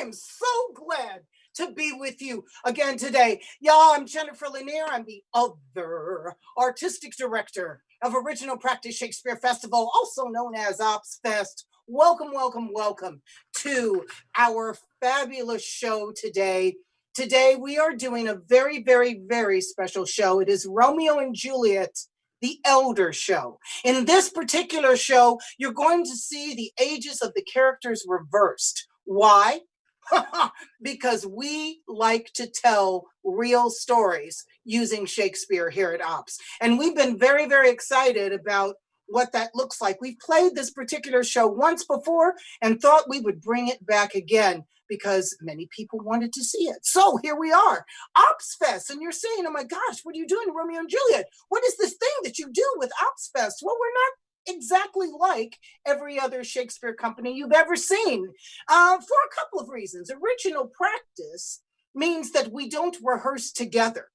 am so glad to be with you again today. Y'all, I'm Jennifer Lanier. I'm the other artistic director of Original Practice Shakespeare Festival, also known as Ops Fest. Welcome, welcome, welcome to our fabulous show today. Today, we are doing a very, very, very special show. It is Romeo and Juliet, the Elder Show. In this particular show, you're going to see the ages of the characters reversed. Why? Because we like to tell real stories using Shakespeare here at Ops. And we've been very, very excited about what that looks like. We've played this particular show once before and thought we would bring it back again because many people wanted to see it. So here we are, Ops Fest. And you're saying, oh my gosh, what are you doing, Romeo and Juliet? What is this thing that you do with Ops Fest? Well, we're not exactly like every other Shakespeare company you've ever seen for a couple of reasons. Original practice means that we don't rehearse together.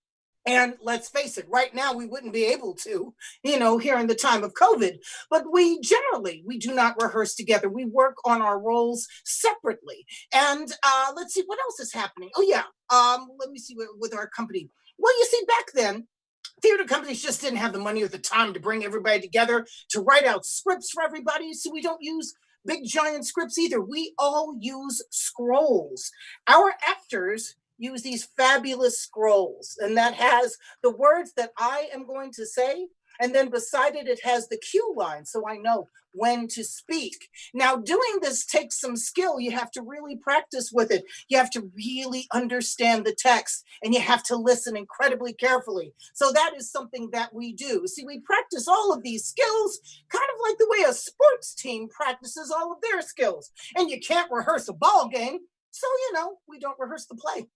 And let's face it, right now we wouldn't be able to, here in the time of COVID, but we do not rehearse together. We work on our roles separately. And let's see, what else is happening? Oh yeah, let me see with our company. Well, you see, back then, theater companies just didn't have the money or the time to bring everybody together to write out scripts for everybody. So we don't use big giant scripts either. We all use scrolls. Our actors use these fabulous scrolls, and that has the words that I am going to say. And then beside it, it has the cue line, so I know when to speak. Now, doing this takes some skill. You have to really practice with it. You have to really understand the text, and you have to listen incredibly carefully. So that is something that we do. See, we practice all of these skills kind of like the way a sports team practices all of their skills. And you can't rehearse a ball game. So, we don't rehearse the play.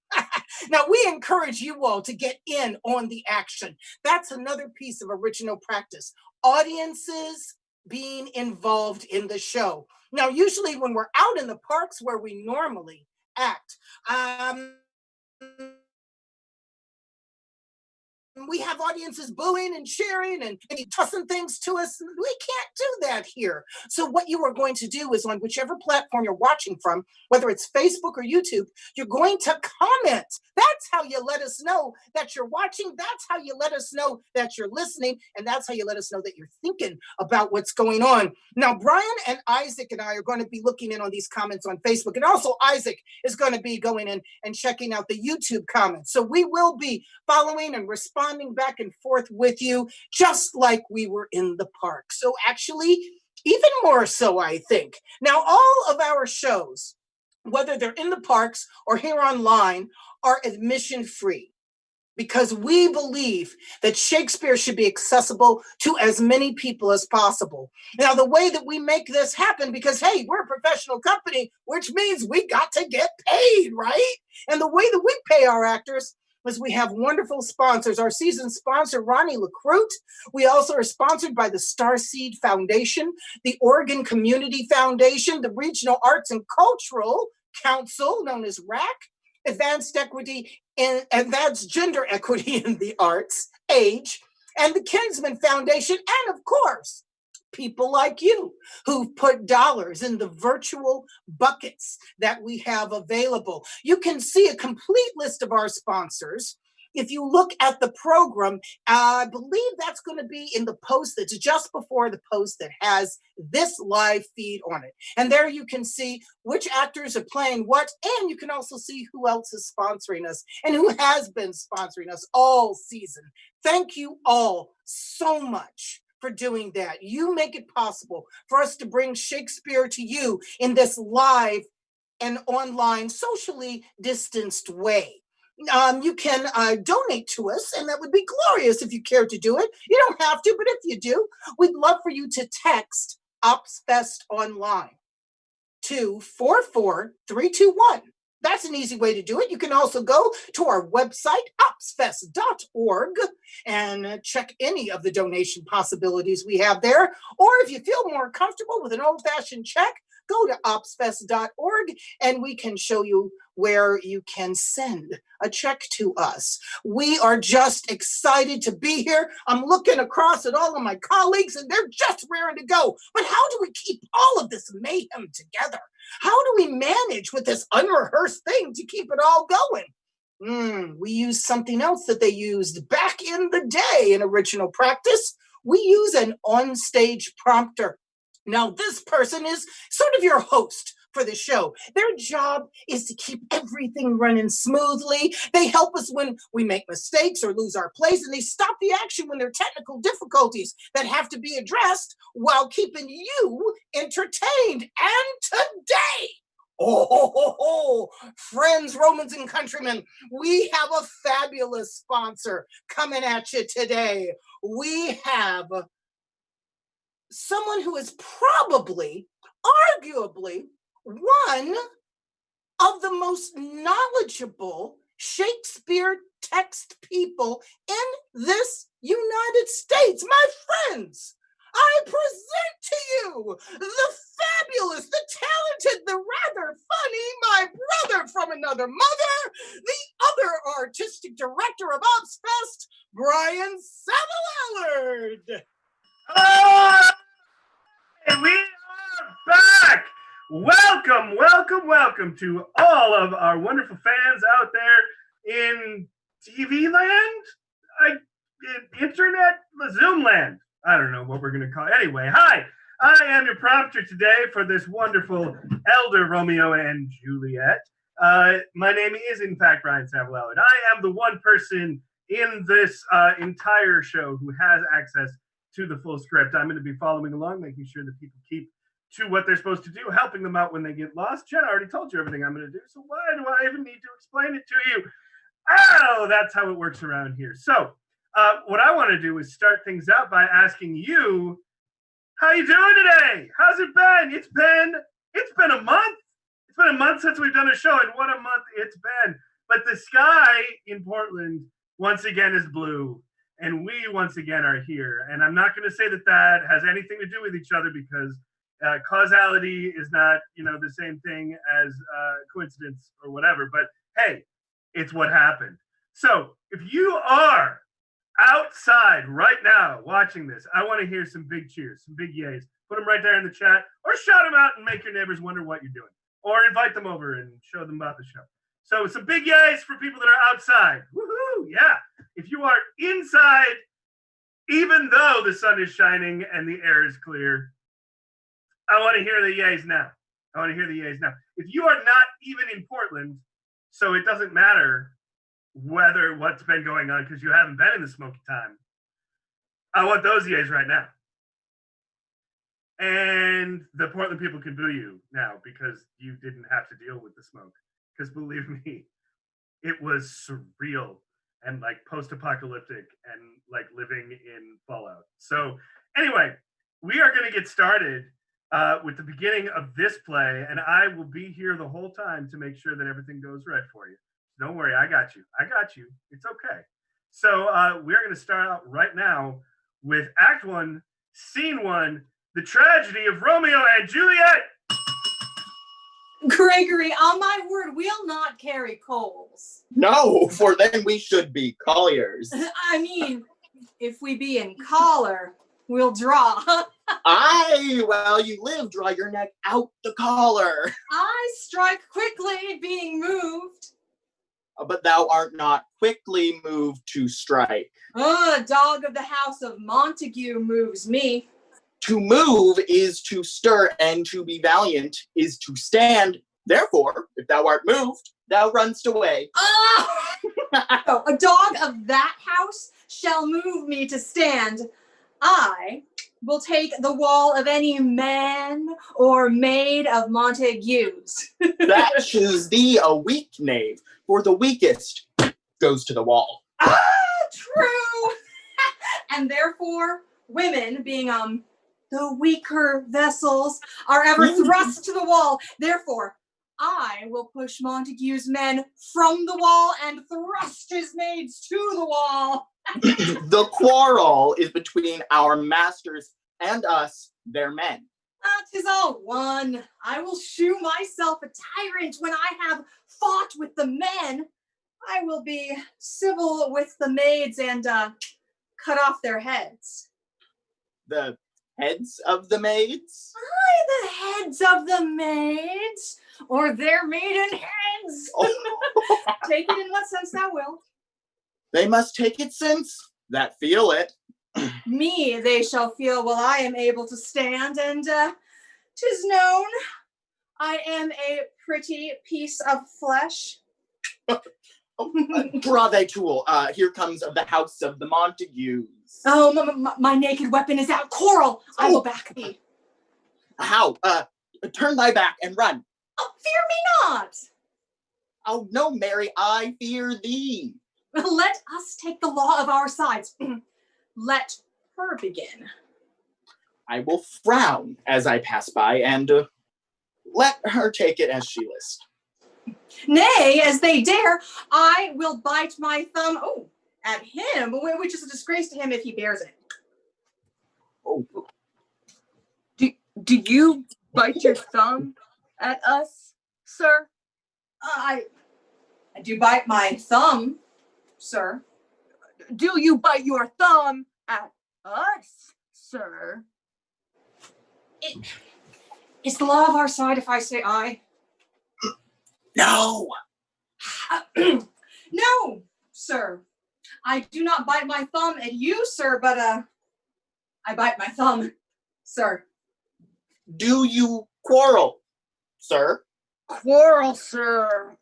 Now, we encourage you all to get in on the action. That's another piece of original practice. Audiences being involved in the show. Now, usually when we're out in the parks where we normally act, we have audiences booing and cheering and tossing things to us. We can't do that here. So what you are going to do is on whichever platform you're watching from, whether it's Facebook or YouTube, you're going to comment. That's how you let us know that you're watching. That's how you let us know that you're listening. And that's how you let us know that you're thinking about what's going on. Now, Brian and Isaac and I are going to be looking in on these comments on Facebook. And also Isaac is going to be going in and checking out the YouTube comments. So we will be following and responding back and forth with you, just like we were in the park. So actually, even more so, I think. Now, all of our shows, whether they're in the parks or here online, are admission free because we believe that Shakespeare should be accessible to as many people as possible. Now, the way that we make this happen, because, hey, we're a professional company, which means we got to get paid, right? And the way that we pay our actors is we have wonderful sponsors. Our season sponsor, Ronnie LaCroute. We also are sponsored by the Starseed Foundation, the Oregon Community Foundation, the Regional Arts and Cultural Council, known as RAC, Advanced Gender Equity in the Arts, AGE, and the Kinsman Foundation, and of course, people like you who've put dollars in the virtual buckets that we have available. You can see a complete list of our sponsors. If you look at the program, I believe that's going to be in the post that's just before the post that has this live feed on it. And there you can see which actors are playing what, and you can also see who else is sponsoring us and who has been sponsoring us all season. Thank you all so much for doing that. You make it possible for us to bring Shakespeare to you in this live and online, socially distanced way. You can donate to us, and that would be glorious if you care to do it. You don't have to, but if you do, we'd love for you to text OpsFest Online to 44321. That's an easy way to do it. You can also go to our website, opsfest.org, and check any of the donation possibilities we have there. Or if you feel more comfortable with an old-fashioned check, go to opsfest.org and we can show you where you can send a check to us. We are just excited to be here. I'm looking across at all of my colleagues and they're just raring to go. But how do we keep all of this mayhem together? How do we manage with this unrehearsed thing to keep it all going? We use something else that they used back in the day in original practice. We use an on-stage prompter. Now, this person is sort of your host for the show. Their job is to keep everything running smoothly. They help us when we make mistakes or lose our place, and they stop the action when there are technical difficulties that have to be addressed while keeping you entertained. And today, friends, Romans, and countrymen, we have a fabulous sponsor coming at you today. We have someone who is probably, arguably, one of the most knowledgeable Shakespeare text people in this United States. My friends, I present to you the fabulous, the talented, the rather funny, my brother from another mother, the other artistic director of OpsFest, Brian Saville-Allard. Oh, we are back. Welcome, welcome, welcome to all of our wonderful fans out there in TV land, internet, Zoom land. I don't know what we're going to call it. Anyway, hi, I am your prompter today for this wonderful elder Romeo and Juliet. My name is, in fact, Brian Saville-Allard. I am the one person in this entire show who has access to the full script. I'm going to be following along, making sure that people keep to what they're supposed to do, helping them out when they get lost. Jen, I already told you everything I'm going to do, so why do I even need to explain it to you? Oh, that's how it works around here. So what I want to do is start things out by asking you, how you doing today? How's it been? It's been a month. It's been a month since we've done a show, and what a month it's been. But the sky in Portland once again is blue, and we once again are here. And I'm not going to say that that has anything to do with each other, because causality is not, the same thing as coincidence or whatever. But hey, it's what happened. So if you are outside right now watching this, I want to hear some big cheers, some big yays. Put them right there in the chat, or shout them out and make your neighbors wonder what you're doing, or invite them over and show them about the show. So some big yays for people that are outside. Woohoo! Yeah. If you are inside, even though the sun is shining and the air is clear, I want to hear the yays now. If you are not even in Portland, so it doesn't matter whether what's been going on, because you haven't been in the smoky time, I want those yays right now. And the Portland people can boo you now because you didn't have to deal with the smoke. Because believe me, it was surreal and like post-apocalyptic and like living in Fallout. So anyway, we are going to get started with the beginning of this play, and I will be here the whole time to make sure that everything goes right for you. Don't worry, I got you. It's okay. So we're going to start out right now with Act 1, Scene 1, the tragedy of Romeo and Juliet. Gregory, on my word, we'll not carry coals. No, for then we should be colliers. I mean, if we be in collar, we'll draw. Aye, while you live, draw your neck out the collar. I strike quickly, being moved. But thou art not quickly moved to strike. Dog of the house of Montague moves me. To move is to stir, and to be valiant is to stand. Therefore, if thou art moved, thou runst away. A dog of that house shall move me to stand. I will take the wall of any man or maid of Montague's. That is thee a weak knave, for the weakest goes to the wall. True. And therefore, women being the weaker vessels are ever thrust to the wall. Therefore, I will push Montague's men from the wall and thrust his maids to the wall. The quarrel is between our masters and us, their men. 'Tis all one. I will shew myself a tyrant when I have fought with the men. I will be civil with the maids and cut off their heads. The heads of the maids? The heads of the maids, or their maiden heads. Take it in what sense thou wilt. They must take it since that feel it. Me they shall feel while I am able to stand, and 'tis known I am a pretty piece of flesh. Brave tool. Here comes of the house of the Montagues. Oh, my naked weapon is out. Coral, I will back thee. How? Turn thy back and run. Oh, fear me not. Oh, no, Mary, I fear thee. Let us take the law of our sides. Let her begin. I will frown as I pass by and let her take it as she list. Nay, as they dare, I will bite my thumb at him, which is a disgrace to him if he bears it. Oh, Do you bite your thumb at us, sir? I do bite my thumb, sir. Do you bite your thumb at us, sir? Is the law of our side if I say I? no. No, sir. I do not bite my thumb at you, sir, but I bite my thumb, sir. Do you quarrel, sir? Quarrel, sir.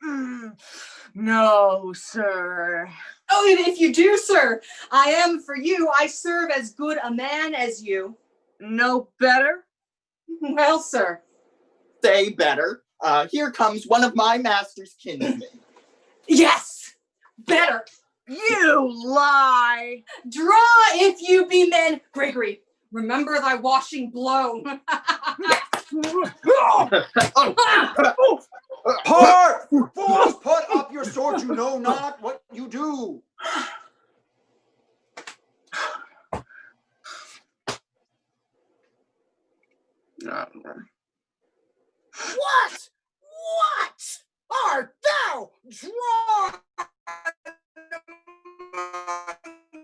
No, sir. Oh, if you do, sir, I am for you. I serve as good a man as you. No better? Well, sir. Say better. Here comes one of my master's kinsmen. Yes, better. You lie. Draw if you be men. Gregory, remember thy washing blow. Part! Fools, put up your swords, you know not what you do. What? What art thou drawing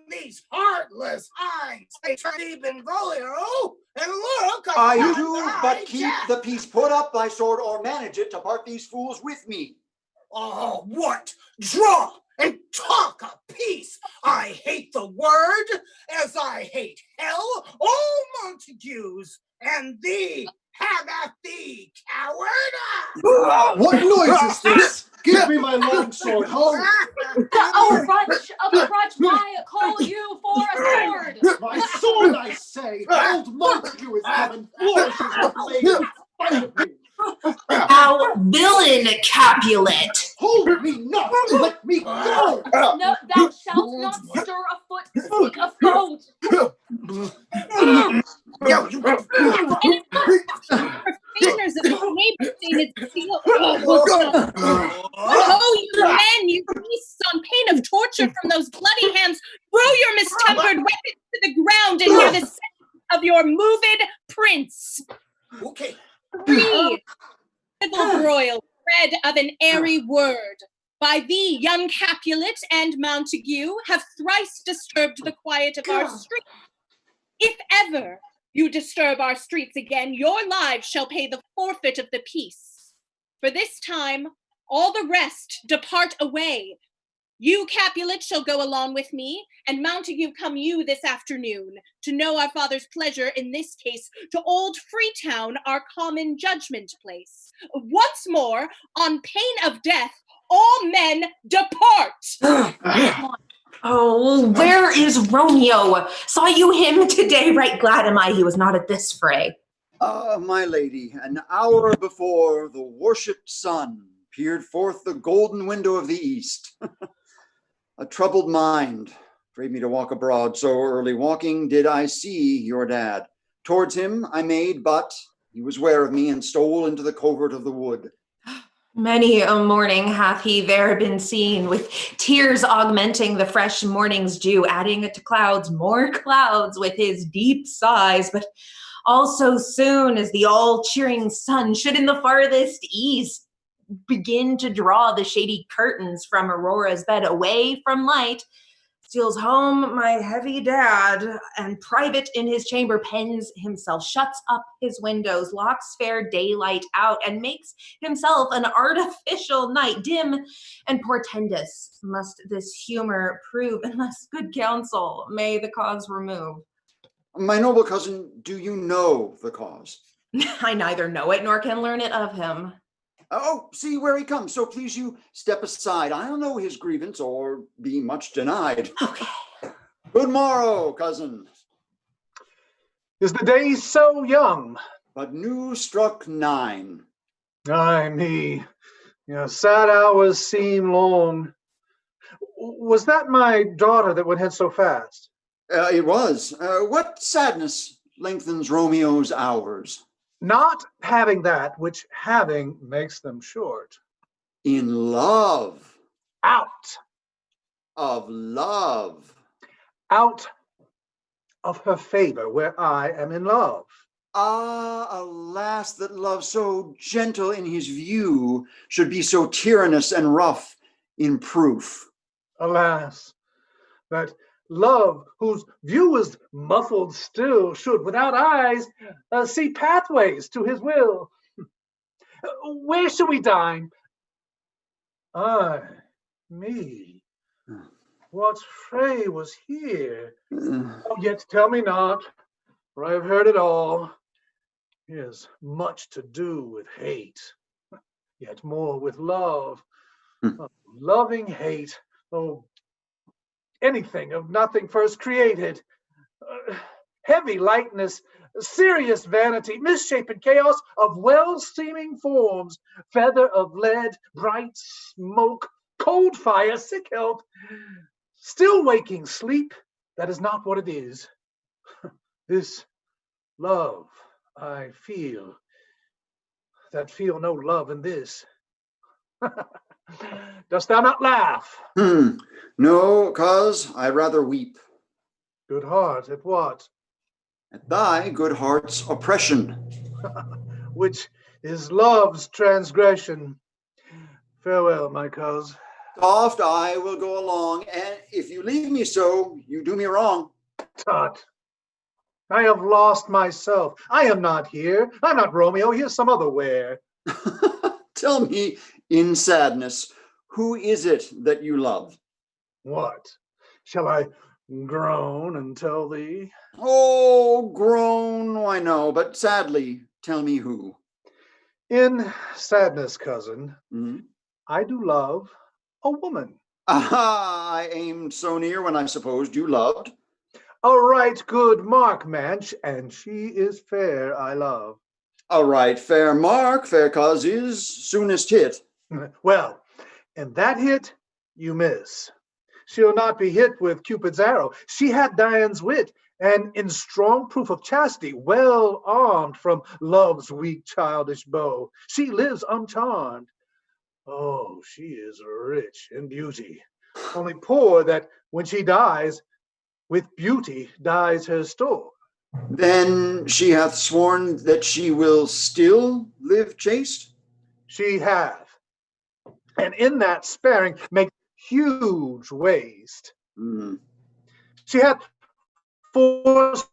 these heartless hinds? They turn even Romeo, and look I upon do thy but keep death. the peace. Put up thy sword or manage it to part these fools with me. Oh, what? Draw and talk of peace. I hate the word as I hate hell. Oh, Montagues, and thee, have at thee, coward! What noise is this? Give me my long sword. Ho! A grudge, why call you for a sword? My sword, I say! Old Montague is coming, flourishes the blade in spite of me. Thou villain, Capulet! Hold me not! Let me go! No, thou shalt not stir a foot to seek a foe. Fingers of the neighbor seen its seal. Oh, you men, you beasts, on pain of torture from those bloody hands, throw your mistempered weapons to the ground and hear the sentence of your moved prince. Okay. 3. Civil broil, bred of an airy word. By thee, young Capulet and Montague, have thrice disturbed the quiet of our street. If ever you disturb our streets again, your lives shall pay the forfeit of the peace. For this time, all the rest depart away. You, Capulet, shall go along with me, and Montague come you this afternoon, to know our father's pleasure in this case, to old Freetown, our common judgment place. Once more, on pain of death, all men depart! Oh, where is Romeo? Saw you him today? Right glad am I he was not at this fray. My lady, an hour before the worshipped sun peered forth the golden window of the east. A troubled mind prayed me to walk abroad so early. Walking did I see your dad. Towards him I made, but he was ware of me and stole into the covert of the wood. Many a morning hath he there been seen, with tears augmenting the fresh morning's dew, adding to clouds more clouds with his deep sighs. But all so soon as the all-cheering sun should in the farthest east begin to draw the shady curtains from Aurora's bed away from light, steals home my heavy dad, and private in his chamber pens himself, shuts up his windows, locks fair daylight out, and makes himself an artificial night. Dim and portentous must this humor prove, unless good counsel may the cause remove. My noble cousin, do you know the cause? I neither know it nor can learn it of him. Oh, see where he comes. So please you step aside. I'll know his grievance or be much denied. Okay. Good morrow, cousin. Is the day so young? But new struck 9. Ay me, sad hours seem long. Was that my daughter that went ahead so fast? It was. What sadness lengthens Romeo's hours? Not having that which having makes them short. In love. Out Of love. Out of her favor where I am in love. Ah, alas, that love so gentle in his view should be so tyrannous and rough in proof. Alas, that love whose view is muffled still should without eyes see pathways to his will. Where shall we dine? Ay, me. What fray was here? Oh, yet tell me not, for I have heard it all. Here's much to do with hate, yet more with love. Oh, loving hate, oh, anything of nothing first created. Heavy lightness, serious vanity, misshapen chaos of well-seeming forms, feather of lead, bright smoke, cold fire, sick health, still waking sleep, that is not what it is. This love I feel, that feel no love in this. Dost thou not laugh? No, cause I rather weep. Good heart, at what? At thy good heart's oppression. Which is love's transgression. Farewell, my cuz. Soft, I will go along, and if you leave me so, you do me wrong. Tut. I have lost myself. I am not here. I'm not Romeo. Here's some other where. Tell me, in sadness, who is it that you love? What? Shall I groan and tell thee? Oh, groan, I know, but sadly, tell me who. In sadness, cousin, Mm-hmm. I do love a woman. Aha, I aimed so near when I supposed you loved. A right good mark, man, and she is fair, I love. A right fair mark, fair cause is soonest hit. Well, in that hit, you miss. She'll not be hit with Cupid's arrow. She had Dian's wit, and in strong proof of chastity, well armed from love's weak childish bow, she lives uncharmed. Oh, she is rich in beauty, only poor that when she dies, with beauty dies her store. Then she hath sworn that she will still live chaste? She hath, and in that sparing make huge waste. She hath forsworn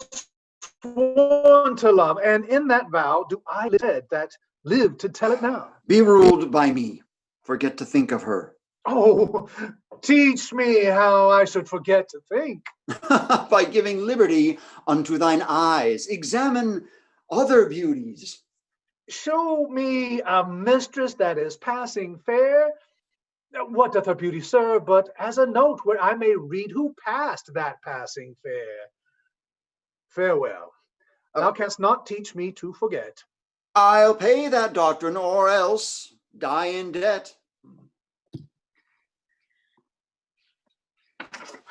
to love, and in that vow do I live that live to tell it now. Be ruled by me. Forget to think of her. Oh, teach me how I should forget to think. By giving liberty unto thine eyes. Examine other beauties. Show me a mistress that is passing fair. What doth her beauty serve but as a note where I may read who passed that passing fair? Farewell. Thou canst not teach me to forget. I'll pay that doctrine or else die in debt.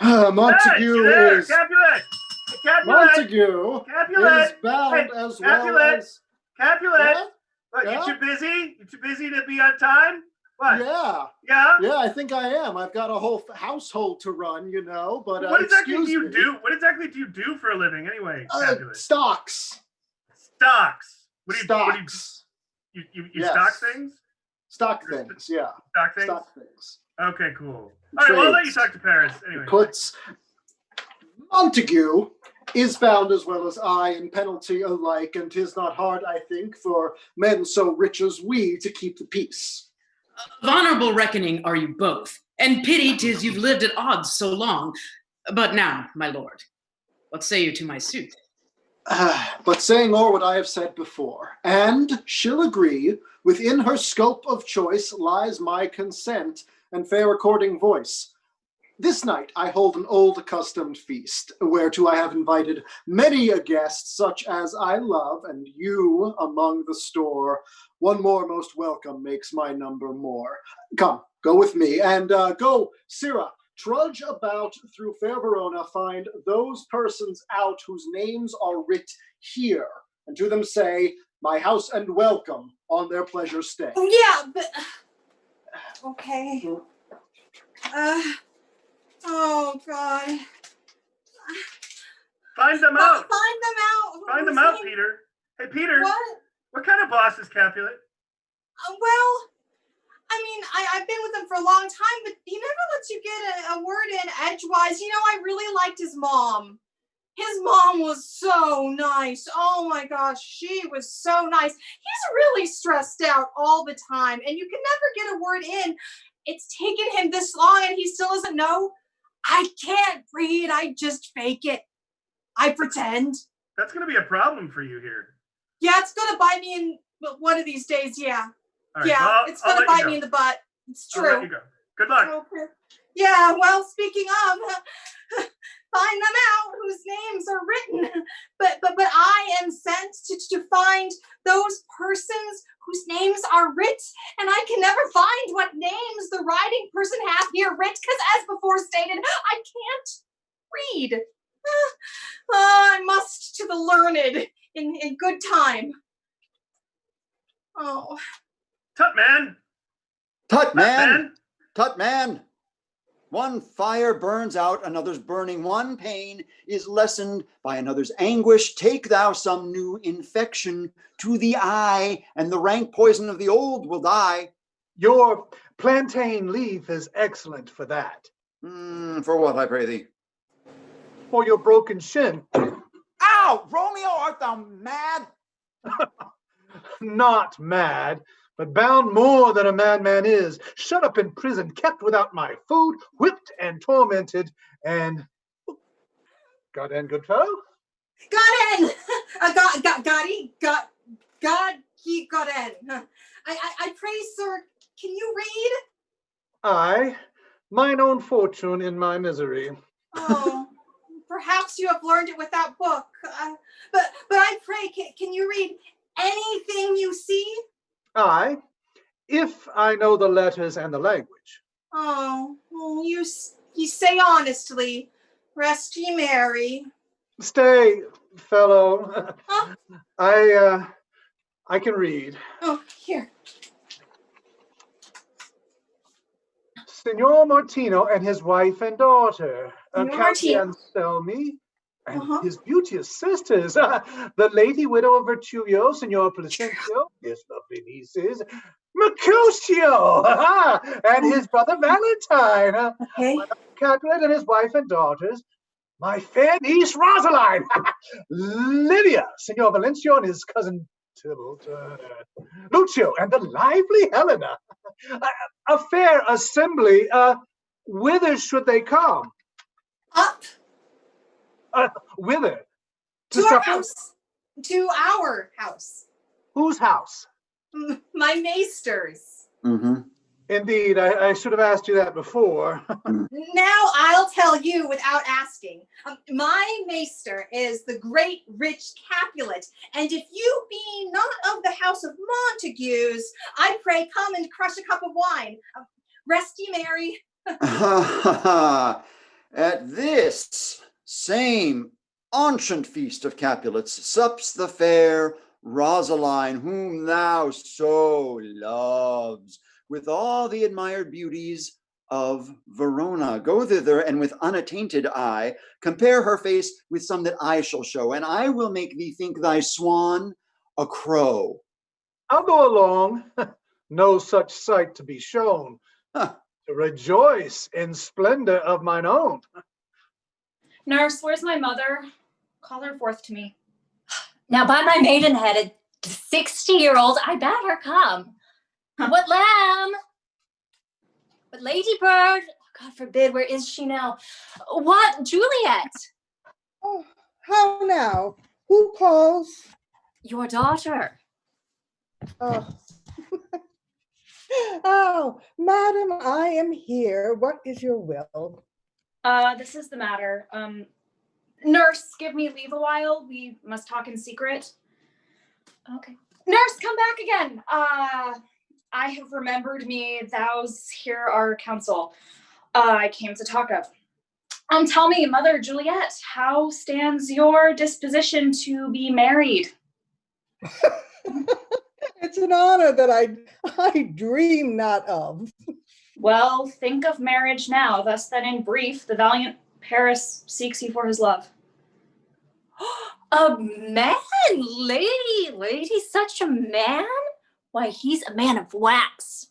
Montague is Capulet! Capulet! Montague Capulet! is bound Hey, as Capulet! well as Capulet! Yeah? What, Yeah? you too busy? You too busy to be on time? What? yeah. Yeah? Yeah, I think I am. I've got a whole household to run, But What exactly do excuse you me. do? What exactly do you do for a living anyway, Capulet? Stocks. Stocks. What do you Stocks. You Yes. stock things? Stock things, yeah. Stock things? Stock things. Okay, cool. All right, well, I'll let you talk to Paris. Anyway. Puts Montague is bound as well as I in penalty alike, and 'tis not hard, I think, for men so rich as we to keep the peace. Of honorable reckoning are you both, and pity 'tis you've lived at odds so long. But now, my lord, what say you to my suit? But saying o'er what I have said before, and she'll agree, within her scope of choice lies my consent and fair according voice. This night I hold an old accustomed feast, whereto I have invited many a guest, such as I love, and you among the store. One more most welcome makes my number more. Come, go with me, and go, Sirrah, trudge about through fair Verona, find those persons out whose names are writ here, and to them say, my house and welcome on their pleasure stay. Oh, yeah, but... Okay. Oh, God. Find them out. Find them out. Find them out, Peter. Hey, Peter. What kind of boss is Capulet? Well, I mean, I've been with him for a long time, but he never lets you get a word in edgewise. You know, I really liked his mom. His mom was so nice. Oh my gosh, she was so nice. He's really stressed out all the time, and you can never get a word in. It's taken him this long, and he still doesn't know. I can't read. I just fake it. I pretend. That's going to be a problem for you here. Yeah, it's going to bite me in one of these days, yeah. Right, yeah, well, it's going to bite me in the butt. It's true. I'll let you go. Good luck. Okay. Yeah, well, speaking of, find them out whose names are written. But I am sent to find those persons whose names are writ, and I can never find what names the writing person hath here writ, because as before stated, I can't read. I must to the learned in good time. Oh. Tut man. Tut man. Tut man. One fire burns out, another's burning. One pain is lessened by another's anguish. Take thou some new infection to the eye, and the rank poison of the old will die. Your plantain leaf is excellent for that. For what, I pray thee? For your broken shin. Ow! Romeo, art thou mad? Not mad, but bound more than a madman is, shut up in prison, kept without my food, whipped and tormented, and got in, good fellow? Got in! He got in. I pray, sir, can you read? I, mine own fortune in my misery. Oh, perhaps you have learned it without book. But I pray, can you read anything you see? I, if I know the letters and the language. Oh, you say honestly, rest ye merry. Stay, fellow. Huh? I can read. Oh, here. Signor Martino and his wife and daughter, Count Martino. Anselmi, and his beauteous sisters, the lady widow of Vertulio, Signor Placencio, his lovely nieces, Mercutio, and his brother Valentine, Capulet and his wife and daughters, my fair niece Rosaline, Lydia, Signor Valencio and his cousin Tybalt, Lucio, and the lively Helena. A fair assembly. Whither should they come? Up. Whither? To our house. To our house. Whose house? My maester's. Indeed, I should have asked you that before. Now I'll tell you without asking. My maester is the great rich Capulet, and if you be not of the house of Montagues, I pray come and crush a cup of wine. Rest ye merry. At this same ancient feast of Capulets sups the fair Rosaline, whom thou so loves, with all the admired beauties of Verona. Go thither, and with unattainted eye compare her face with some that I shall show, and I will make thee think thy swan a crow. I'll go along. No such sight to be shown. Huh. To rejoice in splendor of mine own. Nurse, where's my mother? Call her forth to me. Now, by my maidenhead, a 60-year-old, I bade her come. What lamb? But ladybird, God forbid, where is she now? What, Juliet? Oh, how now? Who calls? Your daughter. Oh. Oh, madam, I am here. What is your will? This is the matter. Nurse, give me leave a while. We must talk in secret. Okay. Nurse, come back again. I have remembered me. Thou's here our counsel. I came to talk of. Tell me, Mother Juliet, how stands your disposition to be married? It's an honor that I dream not of. Well, think of marriage now, thus that in brief, the valiant Paris seeks you for his love. A man, lady, such a man? Why, he's a man of wax.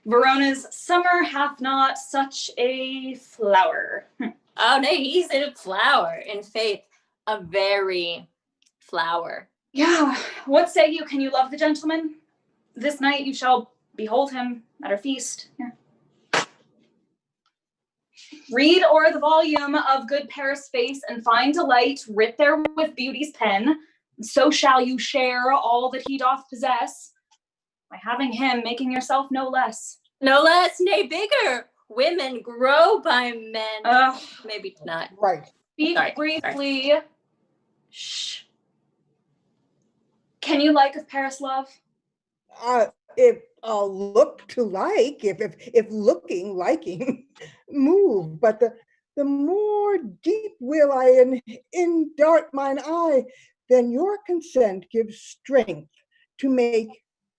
Verona's summer hath not such a flower. Oh, nay, he's a flower, in faith, a very flower. Yeah, what say you? Can you love the gentleman? This night you shall behold him at our feast. Here. Read o'er the volume of good Paris' face and find delight writ there with beauty's pen. So shall you share all that he doth possess, by having him making yourself no less. No less, nay, bigger. Women grow by men. Maybe not. Right. Speak Sorry. briefly. Shh. Can you like of Paris love? If look to like, if looking, liking, move, but the more deep will I in dart mine eye, then your consent gives strength to make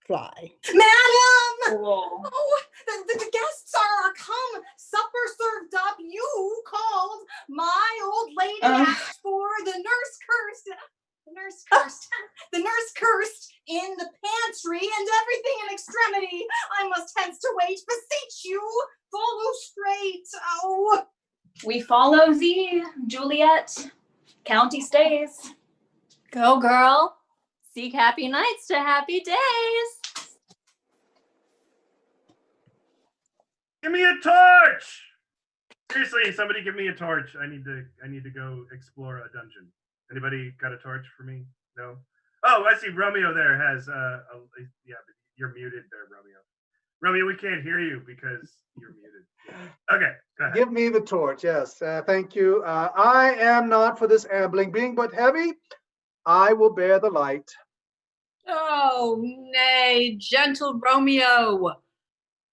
fly. Madam! Oh, the guests are come. Supper served up. You called. My old lady asked for the nurse cursed. The nurse cursed in the pantry and everything in extremity. I must hence to wait. Beseech you, follow straight. Oh. We follow thee, Juliet. County stays. Go, girl. Seek happy nights to happy days. Give me a torch! Seriously, somebody give me a torch. I need to go explore a dungeon. Anybody got a torch for me? No? Oh, I see Romeo there has yeah, but you're muted there, Romeo. Romeo, we can't hear you because you're muted. Okay, go ahead. Give me the torch, yes. Thank you. I am not for this ambling being, but heavy, I will bear the light. Oh, nay, gentle Romeo.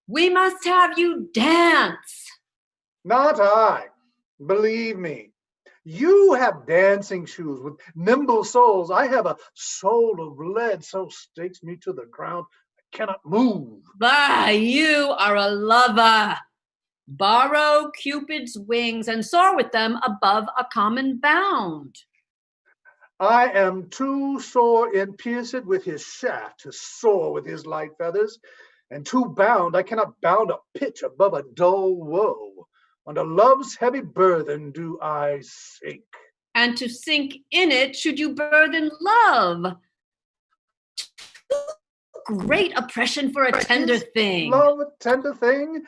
We must have you dance. Not I. Believe me. You have dancing shoes with nimble soles. I have a soul of lead, so stakes me to the ground I cannot move. Bah, you are a lover. Borrow Cupid's wings and soar with them above a common bound. I am too sore pierced with his shaft to soar with his light feathers, and too bound I cannot bound a pitch above a dull woe. Under love's heavy burthen do I sink. And to sink in it should you burthen love. Too great oppression for a tender thing. Love a tender thing?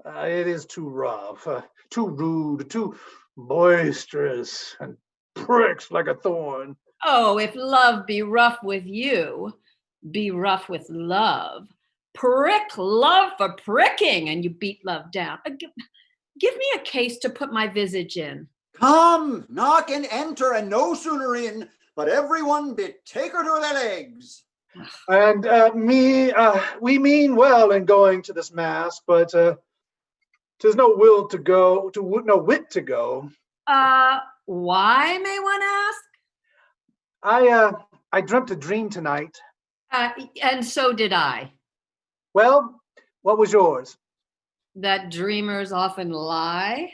It is too rough, too rude, too boisterous, and pricks like a thorn. Oh, if love be rough with you, be rough with love. Prick love for pricking, and you beat love down. Give me a case to put my visage in. Come, knock and enter, and no sooner in, but everyone betake her to their legs. And we mean well in going to this mass, but 'tis no will to go, no wit to go. Why, may one ask? I dreamt a dream tonight. And so did I. Well, what was yours? That dreamers often lie?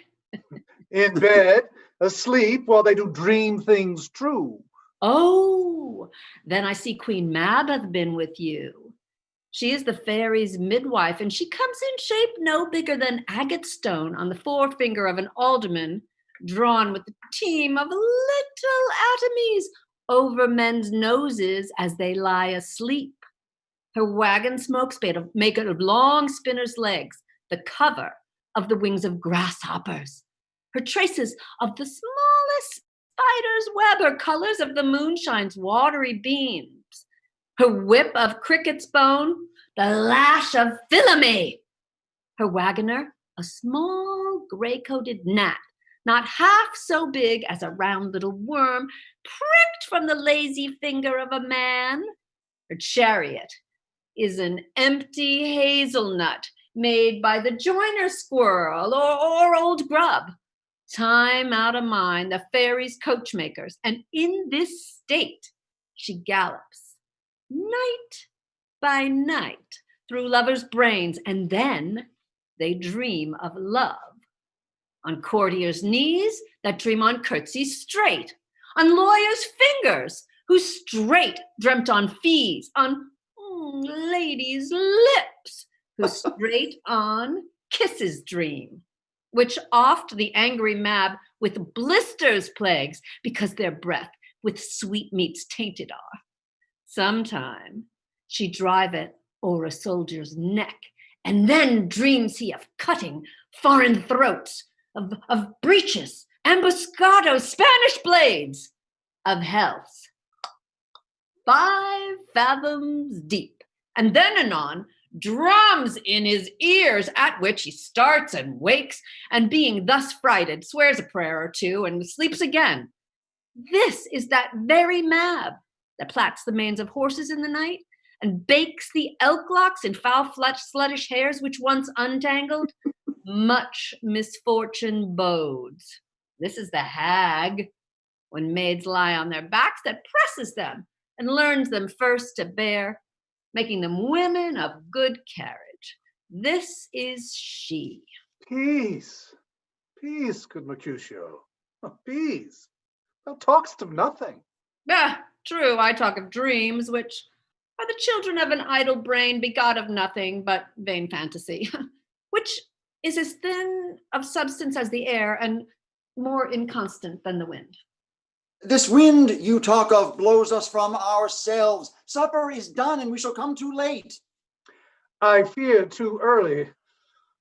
In bed, asleep, while they do dream things true. Oh, then I see Queen Mab hath been with you. She is the fairy's midwife, and she comes in shape no bigger than agate stone on the forefinger of an alderman, drawn with a team of little atomies over men's noses as they lie asleep. Her wagon smokes made of long spinner's legs, the cover of the wings of grasshoppers. Her traces of the smallest spider's web are colors of the moonshine's watery beams. Her whip of cricket's bone, the lash of Philome. Her wagoner, a small gray-coated gnat, not half so big as a round little worm, pricked from the lazy finger of a man. Her chariot is an empty hazelnut made by the joiner squirrel or old grub. Time out of mind, the fairies' coachmakers, and in this state she gallops, night by night, through lovers' brains, and then they dream of love. On courtiers' knees that dream on curtsies straight, on lawyers' fingers who straight dreamt on fees, on ladies' lips who straight on kisses dream, which oft the angry Mab with blisters plagues, because their breath with sweetmeats tainted are. Sometime she driveth o'er a soldier's neck, and then dreams he of cutting foreign throats, of breeches, ambuscados, Spanish blades, of healths 5 fathoms deep, and then anon drums in his ears, at which he starts and wakes, and being thus frighted, swears a prayer or two and sleeps again. This is that very Mab that plats the manes of horses in the night, and bakes the elk locks in foul sluttish hairs which once untangled, much misfortune bodes. This is the hag, when maids lie on their backs, that presses them and learns them first to bear, making them women of good carriage. This is she. Peace, peace, good Mercutio. Peace. Thou talk'st of nothing. True, I talk of dreams, which are the children of an idle brain, begot of nothing but vain fantasy, which is as thin of substance as the air, and more inconstant than the wind. This wind you talk of blows us from ourselves. Supper is done, and we shall come too late. I fear too early,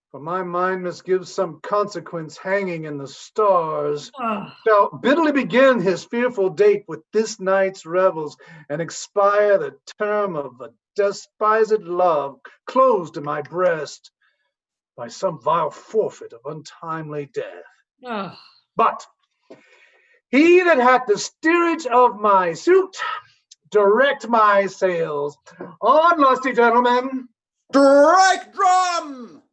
for my mind must give some consequence hanging in the stars. Shall bitterly begin his fearful date with this night's revels, and expire the term of a despised love closed in my breast by some vile forfeit of untimely death. But he that hath the steerage of my suit, direct my sails. On, lusty gentlemen. Strike drum!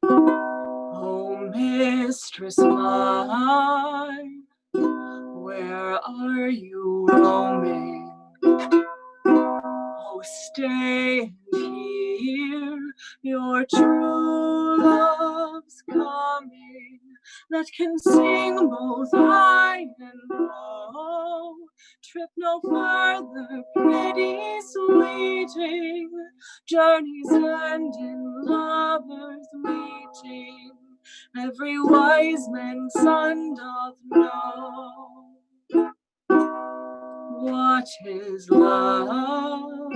Oh, mistress mine, where are you roaming? Oh, stay and hear your true love's coming, that can sing both high and low. Trip no further, pretty sweeting, journeys end in lovers' meeting. Every wise man's son doth know what is love.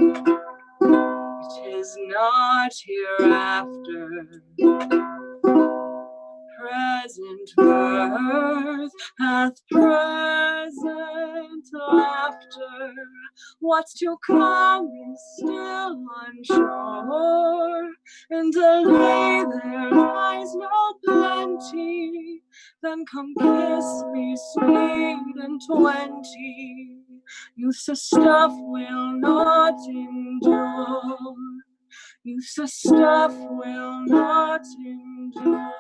It is not hereafter. Present birth hath present laughter. What's to come is still unsure, and delay there lies no plenty. Then come kiss me sweet and 20. Youth's stuff will not endure. Youth's stuff will not endure.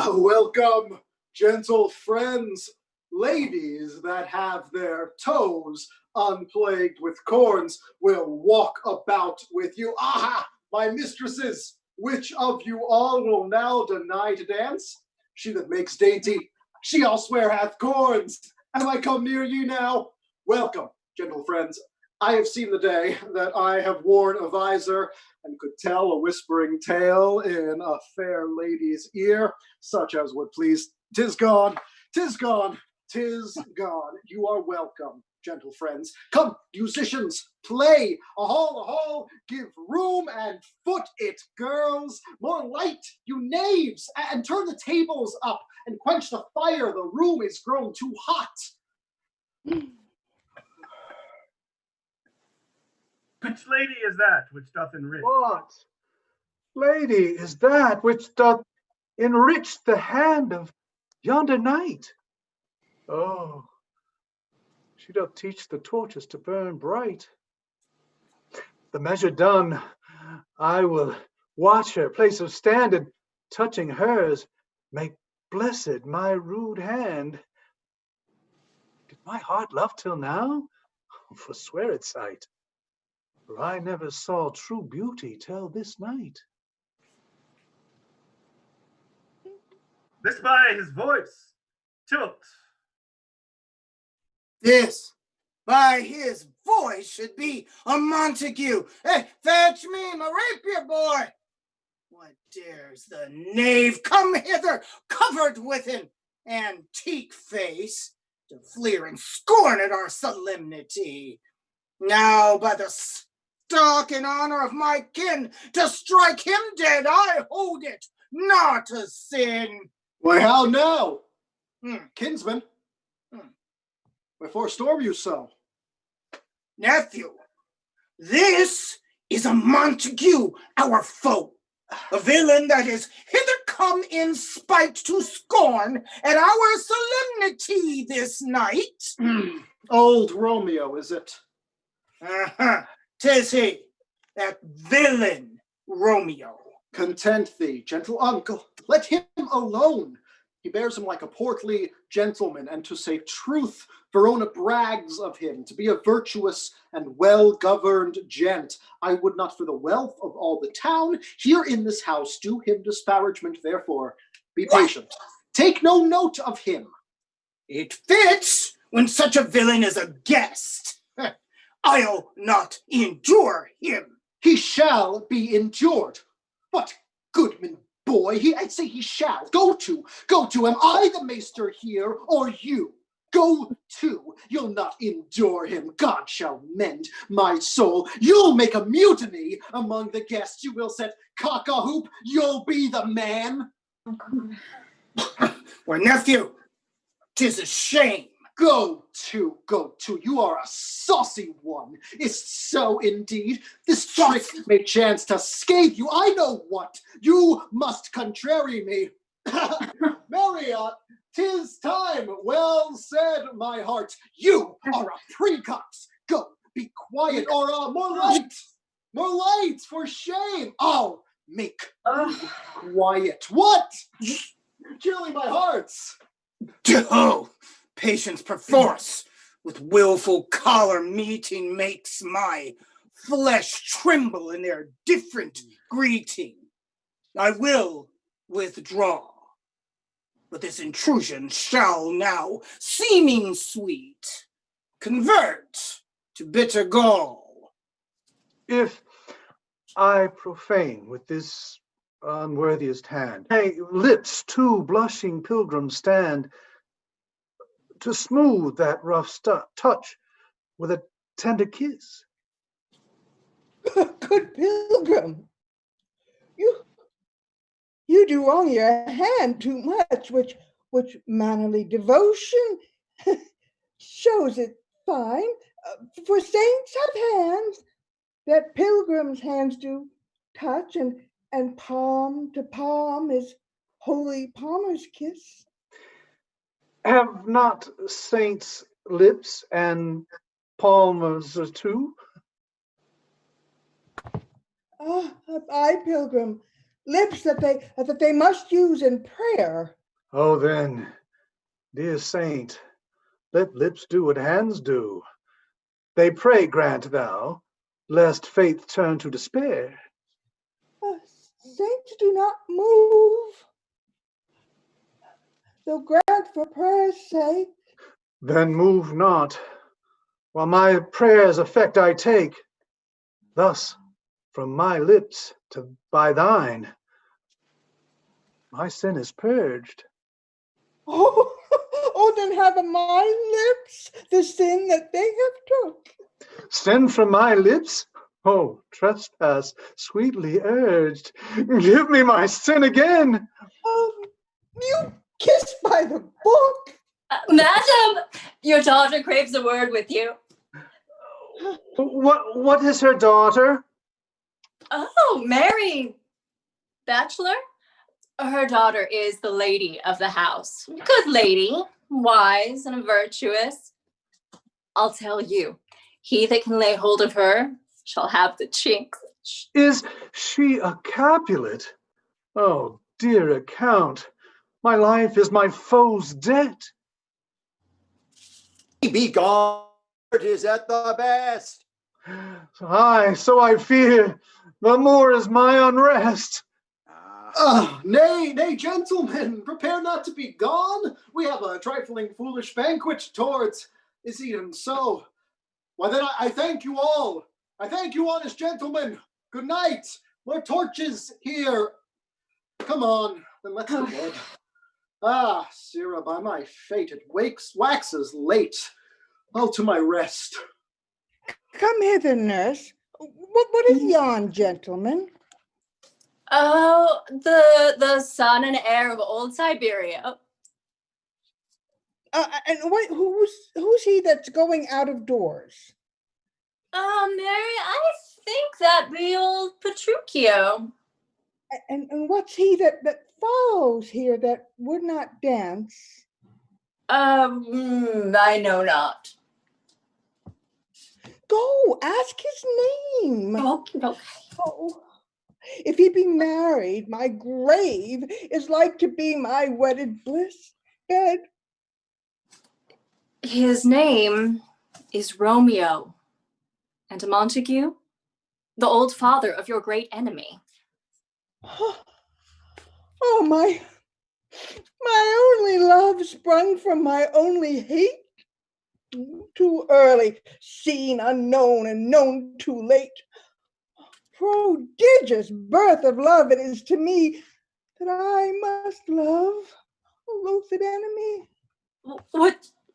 Welcome, gentle friends, ladies that have their toes unplagued with corns will walk about with you. Aha! my mistresses, which of you all will now deny to dance? She that makes dainty, she I'll swear hath corns. Am I come near ye now? Welcome, gentle friends. I have seen the day that I have worn a visor and could tell a whispering tale in a fair lady's ear, such as would please. 'Tis gone, 'tis gone, 'tis gone. You are welcome, gentle friends. Come, musicians, play. A hall, give room and foot it, girls. More light, you knaves, and turn the tables up and quench the fire. The room is grown too hot. Which lady is that which doth enrich? What lady is that which doth enrich the hand of yonder knight? Oh, she doth teach the torches to burn bright. The measure done, I will watch her place of stand, and touching hers, make blessed my rude hand. Did my heart love till now? Forswear its sight, for I never saw true beauty till this night. This by his voice, tilt. This, by his voice, should be a Montague. Hey, fetch me my rapier, boy. What dares the knave come hither, covered with an antique face, to fleer and scorn at our solemnity? Now, by the stock and honor of my kin, to strike him dead, I hold it not a sin. Why, how now? Kinsman, wherefore storm you so? Nephew, this is a Montague, our foe, a villain that is hither come in spite to scorn at our solemnity this night. Old Romeo, is it? 'Tis he, that villain Romeo. Content thee, gentle uncle. Let him alone. He bears him like a portly gentleman, and to say truth, Verona brags of him to be a virtuous and well-governed gent. I would not for the wealth of all the town here in this house do him disparagement, therefore be patient. Take no note of him. It fits when such a villain is a guest. I'll not endure him. He shall be endured. But, goodman boy, I'd say he shall. Go to. Am I the maester here, or you? Go to. You'll not endure him. God shall mend my soul. You'll make a mutiny among the guests. You will set cock-a-hoop. You'll be the man. Well, nephew, 'tis a shame. Go to. You are a saucy one. Is so indeed. This trick may chance to scathe you. I know what. You must contrary me. Marriott, 'tis time. Well said, my heart. You are a precox. Go, be quiet, or more light, for shame. I'll make you quiet. What? Killing my hearts. Oh, patience perforce with willful collar meeting makes my flesh tremble in their different greeting. I will withdraw, but this intrusion shall now, seeming sweet, convert to bitter gall. If I profane with this unworthiest hand, my lips two blushing pilgrims stand, to smooth that rough touch with a tender kiss. Good pilgrim, you do wrong your hand too much, which mannerly devotion shows it fine. For saints have hands that pilgrims' hands do touch, and palm to palm is holy palmer's kiss. Have not saints lips and palmers too? Aye, pilgrim, lips that they must use in prayer. Oh, then, dear saint, let lips do what hands do. They pray, grant thou, lest faith turn to despair. Saints do not move, so grant for prayer's sake. Then move not, while my prayers effect I take. Thus, from my lips to by thine, my sin is purged. Oh, oh, then have on my lips the sin that they have took. Sin from my lips? Oh, trespass sweetly urged. Give me my sin again. You kissed by the book. Madam, your daughter craves a word with you. What is her daughter? Oh, Mary. Bachelor? Her daughter is the lady of the house. Good lady, wise and virtuous. I'll tell you, he that can lay hold of her shall have the chinks. Is she a Capulet? Oh, dear account. My life is my foe's debt. Be gone, it is at the best. Aye, so I fear. The more is my unrest. Nay, gentlemen, prepare not to be gone. We have a trifling foolish banquet towards. Is even so? Why then I thank you all. I thank you, honest gentlemen. Good night. More torches here. Come on, then let's to bed. Ah, Sirrah, by my fate, it waxes late. I'll to my rest. Come hither, nurse. What is yon, gentleman? Oh, the son and heir of old Siberia. And who's he that's going out of doors? Mary, I think that be old Petruchio. And what's he that follows here that would not dance? I know not. Go, ask his name. Okay. Oh, if he be married, my grave is like to be my wedded bliss bed. His name is Romeo, and Montague, the old father of your great enemy. Oh, my only love sprung from my only hate. Too early, seen unknown, and known too late. Prodigious birth of love it is to me that I must love a loathed enemy.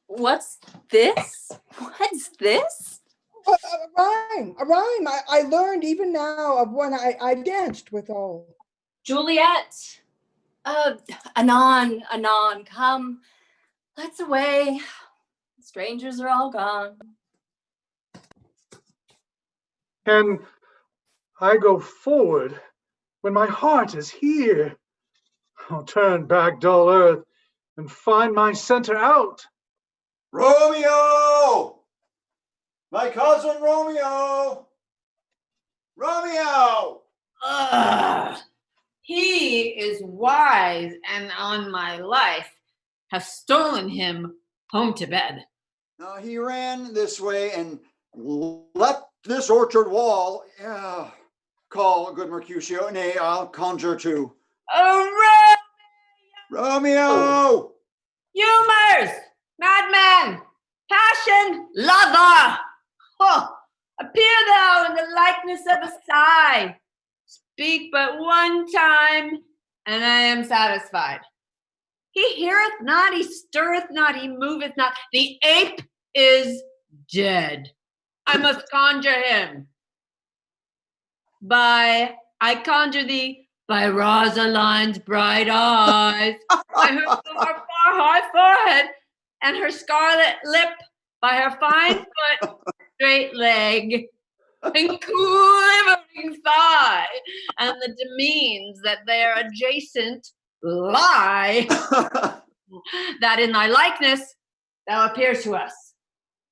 What's this? What's this? A rhyme I learned even now of one I danced withal. Juliet, anon, come, let's away. Strangers are all gone. Can I go forward when my heart is here? I'll turn back, dull earth, and find my center out. Romeo! My cousin Romeo! Romeo! He is wise, and on my life have stolen him home to bed. He ran this way and leapt this orchard wall. Call, good Mercutio. Nay, I'll conjure too. Oh, Romeo! Humors, madman, passion, lover. Oh, appear thou in the likeness of a sigh. Speak but one time, and I am satisfied. He heareth not, he stirreth not, he moveth not. The ape is dead. I must conjure him. I conjure thee by Rosaline's bright eyes, by her far high forehead, and her scarlet lip, by her fine foot, straight leg, and quivering thigh, and the demeans that there adjacent lie, that in thy likeness thou appears to us.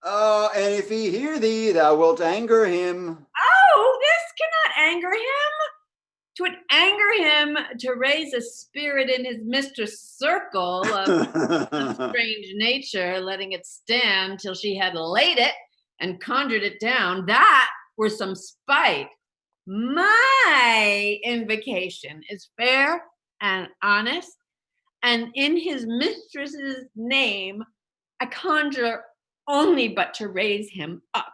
And if he hear thee, thou wilt anger him. Oh, this cannot anger him. 'Twould anger him to raise a spirit in his mistress' circle of some strange nature, letting it stand till she had laid it and conjured it down. That were some spite. My invocation is fair and honest, and in his mistress's name, I conjure only but to raise him up.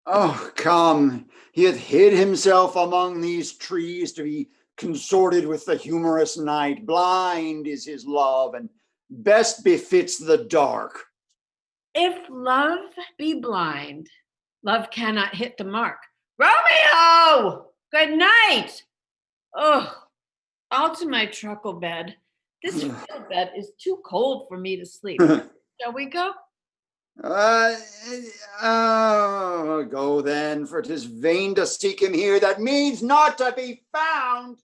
Oh, come. He hath hid himself among these trees to be consorted with the humorous night. Blind is his love, and best befits the dark. If love be blind, love cannot hit the mark. Romeo! Good night! Oh, all to my truckle bed. This field bed is too cold for me to sleep. Shall we go? Go then, for 'tis vain to seek him here that means not to be found.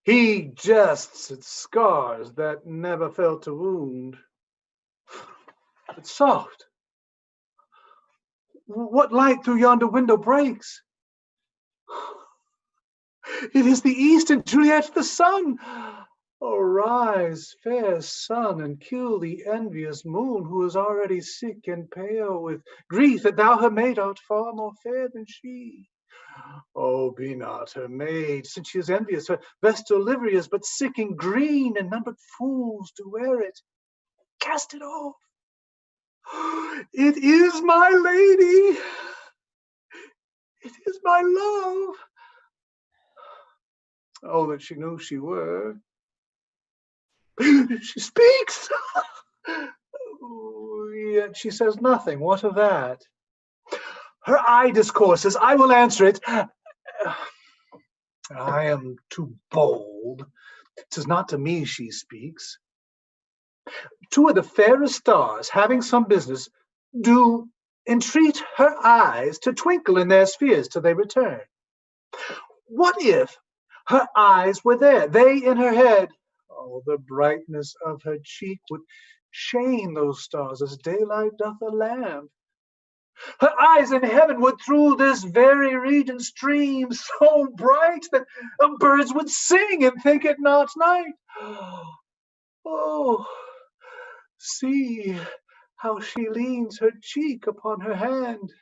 He jests at scars that never felt a wound. But soft. What light through yonder window breaks? It is the east, and Juliet the sun. Arise, fair sun, and kill the envious moon, who is already sick and pale with grief that thou, her maid, art far more fair than she. Oh, be not her maid, since she is envious. Her vestal livery is but sick and green, and none but fools do wear it. Cast it off. It is my lady. It is my love. Oh, that she knew she were. She speaks. Yet she says nothing. What of that? Her eye discourses. I will answer it. I am too bold. 'Tis not to me she speaks. Two of the fairest stars, having some business, do entreat her eyes to twinkle in their spheres till they return. What if her eyes were there, they in her head? Oh, the brightness of her cheek would shame those stars as daylight doth a lamp. Her eyes in heaven would through this very region stream so bright that birds would sing and think it not night. Oh, see how she leans her cheek upon her hand.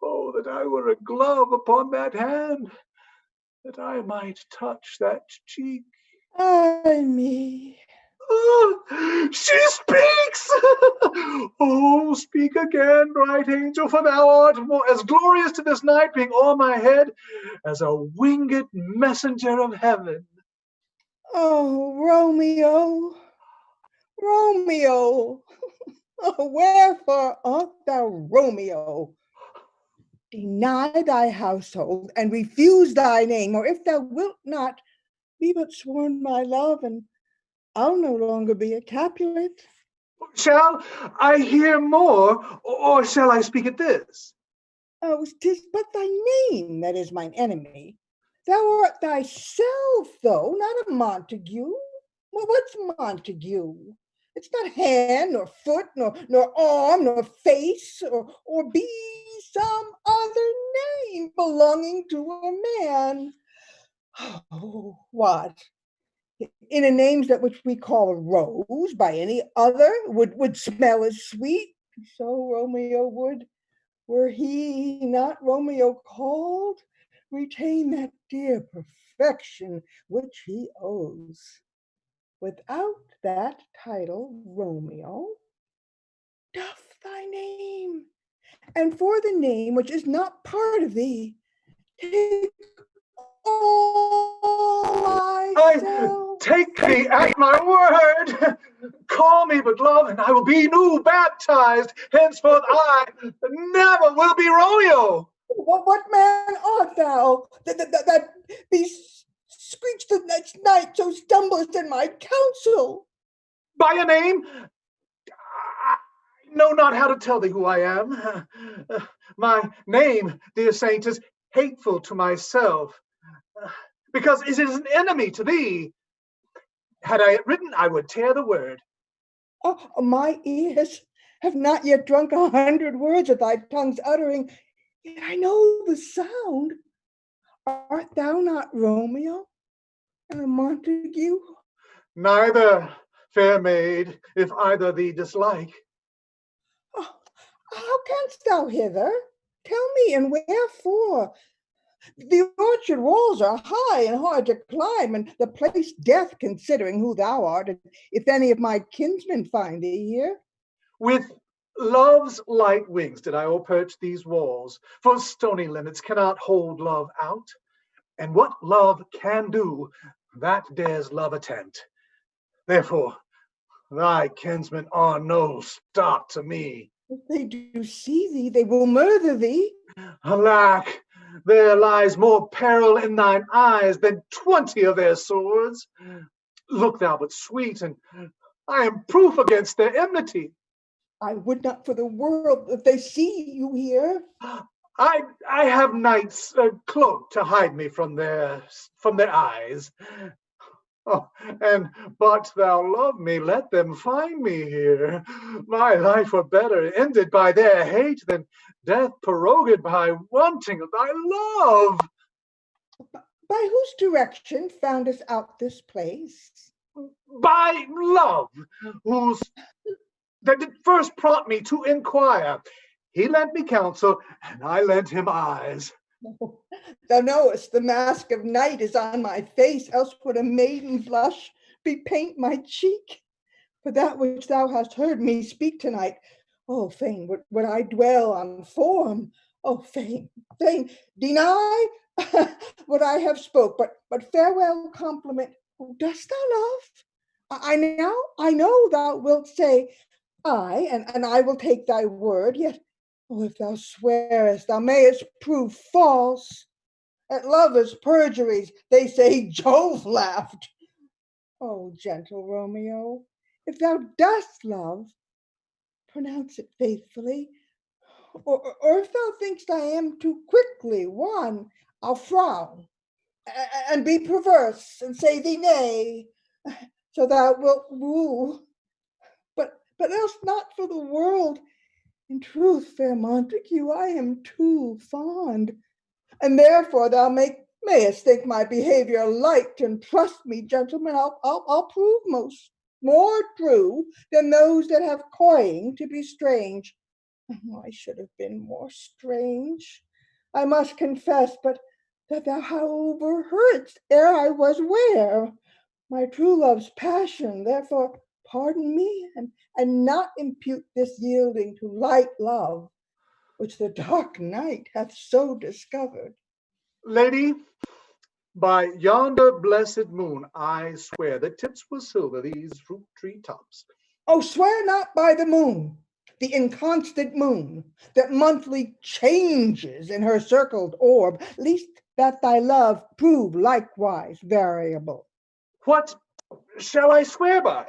Oh, that I were a glove upon that hand, that I might touch that cheek. Ay me. Oh, she speaks! Oh, speak again, bright angel, for thou art as glorious to this night, being o'er my head, as a winged messenger of heaven. Oh, Romeo, Romeo, oh, wherefore art thou Romeo? Deny thy household and refuse thy name, or if thou wilt not, be but sworn my love, and I'll no longer be a Capulet. Shall I hear more, or shall I speak at this? Oh, 'tis but thy name that is mine enemy. Thou art thyself, though, not a Montague. Well, what's Montague? It's not hand, nor foot, nor arm, nor face, or be some other name belonging to a man. Oh, what? In a name that which we call a rose, by any other would smell as sweet. So Romeo would, were he not Romeo called, retain that dear perfection which he owes. Without that title, Romeo, doff thy name, and for the name which is not part of thee, take all I take thee at my word. Call me but love, and I will be new baptized. Henceforth I never will be Romeo. What man art thou that screeched the next night, so stumblest in my counsel? By a name? I know not how to tell thee who I am. My name, dear saint, is hateful to myself, because it is an enemy to thee. Had I it written, I would tear the word. Oh, my ears have not yet drunk 100 words of thy tongue's uttering, yet I know the sound. Art thou not Romeo and a Montague? Neither, fair maid, if either thee dislike. Oh, how canst thou hither? Tell me, and wherefore? The orchard walls are high and hard to climb, and the place death, considering who thou art, and if any of my kinsmen find thee here. With love's light wings did I o'erperch these walls, for stony limits cannot hold love out. And what love can do, that dares love attempt. Therefore, thy kinsmen are no start to me. If they do see thee, they will murder thee. Alack, there lies more peril in thine eyes than 20 of their swords. Look thou but sweet, and I am proof against their enmity. I would not for the world that they see you here. I have night's cloak to hide me from their eyes. Oh, and but thou love me, let them find me here. My life were better ended by their hate than death prorogued by wanting of thy love. By whose direction foundest out this place? By love, that did first prompt me to inquire. He lent me counsel, and I lent him eyes. Thou knowest the mask of night is on my face, else would a maiden blush bepaint my cheek. For that which thou hast heard me speak tonight, oh, fain would I dwell on form. Oh, fain deny what I have spoke, but farewell compliment. Oh, dost thou love? I know thou wilt say, aye, and I will take thy word, yet, oh, if thou swearest, thou mayest prove false. At lovers' perjuries, they say Jove laughed. Oh, gentle Romeo, if thou dost love, pronounce it faithfully. Or if thou thinkst I am too quickly won, I'll frown and be perverse and say thee nay, so thou wilt woo. But else not for the world. In truth, fair Montague, I am too fond, and therefore thou mayest think my behavior light, and trust me, gentlemen, I'll prove more true than those that have coying to be strange. I should have been more strange, I must confess, but that thou overheardst ere I was ware my true love's passion. Therefore pardon me, and not impute this yielding to light love, which the dark night hath so discovered. Lady, by yonder blessed moon, I swear the tips were silver, these fruit tree tops. Oh, swear not by the moon, the inconstant moon, that monthly changes in her circled orb, lest that thy love prove likewise variable. What shall I swear by?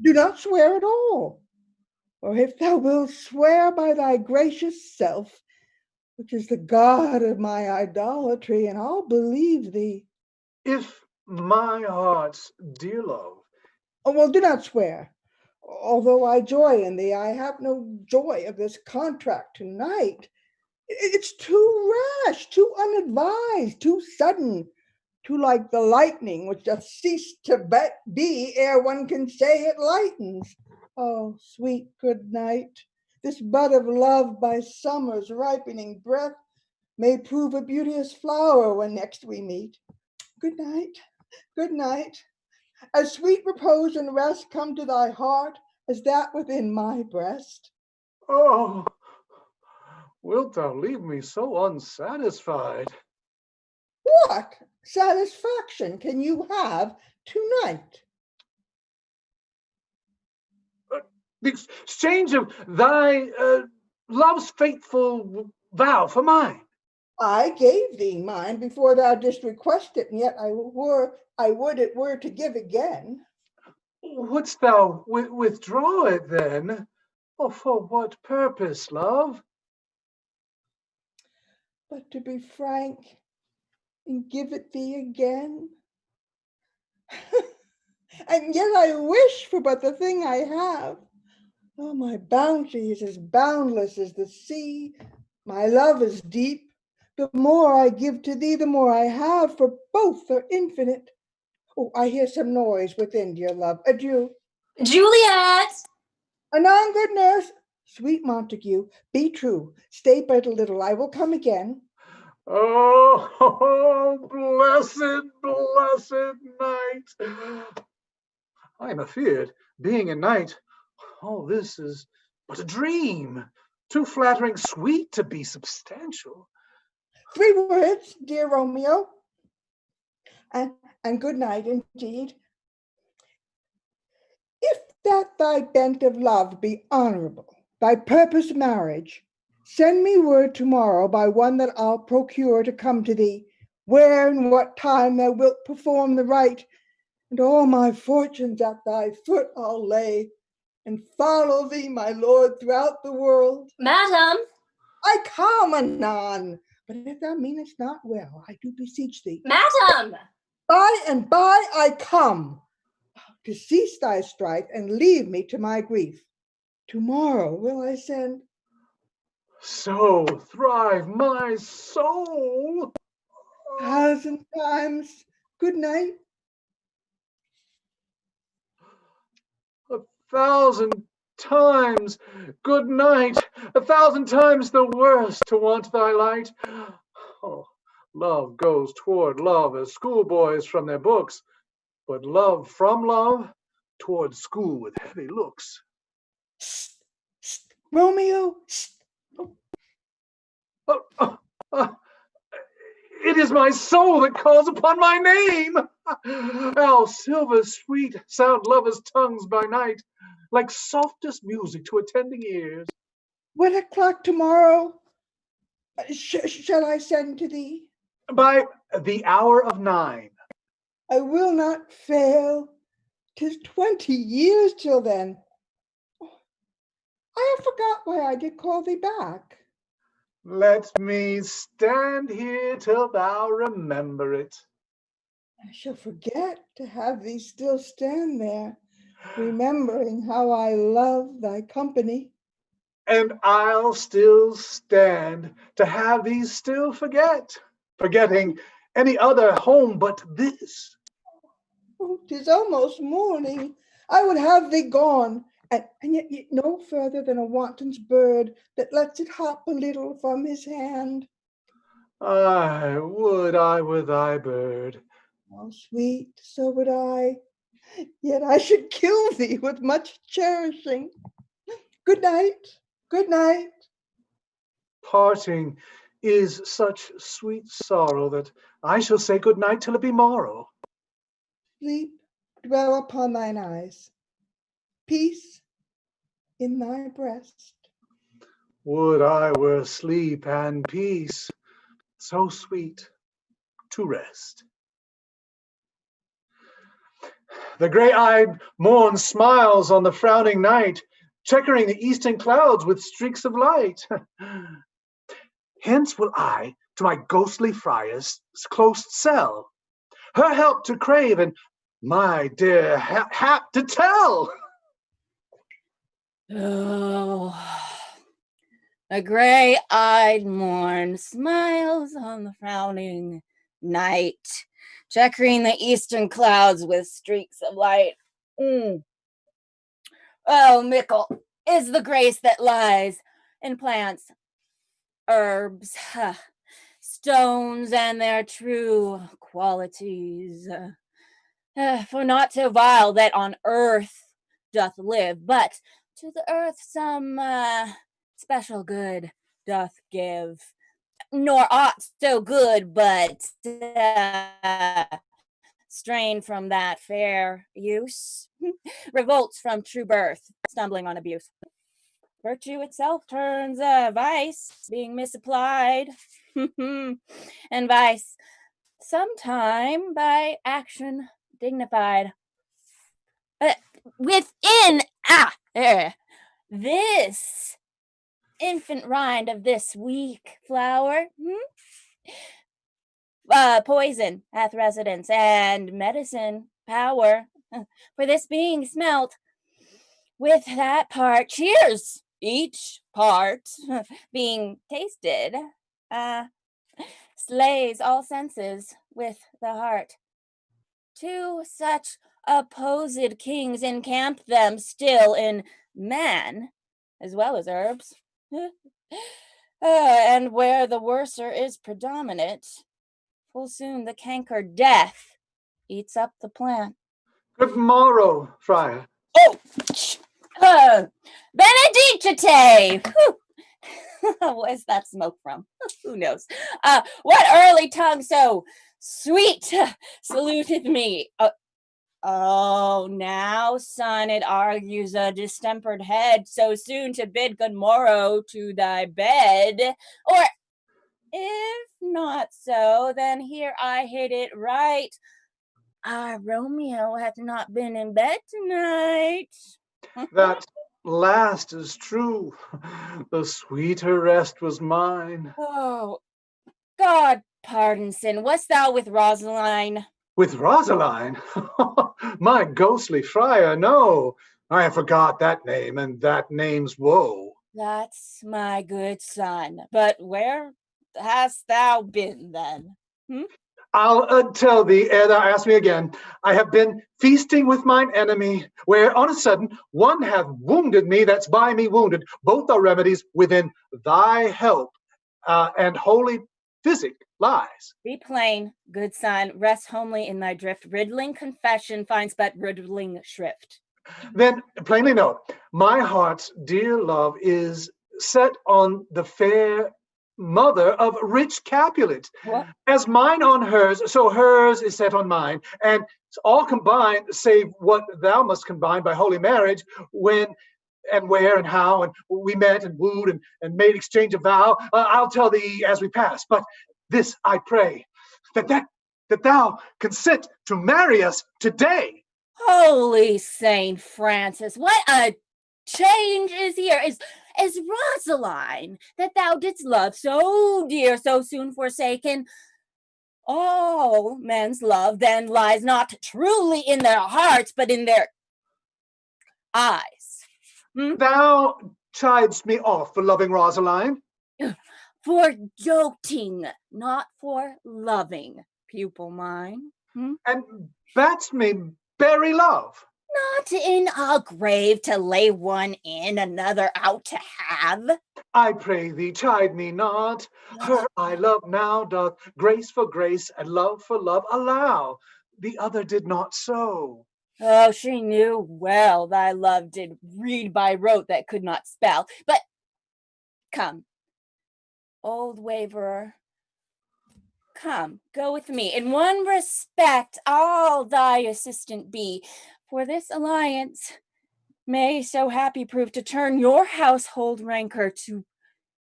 Do not swear at all. Or if thou wilt swear by thy gracious self, which is the God of my idolatry, and I'll believe thee. If my heart's dear love. Oh, well, do not swear. Although I joy in thee, I have no joy of this contract tonight. It's too rash, too unadvised, too sudden, too like the lightning which doth cease to be ere one can say it lightens. Oh, sweet good night. This bud of love by summer's ripening breath may prove a beauteous flower when next we meet. Good night, good night. As sweet repose and rest come to thy heart as that within my breast. Oh, wilt thou leave me so unsatisfied? What satisfaction can you have tonight? The exchange of thy love's faithful vow for mine. I gave thee mine before thou didst request it, and yet I would it were to give again. Wouldst thou withdraw it then? Or for what purpose, love? But to be frank, and give it thee again. And yet I wish for but the thing I have. Oh, my bounty is as boundless as the sea. My love is deep. The more I give to thee, the more I have, for both are infinite. Oh, I hear some noise within, dear love. Adieu. Juliet! Anon, good nurse. Sweet Montague, be true. Stay but a little. I will come again. Oh, blessed night. I am afeard, being a knight, all this is but a dream, too flattering sweet to be substantial. 3 words, dear Romeo, and good night indeed. If that thy bent of love be honorable, thy purpose marriage, send me word tomorrow by one that I'll procure to come to thee, where and what time thou wilt perform the rite, and all my fortunes at thy foot I'll lay, and follow thee, my lord, throughout the world. Madam! I come anon, but if thou meanest not well, I do beseech thee. Madam! By and by I come, to cease thy strife and leave me to my grief. Tomorrow will I send. So thrive my soul. 1,000 times good night. 1,000 times good night. 1,000 times the worse to want thy light. Oh, love goes toward love as schoolboys from their books, but love from love toward school with heavy looks. Romeo. It is my soul that calls upon my name. How silver sweet sound lovers' tongues by night, like softest music to attending ears. What o'clock tomorrow shall I send to thee? By the hour of 9. I will not fail. 'Tis 20 years till then. I have forgot why I did call thee back. Let me stand here till thou remember it. I shall forget to have thee still stand there, remembering how I love thy company. And I'll still stand to have thee still forget, forgetting any other home but this. Oh, 'tis almost morning. I would have thee gone, and yet no further than a wanton's bird that lets it hop a little from his hand. I would I were thy bird. Oh, sweet, so would I. Yet I should kill thee with much cherishing. Good night, good night. Parting is such sweet sorrow that I shall say good night till it be morrow. Sleep dwell upon thine eyes. Peace in thy breast. Would I were sleep and peace, so sweet to rest. The gray-eyed morn smiles on the frowning night, checkering the eastern clouds with streaks of light. Hence will I to my ghostly friar's close cell, her help to crave and my dear hap to tell. Oh, a gray-eyed morn smiles on the frowning night, checkering the eastern clouds with streaks of light. Oh, mickle is the grace that lies in plants, herbs, stones, and their true qualities. For not so vile that on earth doth live, but to the earth some special good doth give, nor aught so good but strained from that fair use, revolts from true birth, stumbling on abuse. Virtue itself turns vice, being misapplied, and vice sometime by action dignified. Within this infant rind of this weak flower, poison hath residence and medicine power. For this being smelt with that part, cheers, each part being tasted, slays all senses with the heart. Two such opposed kings encamp them still in man, as well as herbs. And where the worser is predominant, full soon the canker death eats up the plant. Good morrow, friar. Oh, benedicite! Where's that smoke from? Who knows? What early tongue so sweet saluteth me? Oh, now, son, it argues a distempered head so soon to bid good morrow to thy bed. Or, if not so, then here I hit it right. Our Romeo hath not been in bed tonight. That last is true. The sweeter rest was mine. Oh, God pardon sin, wast thou with Rosaline? With Rosaline? My ghostly friar, no. I forgot that name, and that name's woe. That's my good son. But where hast thou been then? I'll tell thee ere thou ask me again. I have been feasting with mine enemy, where on a sudden one hath wounded me that's by me wounded. Both are remedies within thy help, and holy physic lies. Be plain, good son, rest homely in thy drift. Riddling confession finds but riddling shrift. Then plainly know, my heart's dear love is set on the fair mother of rich Capulet. What? As mine on hers, so hers is set on mine, and all combined, save what thou must combine by holy marriage, when and where and how, and we met and wooed and made exchange of vow. I'll tell thee as we pass, but this I pray, that thou consent to marry us today. Holy Saint Francis, what a change is here! Is Rosaline, that thou didst love so dear, so soon forsaken? All men's love then lies not truly in their hearts, but in their eyes. Thou chidest me off for loving Rosaline. For doting, not for loving, pupil mine. And badst me bury love. Not in a grave to lay one in, another out to have. I pray thee, chide me not. Her I love now doth grace for grace and love for love allow. The other did not so. Oh, she knew well thy love did read by rote that could not spell. But come, old waverer, come, go with me. In one respect, I'll thy assistant be. For this alliance may so happy prove to turn your household rancor to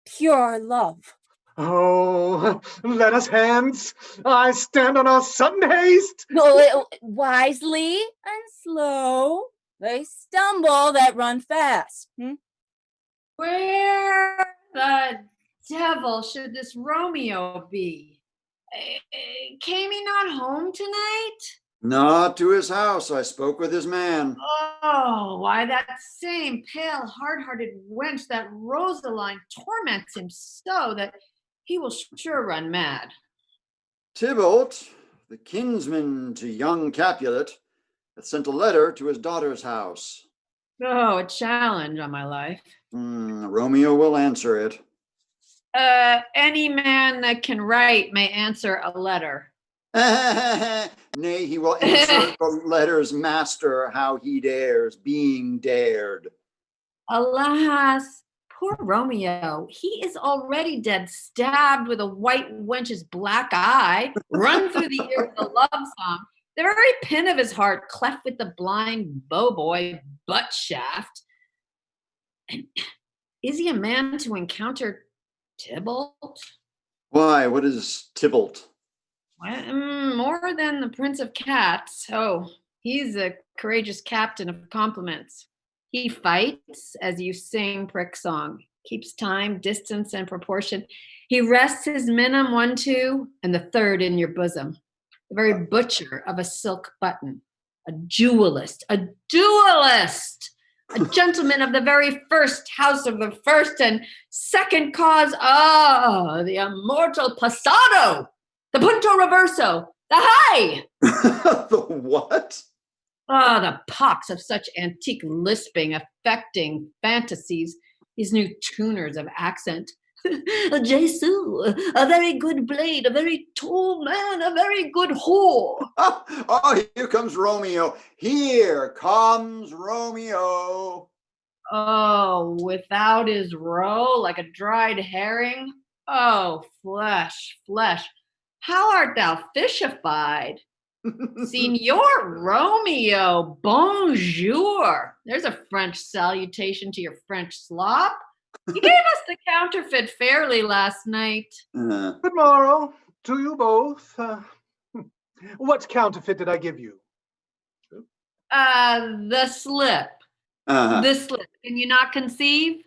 pure love. Oh, let us hence. I stand on a sudden haste. Wisely and slow, they stumble that run fast. Where the devil should this Romeo be? Came he not home tonight? Not to his house. I spoke with his man. Oh, why that same pale, hard-hearted wench, that Rosaline, torments him so that he will sure run mad. Tybalt, the kinsman to young Capulet, hath sent a letter to his daughter's house. Oh, a challenge on my life. Romeo will answer it. Any man that can write may answer a letter. Nay, he will answer the letter's master how he dares, being dared. Alas, poor Romeo, he is already dead, stabbed with a white wench's black eye, run through the ear with a love song, the very pin of his heart cleft with the blind bow-boy butt shaft. And is he a man to encounter Tybalt? Why, what is Tybalt? Well, more than the Prince of Cats. Oh, he's a courageous captain of compliments. He fights as you sing prick song, keeps time, distance, and proportion. He rests his minim 1, 2, and the third in your bosom. The very butcher of a silk button, a jewelist, a duelist, a gentleman of the very first house of the first and second cause. Ah, the immortal passado. The punto reverso, the high! The what? Ah, the pox of such antique lisping, affecting fantasies, these new tuners of accent. Jesu, a very good blade, a very tall man, a very good whore. Oh, here comes Romeo. Here comes Romeo. Oh, without his roe, like a dried herring? Oh, flesh, flesh. How art thou fishified? Signor Romeo, bonjour. There's a French salutation to your French slop. You gave us the counterfeit fairly last night. Good morrow to you both. What counterfeit did I give you? The slip. Uh-huh. The slip. Can you not conceive?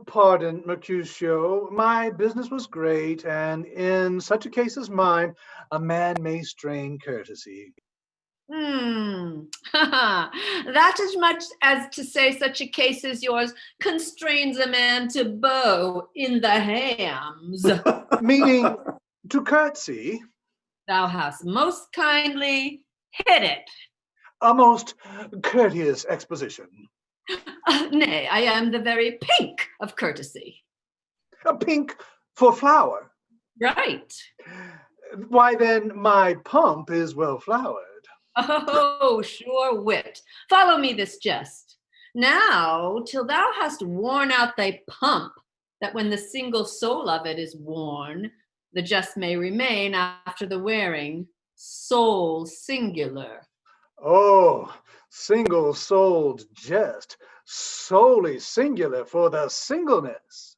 Pardon, Mercutio. My business was great, and in such a case as mine, a man may strain courtesy. That as much as to say such a case as yours constrains a man to bow in the hams. Meaning to curtsy? Thou hast most kindly hit it. A most courteous exposition. Nay, I am the very pink of courtesy. A pink for flower. Right. Why then, my pump is well flowered. Oh, sure wit. Follow me this jest. Now, till thou hast worn out thy pump, that when the single soul of it is worn, the jest may remain after the wearing, soul singular. Oh, single-souled jest, solely singular for the singleness.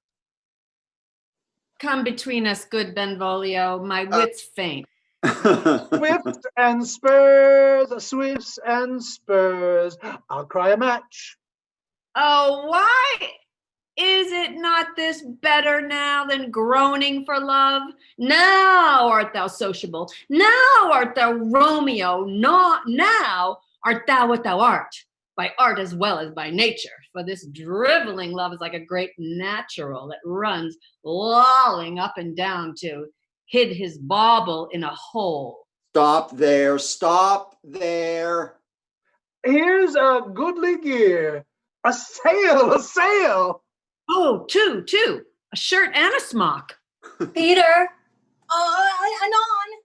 Come between us, good Benvolio, my wits faint. Swifts and spurs, swifts and spurs. I'll cry a match. Oh, why is it not this better now than groaning for love? Now art thou sociable. Now art thou Romeo. Now art thou what thou art, by art as well as by nature. For this driveling love is like a great natural that runs lolling up and down to hid his bauble in a hole. Stop there, stop there. Here's a goodly gear. A sail, a sail. Oh, two, a shirt and a smock. Peter, Anon.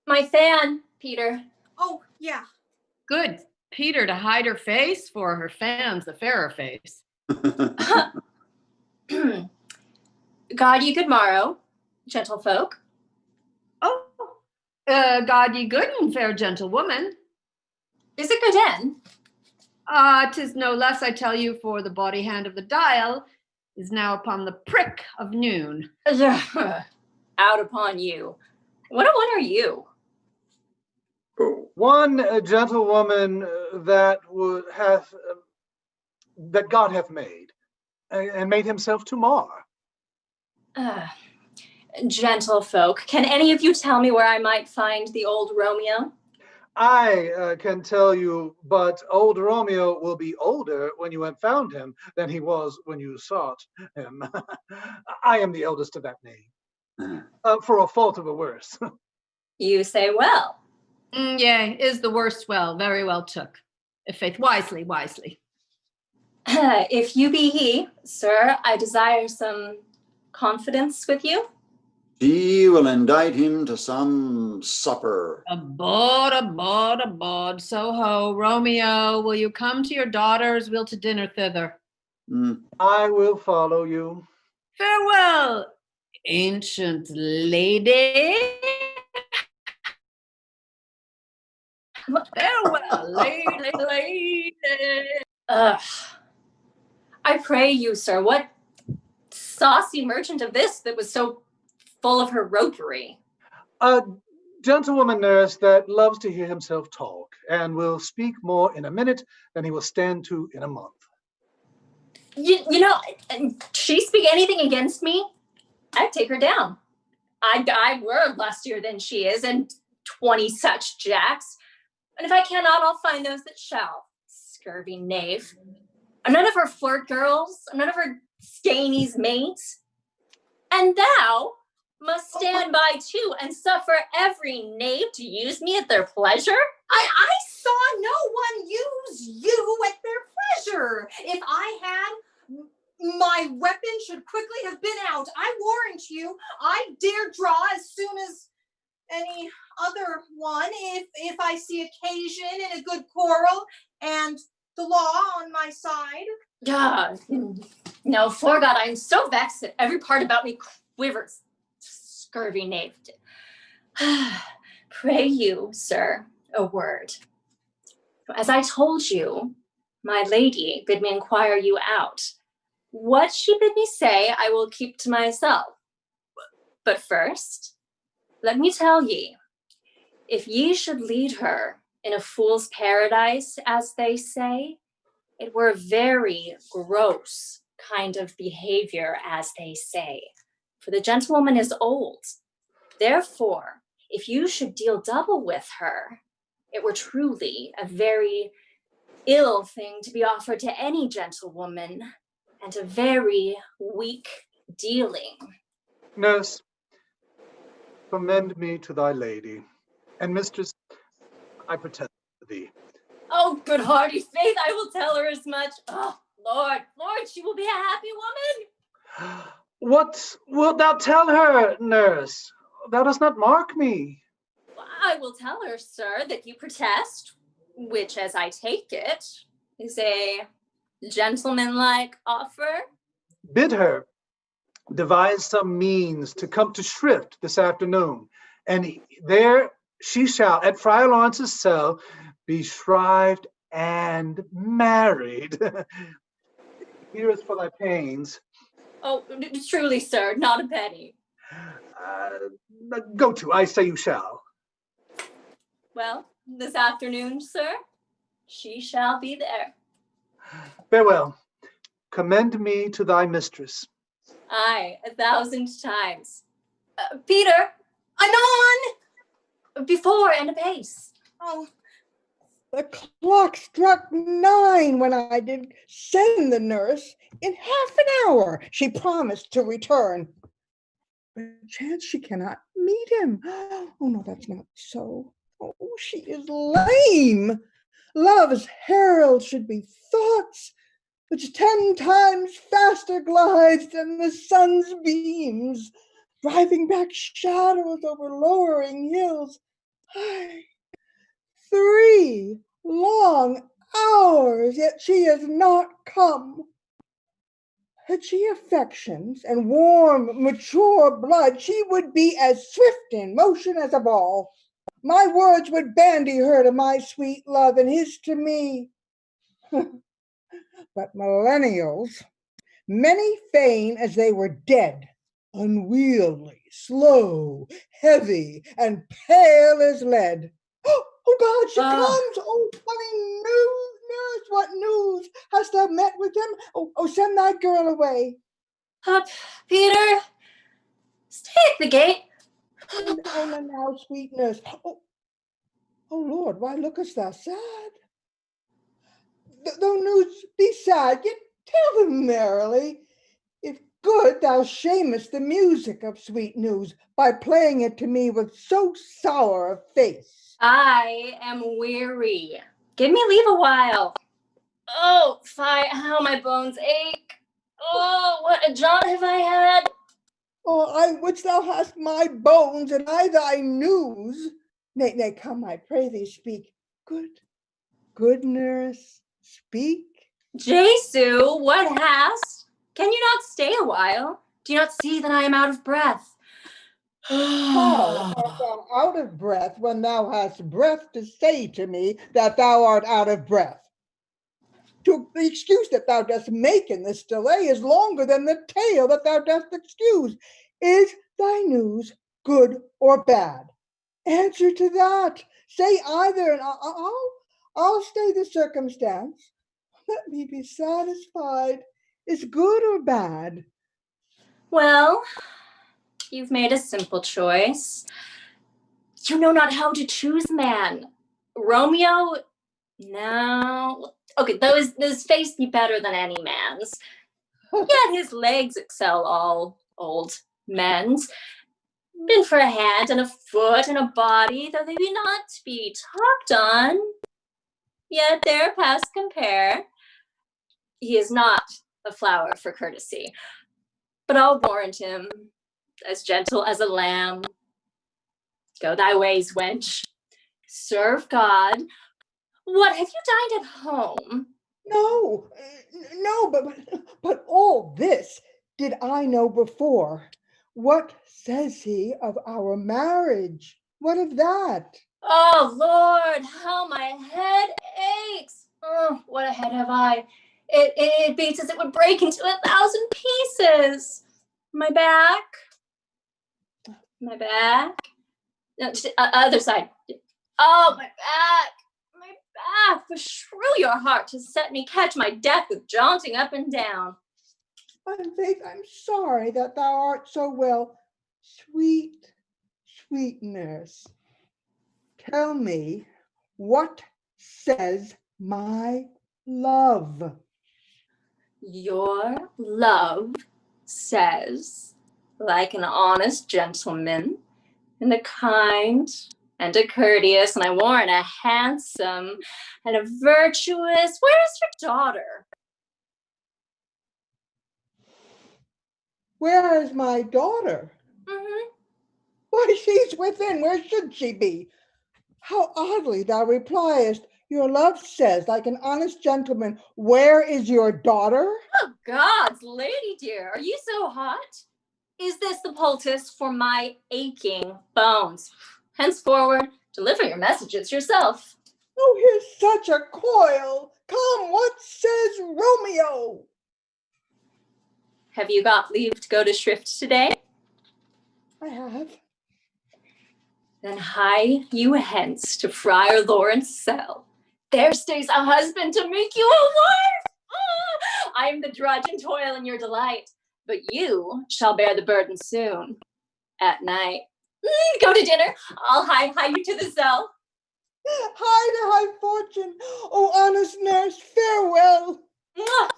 my fan, Peter. Oh, yeah. Good. Peter to hide her face, for her fan's the fairer face. God ye good morrow, gentlefolk. Oh, God ye good and fair gentlewoman. Is it good end? 'Tis no less, I tell you, for the body hand of the dial is now upon the prick of noon. Out upon you. What a one are you? One gentlewoman that that God hath made, and made himself to mar. Gentlefolk, can any of you tell me where I might find the old Romeo? I can tell you, but old Romeo will be older when you have found him than he was when you sought him. I am the eldest of that name, for a fault of a worse. You say well. Yea, is the worst well, very well took. If faith, wisely. If you be he, sir, I desire some confidence with you. She will indict him to some supper. Aboard. So ho, Romeo, will you come to your daughters? We'll to dinner thither. I will follow you. Farewell, ancient lady. Farewell, lady. I pray you, sir, what saucy merchant of this that was so full of her ropery? A gentlewoman nurse that loves to hear himself talk, and will speak more in a minute than he will stand to in a month. You know, she speak anything against me, I'd take her down. I were lustier than she is, and 20 such jacks. And if I cannot, I'll find those that shall. Scurvy knave. I'm none of her flirt girls. I'm none of her skeinies mates. And thou must stand by too and suffer every knave to use me at their pleasure? I saw no one use you at their pleasure. If I had, My weapon should quickly have been out. I warrant you, I dare draw as soon as any other one if I see occasion in a good quarrel and the law on my side. No, fore God, I am so vexed that every part about me quivers. Scurvy knave. Pray you, sir, a word. As I told you, my lady bid me inquire you out. What she bid me say, I will keep to myself. But first, let me tell ye, if ye should lead her in a fool's paradise, as they say, it were very gross kind of behavior, as they say. For the gentlewoman is old. Therefore, if you should deal double with her, it were truly a very ill thing to be offered to any gentlewoman, and a very weak dealing. Nurse, commend me to thy lady, and mistress, I protest thee. Oh, good hearty faith, I will tell her as much. Oh, Lord, she will be a happy woman. What wilt thou tell her, nurse? Thou dost not mark me. I will tell her, sir, that you protest, which, as I take it, is a gentlemanlike offer. Bid her devise some means to come to Shrift this afternoon, and there she shall, at Friar Lawrence's cell, be shrived and married. Here is for thy pains. Oh, truly, sir, not a penny. Go to, I say you shall. Well, this afternoon, sir, she shall be there. Farewell. Commend me to thy mistress. Aye, 1,000 times. Peter, I'm on! Before and apace. Oh. The clock struck 9 when I did send the nurse. In half an hour she promised to return. Perchance she cannot meet him. Oh no, that's not so. Oh, she is lame. Love's herald should be thoughts, which 10 times faster glides than the sun's beams, driving back shadows over lowering hills. 3 long hours, yet she has not come. Had she affections and warm, mature blood, she would be as swift in motion as a ball. My words would bandy her to my sweet love, and his to me. But millennials, many feign as they were dead, unwieldy, slow, heavy, and pale as lead. Oh God, she comes! Oh, funny news, nurse, what news? Hast thou met with him? Oh, send thy girl away. Peter, stay at the gate. Oh, now, sweet nurse. Oh, Lord, why lookest thou sad? Though news be sad, yet tell them merrily. If good, thou shamest the music of sweet news by playing it to me with so sour a face. I am weary. Give me leave a while. Oh, fie, how my bones ache. Oh, what a jaunt have I had. Oh, I wish thou hast my bones and I thy news. Nay, come, I pray thee, speak. Good nurse, speak. Jesu, what hast? Can you not stay a while? Do you not see that I am out of breath? How art thou out of breath when thou hast breath to say to me that thou art out of breath? The excuse that thou dost make in this delay is longer than the tale that thou dost excuse. Is thy news good or bad? Answer to that. Say either, and I'll stay the circumstance. Let me be satisfied. Is good or bad? Well, you've made a simple choice. You know not how to choose man. Romeo, no. Okay, though his face be better than any man's, yet his legs excel all old men's. Been for a hand and a foot and a body, though they be not to be talked on, yet they're past compare. He is not a flower for courtesy. But I'll warrant him, as gentle as a lamb. Go thy ways, wench. Serve God. What, have you dined at home? No, no, but all this did I know before. What says he of our marriage? What of that? Oh, Lord, how my head aches. Oh, what a head have I. It beats as it would break into 1,000 pieces. My back. My back. No, other side. Oh, my back. My back. Beshrew your heart to set me catch my death with jaunting up and down. Faith, I'm sorry that thou art so well. Sweet nurse, tell me, what says my love? Your love says, like an honest gentleman, and a kind, and a courteous, and I warrant a handsome, and a virtuous. Where is your daughter? Where is my daughter? Mm-hmm. Why, she's within. Where should she be? How oddly thou repliest. Your love says, like an honest gentleman, where is your daughter? Oh, gods, lady dear, are you so hot? Is this the poultice for my aching bones? Henceforward, deliver your messages yourself. Oh, here's such a coil. Come, what says Romeo? Have you got leave to go to shrift today? I have. Then hie you hence to Friar Lawrence' cell. There stays a husband to make you a wife. I am the drudge and toil in your delight, but you shall bear the burden soon. At night. Go to dinner. I'll hie you to the cell. Hie to high fortune. Oh, honest nurse, farewell. Mwah!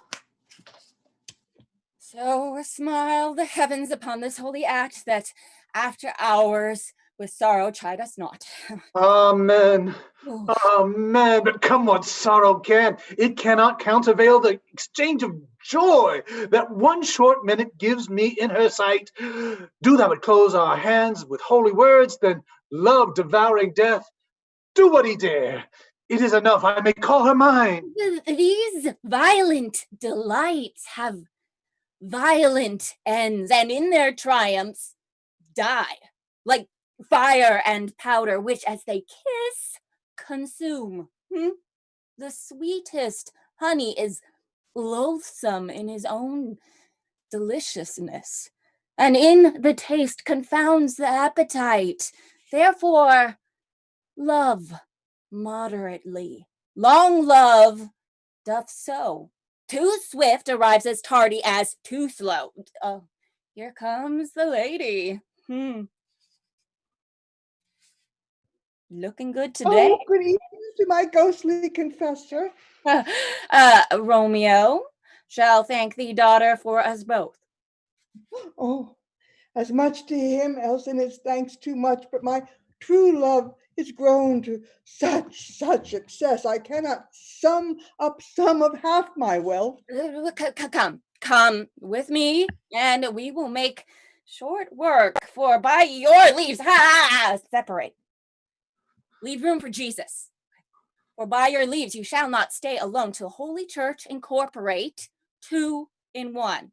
So smile the heavens upon this holy act, that after hours with sorrow chide us not. Amen. Ooh. Amen. But come what sorrow can, it cannot countervail the exchange of joy that one short minute gives me in her sight. Do thou but close our hands with holy words, then love devouring death. Do what he dare. It is enough, I may call her mine. These violent delights have violent ends, and in their triumphs die, like fire and powder, which as they kiss, consume. The sweetest honey is loathsome in his own deliciousness, and in the taste confounds the appetite. Therefore, love moderately. Long love doth so. Too swift arrives as tardy as too slow. Here comes the lady. Looking good today. Oh, good evening to my ghostly confessor. Romeo shall thank thee, daughter, for us both. Oh, as much to him, else in his thanks too much, but my true love is grown to such excess, I cannot sum up some of half my wealth. Come with me, and we will make short work, for by your leaves, separate. Leave room for Jesus. For by your leaves you shall not stay alone till Holy Church incorporate 2 in 1.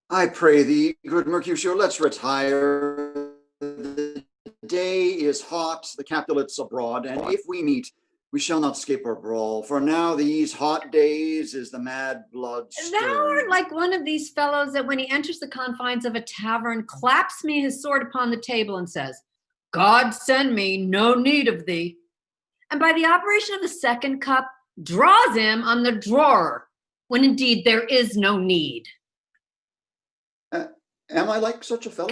I pray thee, good Mercutio, let's retire. The day is hot, the Capulets abroad, and if we meet, we shall not escape our brawl. For now, these hot days is the mad blood Thou art stirred. like one of these fellows that when he enters the confines of a tavern, claps me his sword upon the table and says, God send me, no need of thee. And by the operation of the second cup, draws him on the drawer, when indeed there is no need. Am I like such a fellow?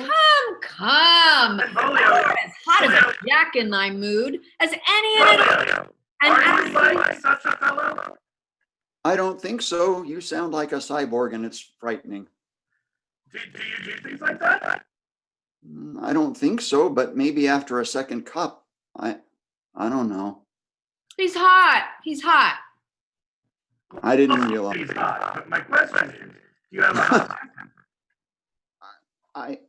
Come. Thou art as hot as a jack in thy mood, as any in it. Are you like such a fellow? I don't think so. You sound like a cyborg and it's frightening. Do you do things like that? I don't think so, but maybe after a second cup. I don't know. He's hot. He's hot. I didn't realize. He's not. But my question is, do you have a hot I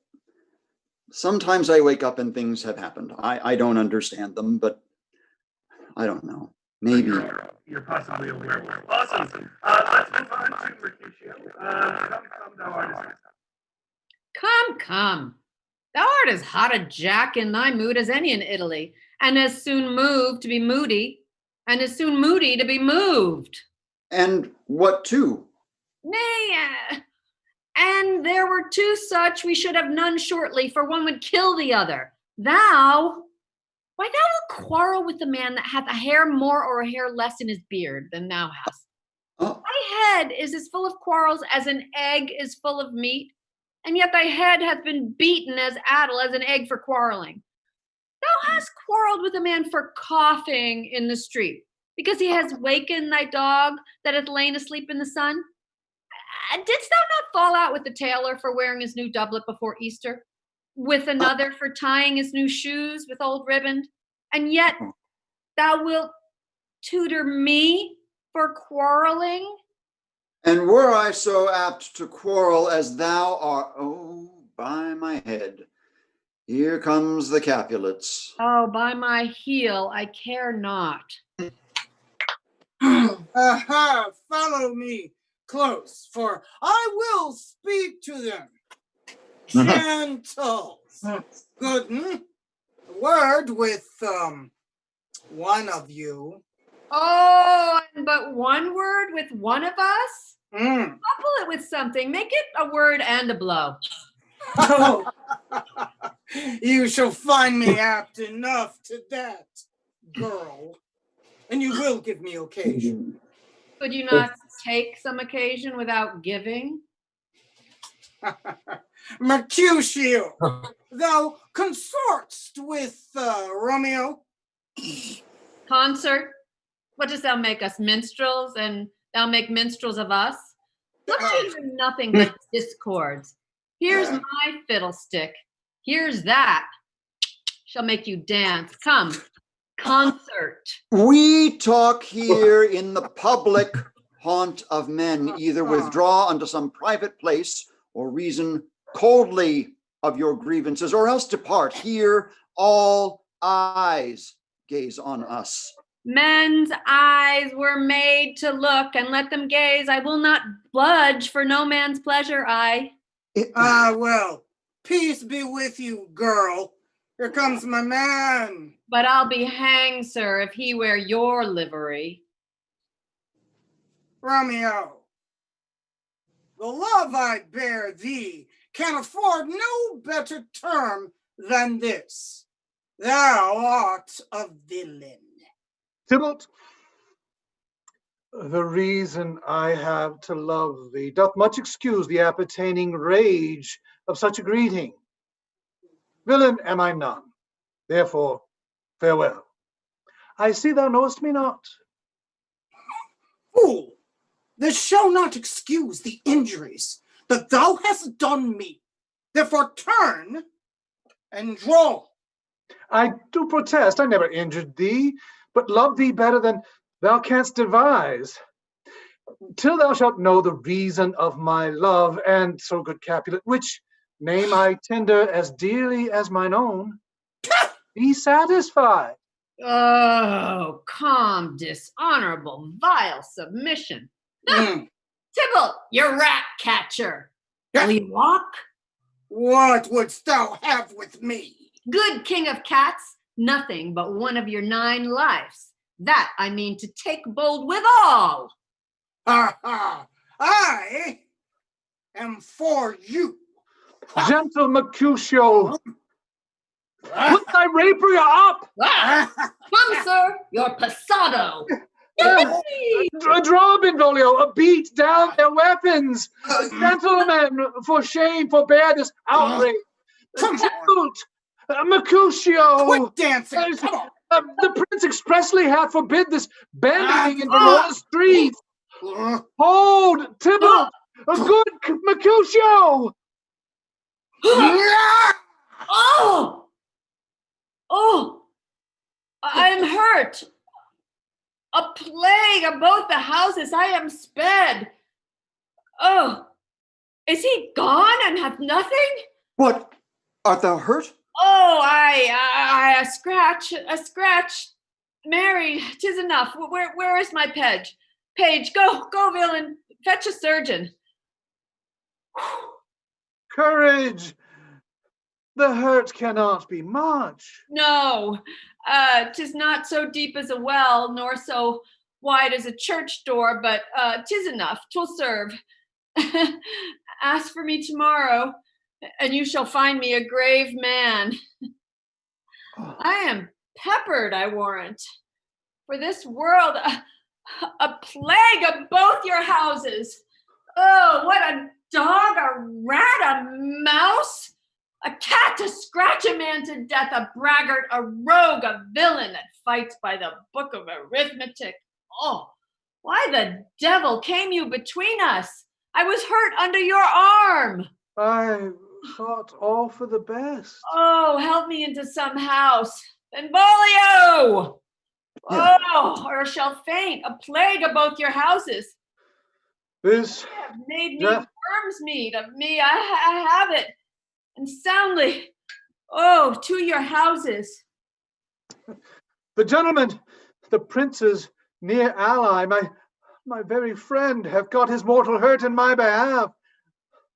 sometimes I wake up and things have happened. I don't understand them, but I don't know. Maybe. You're possibly a werewolf. Awesome. Let's move on to Mercutio. Come, thou artist. Come. Thou art as hot a jack in thy mood as any in Italy, and as soon moved to be moody, and as soon moody to be moved. And what too? Nay, and there were two such, we should have none shortly, for one would kill the other. Why thou wilt quarrel with the man that hath a hair more or a hair less in his beard than thou hast. Oh. Thy head is as full of quarrels as an egg is full of meat, and yet thy head hath been beaten as addle as an egg for quarreling. Thou hast quarreled with a man for coughing in the street, because he has wakened thy dog that hath lain asleep in the sun. Didst thou not fall out with the tailor for wearing his new doublet before Easter, with another for tying his new shoes with old riband, and yet thou wilt tutor me for quarreling? And were I so apt to quarrel as thou art, oh, by my head, here comes the Capulets. Oh, by my heel, I care not. Aha, follow me close, for I will speak to them. Gentles. Gooden, a word with one of you. Oh, but one word with one of us? Mm. Couple it with something. Make it a word and a blow. Oh. You shall find me apt enough to that, girl. And you will give me occasion. Could you not take some occasion without giving? Mercutio, thou consortst with Romeo. Concert? What dost thou make us, minstrels, and thou make minstrels of us? Look to you nothing but discords. Here's my fiddlestick. Here's that. Shall make you dance. Come, concert. We talk here in the public haunt of men. Either withdraw unto some private place, or reason coldly of your grievances, or else depart. Here all eyes gaze on us. Men's eyes were made to look, and let them gaze. I will not budge for no man's pleasure, Well, peace be with you, girl. Here comes my man. But I'll be hanged, sir, if he wear your livery. Romeo, the love I bear thee can afford no better term than this. Thou art a villain. Tybalt, the reason I have to love thee doth much excuse the appertaining rage of such a greeting. Villain am I none, therefore farewell. I see thou knowest me not. Fool, this shall not excuse the injuries that thou hast done me. Therefore turn and draw. I do protest, I never injured thee, but love thee better than thou canst devise. Till thou shalt know the reason of my love, and so good Capulet, which name I tender as dearly as mine own, be satisfied. Oh, calm, dishonorable, vile submission. Tybalt, you rat catcher. Will you walk? What wouldst thou have with me? Good king of cats, nothing but one of your 9 lives. That I mean to take bold withal. I am for you. Gentle Mercutio, put thy rapier up. Come, sir, your passado. Draw, Benvolio, beat down their weapons. Gentlemen, for shame, forbear this outrage. Mercutio. Quit dancing. The prince expressly hath forbid this bandying in Verona streets. Hold, Tybalt, a good Mercutio. Oh, I am hurt. A plague of both the houses, I am sped. Oh, is he gone and hath nothing? What? Art thou hurt? Oh, I, a scratch. Mary, 'tis enough. Where is my page? Page, go, villain, fetch a surgeon. Courage! The hurt cannot be much. No, 'tis not so deep as a well, nor so wide as a church door, but 'tis enough. 'Twill serve. Ask for me tomorrow, and you shall find me a grave man. I am peppered, I warrant. For this world, a plague of both your houses. Oh, what a dog, a rat, a mouse, a cat to scratch a man to death, a braggart, a rogue, a villain that fights by the book of arithmetic. Oh, why the devil came you between us? I was hurt under your arm. I thought all for the best. Oh, help me into some house. Benvolio! Oh, or shall faint. A plague of both your houses. This have made me worm's meat of me. I have it. And soundly. Oh, to your houses. The gentleman, the prince's near ally, my very friend, have got his mortal hurt in my behalf.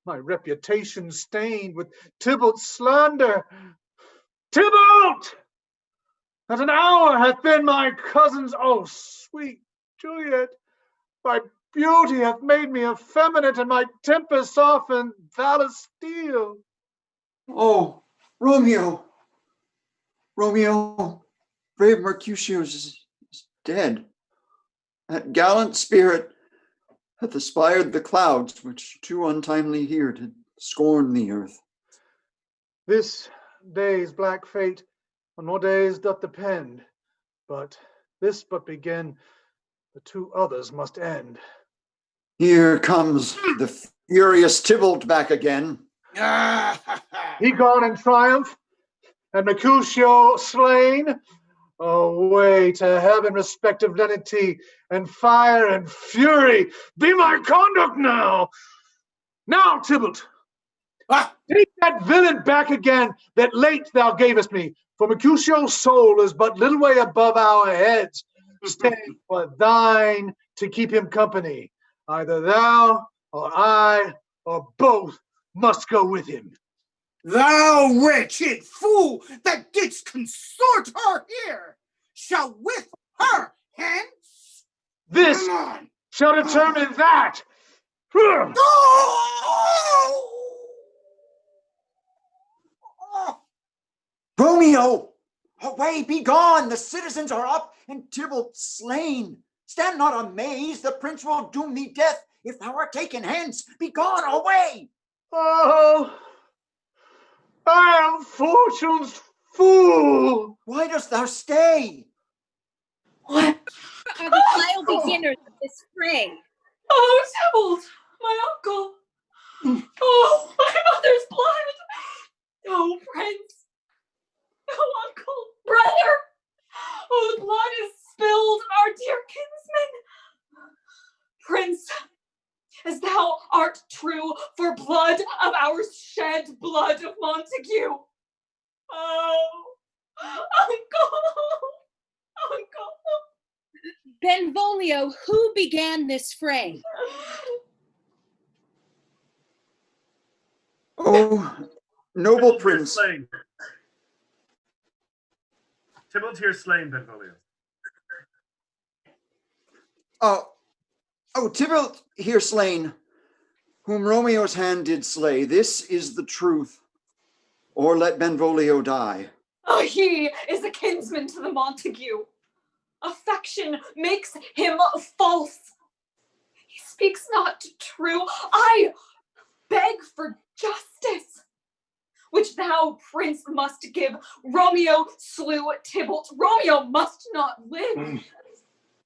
My reputation stained with Tybalt's slander. Tybalt! That an hour hath been my cousin's, oh, sweet Juliet, my beauty hath made me effeminate, and my temper softened, valor steel. Oh, Romeo! Romeo, brave Mercutio is dead. That gallant spirit hath aspired the clouds, which too untimely here did scorn the earth. This day's black fate on more days doth depend, but this but begin, the two others must end. Here comes the furious Tybalt back again. He gone in triumph, and Mercutio slain. Away to heaven, respective lenity, and fire and fury be my conduct now. Now, Tybalt, take that villain back again that late thou gavest me, for Mercutio's soul is but little way above our heads. Stay for thine to keep him company. Either thou or I or both must go with him. Thou wretched fool that didst consort her here, shall with her hence. This shall determine that. Romeo, away, be gone! The citizens are up, and Tybalt slain. Stand not amazed, the prince will doom thee death if thou art taken hence. Be gone, away! Oh, I am fortune's fool. Why dost thou stay? What are the vile beginners of this fray? Oh, Tybalt, my uncle. Oh, my mother's blood. Oh, prince. Oh, uncle, brother. Oh, the blood is spilled, our dear kinsman. Prince, as thou art true for blood of our shed blood of Montague. Oh, uncle. Benvolio, who began this fray? Oh, noble prince. Tybalt here slain, Benvolio. Oh, Tybalt here slain, whom Romeo's hand did slay. This is the truth, or let Benvolio die. Oh, he is a kinsman to the Montague. Affection makes him false. He speaks not true. I beg for justice, which thou, prince, must give. Romeo slew Tybalt. Romeo must not live.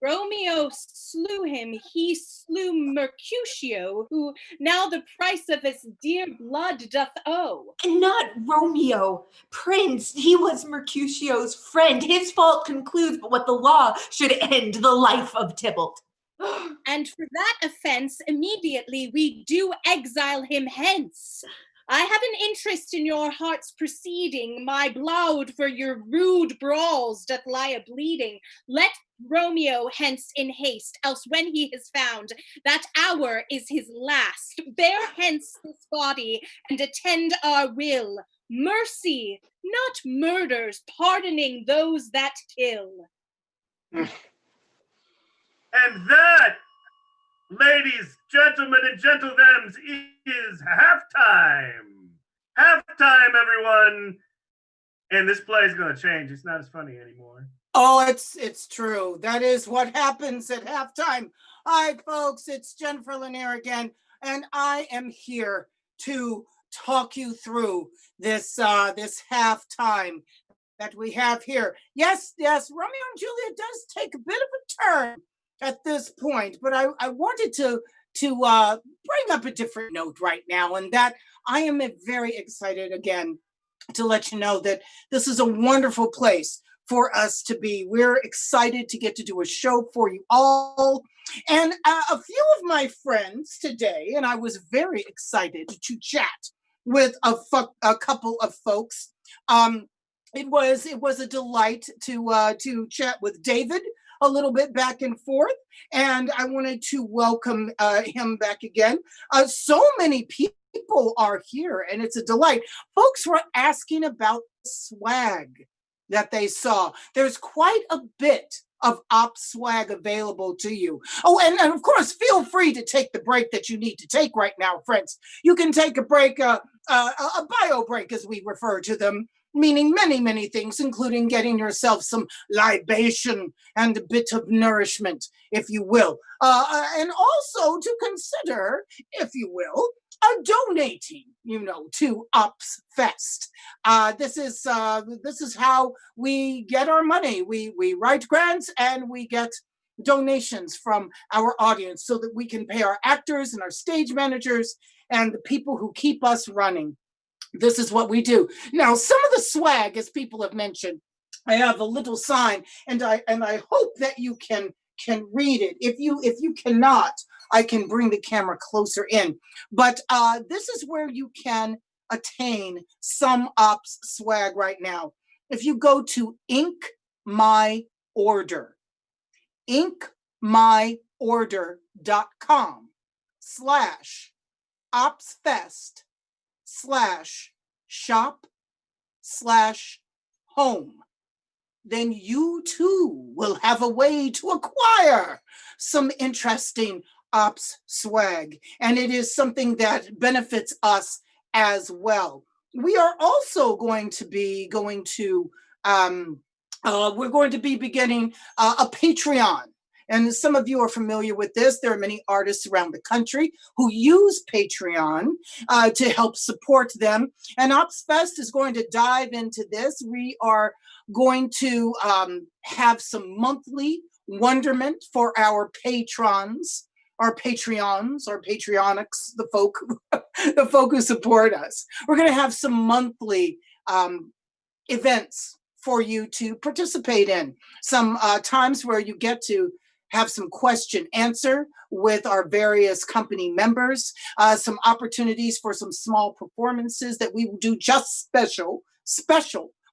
Romeo slew him, he slew Mercutio, who now the price of his dear blood doth owe. And not Romeo, Prince. He was Mercutio's friend. His fault concludes, but what the law should end the life of Tybalt. And for that offense, immediately we do exile him hence. I have an interest in your heart's proceeding. My blood for your rude brawls doth lie a bleeding. Let Romeo hence in haste, else when he is found, that hour is his last. Bear hence this body, and attend our will. Mercy, not murders, pardoning those that kill. And that, ladies, gentlemen, and gentlethems, is halftime. Halftime, everyone. And this play is going to change. It's not as funny anymore. Oh, it's true. That is what happens at halftime. All right, folks, it's Jennifer Lanier again, and I am here to talk you through this this halftime that we have here. Yes, Romeo and Juliet does take a bit of a turn at this point, but I wanted to bring up a different note right now, and that I am very excited again to let you know that this is a wonderful place for us to be. We're excited to get to do a show for you all. And a few of my friends today, and I was very excited to chat with a couple of folks. It was a delight to chat with David a little bit back and forth, and I wanted to welcome him back again. So many people are here, and it's a delight. Folks were asking about the swag that they saw. There's quite a bit of op swag available to you. Oh, and of course, feel free to take the break that you need to take right now, friends. You can take a break, a bio break, as we refer to them, meaning many, many things, including getting yourself some libation and a bit of nourishment, if you will. And also to consider, if you will, donating, to Ops Fest. This is how we get our money. We write grants and we get donations from our audience so that we can pay our actors and our stage managers and the people who keep us running. This is what we do. Now, some of the swag, as people have mentioned, I have a little sign, and I hope that you can read it. If you cannot, I can bring the camera closer in. But this is where you can attain some ops swag right now. If you go to Ink My Order, inkmyorder.com/opsfest/shop/home, then you too will have a way to acquire some interesting ops swag. And it is something that benefits us as well. We are also going to be beginning a Patreon. And some of you are familiar with this. There are many artists around the country who use Patreon to help support them. And OpsFest is going to dive into this. We are going to have some monthly wonderment for our patrons, our Patreons, our Patreonics, the folk who support us. We're going to have some monthly events for you to participate in. Some times where you get to have some question answer with our various company members, some opportunities for some small performances that we will do just special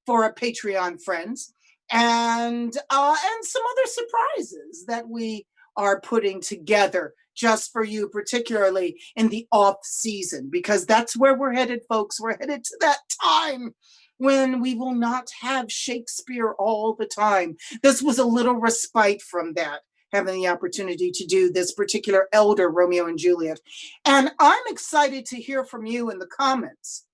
for our Patreon friends, and some other surprises that we are putting together just for you, particularly in the off season, because that's where we're headed, folks. We're headed to that time when we will not have Shakespeare all the time. This was a little respite from that, having the opportunity to do this particular elder Romeo and Juliet. And I'm excited to hear from you in the comments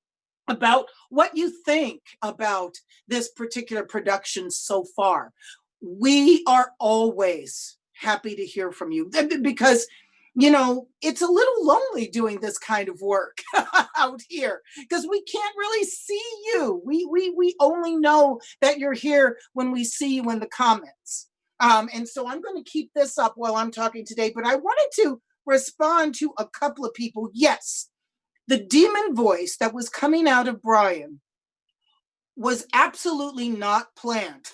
about what you think about this particular production so far. We are always happy to hear from you because, it's a little lonely doing this kind of work out here because we can't really see you. We only know that you're here when we see you in the comments. And so I'm going to keep this up while I'm talking today, but I wanted to respond to a couple of people. Yes, the demon voice that was coming out of Brian was absolutely not planned.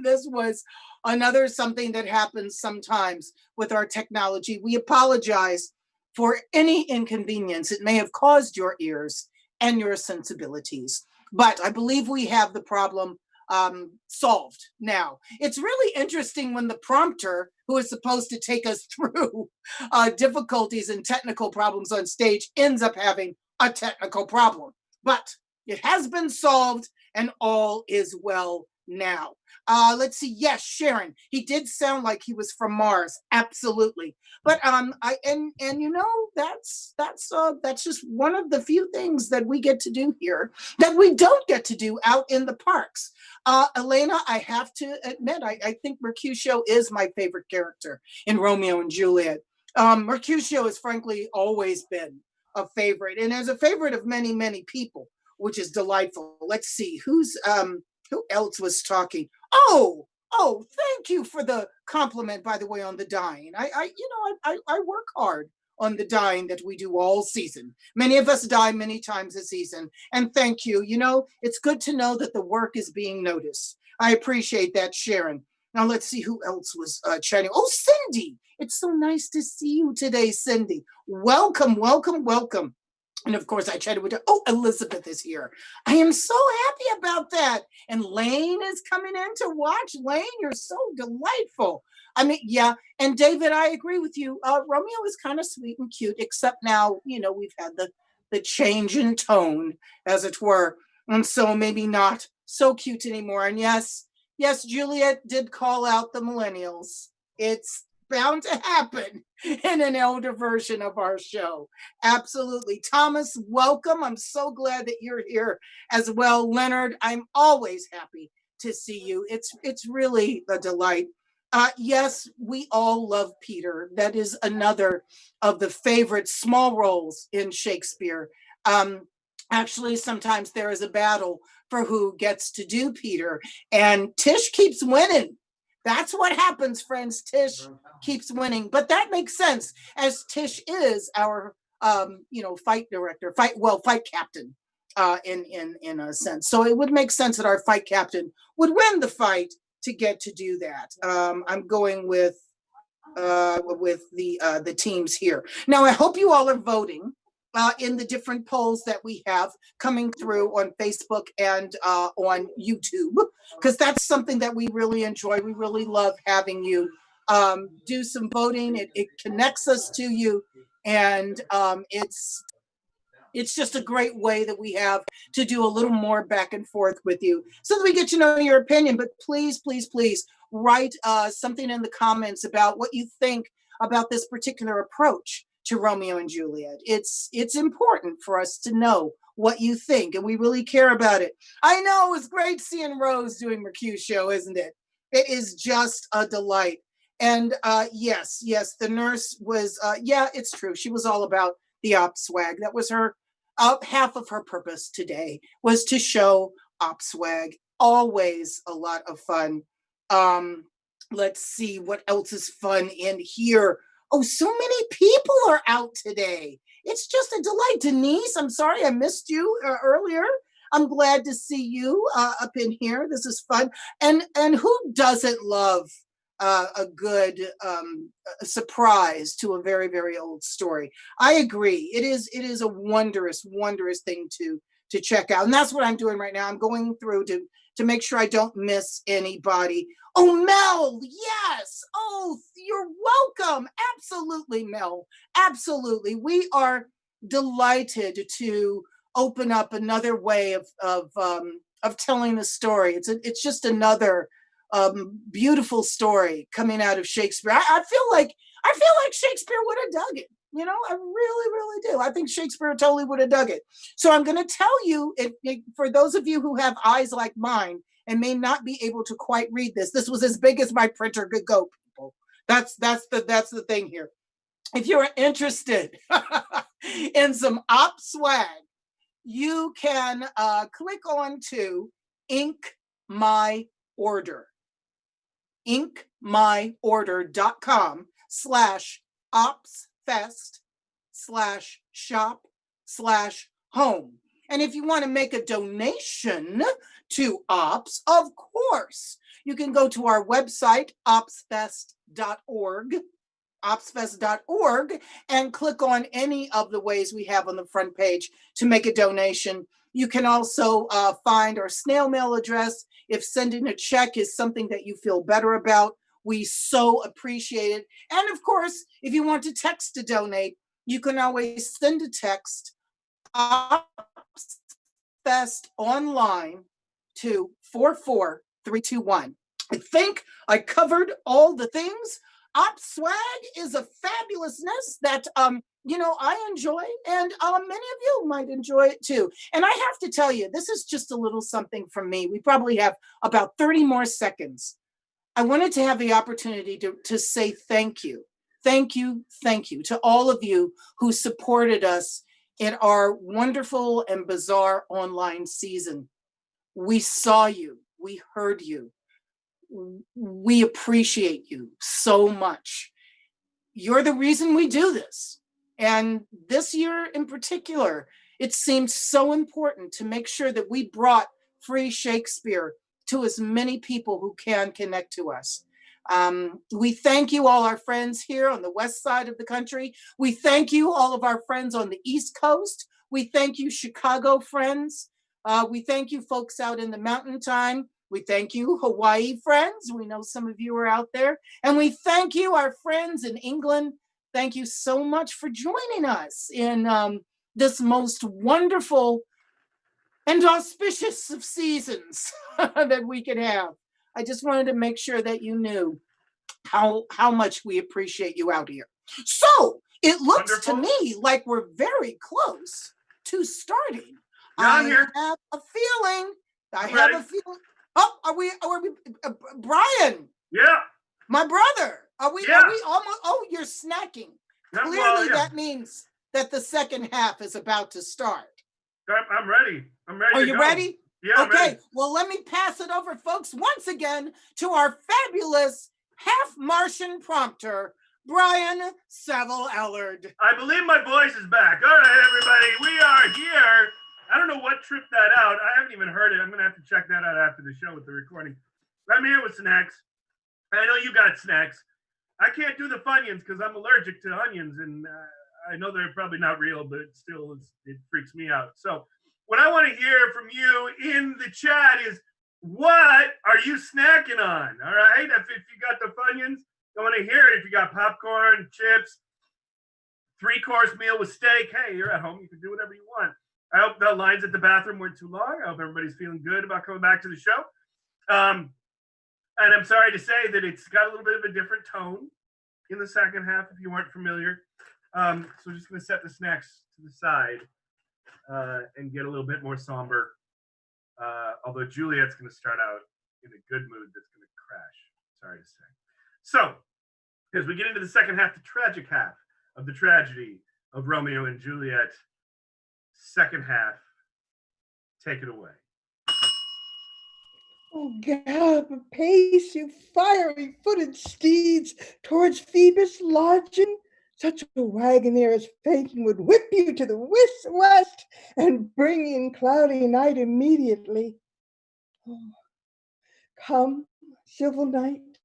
This was another something that happens sometimes with our technology. We apologize for any inconvenience it may have caused your ears and your sensibilities. But I believe we have the problem solved now. It's really interesting when the prompter, who is supposed to take us through difficulties and technical problems on stage, ends up having a technical problem. But it has been solved and all is well now. Let's see. Yes, Sharon. He did sound like he was from Mars. Absolutely. But you know, that's just one of the few things that we get to do here that we don't get to do out in the parks. Elena, I have to admit, I think Mercutio is my favorite character in Romeo and Juliet. Mercutio has frankly always been a favorite, and as a favorite of many, many people, which is delightful. Let's see, who else was talking? Oh, thank you for the compliment, by the way, on the dyeing. I work hard on the dyeing that we do all season. Many of us dye many times a season, and thank you. You know, it's good to know that the work is being noticed. I appreciate that, Sharon. Now let's see who else was chatting. Oh, Cindy, it's so nice to see you today, Cindy. Welcome, welcome, welcome. And of course, I chatted with her. Oh, Elizabeth is here. I am so happy about that. And Lane is coming in to watch. Lane, you're so delightful. I mean, yeah. And David, I agree with you. Romeo is kind of sweet and cute, except now, you know, we've had the change in tone, as it were. And so maybe not so cute anymore. And yes, Juliet did call out the millennials. It's bound to happen in an elder version of our show. Absolutely. Thomas, welcome. I'm so glad that you're here as well. Leonard, I'm always happy to see you. It's really a delight. Yes, we all love Peter. That is another of the favorite small roles in Shakespeare. Actually, sometimes there is a battle for who gets to do Peter, and Tish keeps winning. That's what happens, friends. Tish keeps winning, but that makes sense, as Tish is our, fight director, fight captain, in a sense. So it would make sense that our fight captain would win the fight to get to do that. I'm going with the teams here. Now, I hope you all are voting in the different polls that we have coming through on Facebook and on YouTube, because that's something that we really enjoy. We really love having you do some voting. It connects us to you, and it's just a great way that we have to do a little more back and forth with you so that we get to know your opinion. But please, please, please write something in the comments about what you think about this particular approach to Romeo and Juliet. It's important for us to know what you think, and we really care about it. I know, it was great seeing Rose doing Mercutio, isn't it? It is just a delight. And yes, the nurse was, it's true. She was all about the op swag. That was her, half of her purpose today was to show op swag. Always a lot of fun. Let's see what else is fun in here. Oh, so many people are out today. It's just a delight. Denise, I'm sorry I missed you earlier. I'm glad to see you up in here. This is fun. And who doesn't love a good surprise to a very, very old story? I agree. It is a wondrous, wondrous thing to check out. And that's what I'm doing right now. I'm going through to make sure I don't miss anybody. Oh, Mel, yes. Oh, you're welcome. Absolutely, Mel. Absolutely. We are delighted to open up another way of telling the story. It's just another beautiful story coming out of Shakespeare. I feel like Shakespeare would have dug it. You know, I really, really do. I think Shakespeare totally would have dug it. So I'm going to tell you, for those of you who have eyes like mine and may not be able to quite read this, this was as big as my printer could go, people. That's the thing here. If you're interested in some op swag, you can click on to Ink My Order. inkmyorder.com/opsfest/shop/home. And if you want to make a donation to Ops, of course, you can go to our website, opsfest.org, and click on any of the ways we have on the front page to make a donation. You can also find our snail mail address if sending a check is something that you feel better about. We so appreciate it. And of course, if you want to text to donate, you can always send a text Fest online to 44321. I think I covered all the things. Op swag is a fabulousness that I enjoy, and many of you might enjoy it too. And I have to tell you, this is just a little something from me. We probably have about 30 more seconds. I wanted to have the opportunity to say thank you. Thank you to all of you who supported us in our wonderful and bizarre online season. We saw you, we heard you. We appreciate you so much. You're the reason we do this. And this year in particular, it seemed so important to make sure that we brought free Shakespeare to as many people who can connect to us. We thank you, all our friends here on the west side of the country. We thank you, all of our friends on the East Coast. We thank you, Chicago friends. We thank you, folks out in the Mountain Time. We thank you, Hawaii friends. We know some of you are out there. And we thank you, our friends in England. Thank you so much for joining us in this most wonderful and auspicious of seasons that we could have. I just wanted to make sure that you knew how much we appreciate you out here. So it looks to me like we're very close to starting. I have a feeling. Oh, are we Brian? Yeah. My brother. Are we almost? Oh, you're snacking. Clearly, that means that the second half is about to start. I'm ready. I'm ready. Are you ready? Yeah. Okay. Well, let me pass it over, folks, once again to our fabulous half Martian prompter, Brian Saville Allard. I believe my voice is back. All right, everybody, we are here. I don't know what tripped that out. I haven't even heard it. I'm going to have to check that out after the show with the recording. I'm here with snacks. I know you got snacks. I can't do the Funyuns because I'm allergic to onions, and I know they're probably not real, but it freaks me out. So what I want to hear from you in the chat is, what are you snacking on? All right. If you got the Funyuns, I want to hear it. If you got popcorn, chips, 3-course meal with steak, hey, you're at home. You can do whatever you want. I hope the lines at the bathroom weren't too long. I hope everybody's feeling good about coming back to the show. And I'm sorry to say that it's got a little bit of a different tone in the second half, if you weren't familiar. So we're just going to set the snacks to the side and get a little bit more somber. Although Juliet's going to start out in a good mood that's going to crash. Sorry to say. So, as we get into the second half, the tragic half of the tragedy of Romeo and Juliet, second half, take it away. Oh, gallop apace, you fiery-footed steeds, towards Phoebus' lodging. Such a wagoner as Phaeton would whip you to the west and bring in cloudy night immediately. Oh, come, civil knight,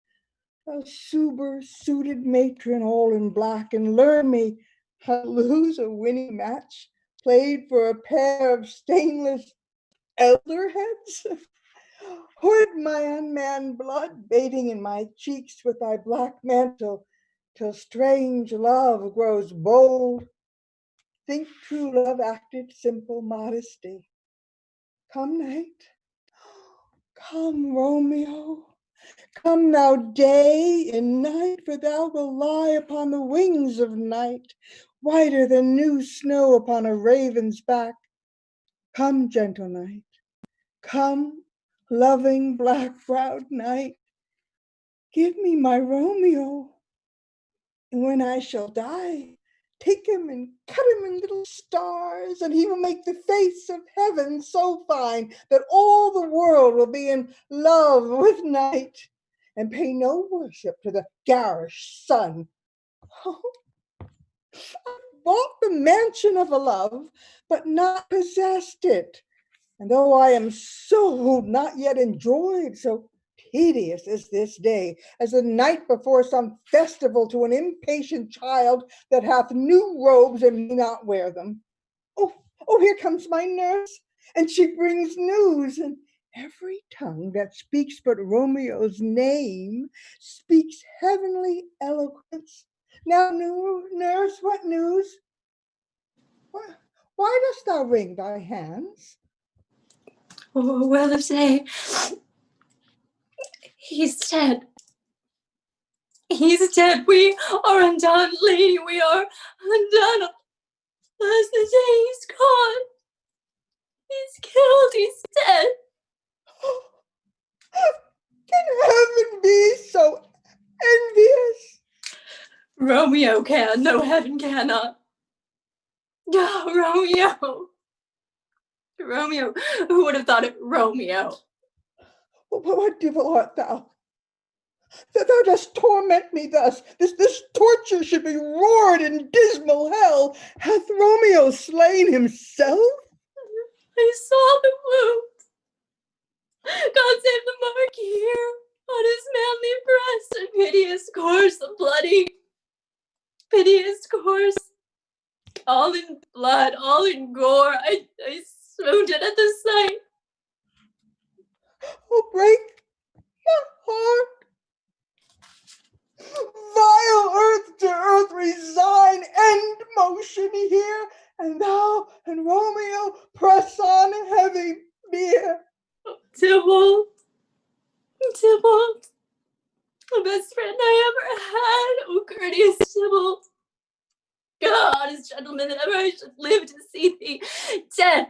a sober-suited matron all in black, and learn me how to lose a winning match played for a pair of stainless elder heads. Hoard my unmanned blood, bathing in my cheeks with thy black mantle, till strange love grows bold. Think true love acted simple modesty. Come, night. Come, Romeo. Come now, day and night, for thou wilt lie upon the wings of night, whiter than new snow upon a raven's back. Come, gentle night. Come, loving black-browed night. Give me my Romeo. And when I shall die, take him and cut him in little stars, and he will make the face of heaven so fine that all the world will be in love with night. and pay no worship to the garish sun. Oh, I bought the mansion of a love, but not possessed it. And though I am so not yet enjoyed, so tedious is this day, as the night before some festival to an impatient child that hath new robes and may not wear them. Oh, oh, here comes my nurse, and she brings news, and every tongue that speaks but Romeo's name speaks heavenly eloquence. Now, nurse, what news? Why dost thou wring thy hands? Oh, well of day. He's dead. He's dead. We are undone, lady. We are undone. As the day he's gone. He's killed. He's dead. Can heaven be so envious? Romeo can. No, heaven cannot. Oh, Romeo. Romeo. Who would have thought it? Romeo. What devil art thou? That thou dost torment me thus. This torture should be roared in dismal hell. Hath Romeo slain himself? I saw the wounds. God save the mark here on his manly breast, a piteous course, a bloody, piteous course, all in blood, all in gore. I swooned at the sight. Oh, break my heart. Vile earth to earth resign, end motion here, and thou and Romeo press on heavy bier. Tybalt, Tybalt, the best friend I ever had. Oh, courteous Tybalt. God, honest gentleman, that ever I should live to see thee dead.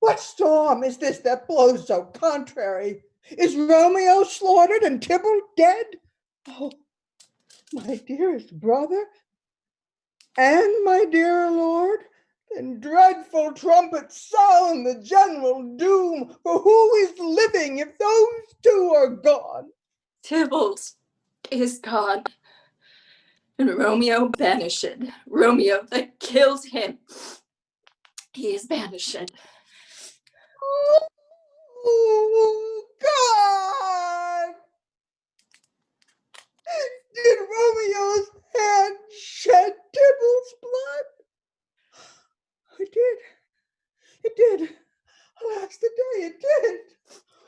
What storm is this that blows so contrary? Is Romeo slaughtered and Tybalt dead? Oh, my dearest brother, and my dear lord, then dreadful trumpets sound the general doom, for who is living if those two are gone? Tybalt is gone, and Romeo banished. Romeo that killed him, he is banished. Oh, God! Did Romeo's hand shed Tybalt's blood? It did. It did. Alas, the day it did.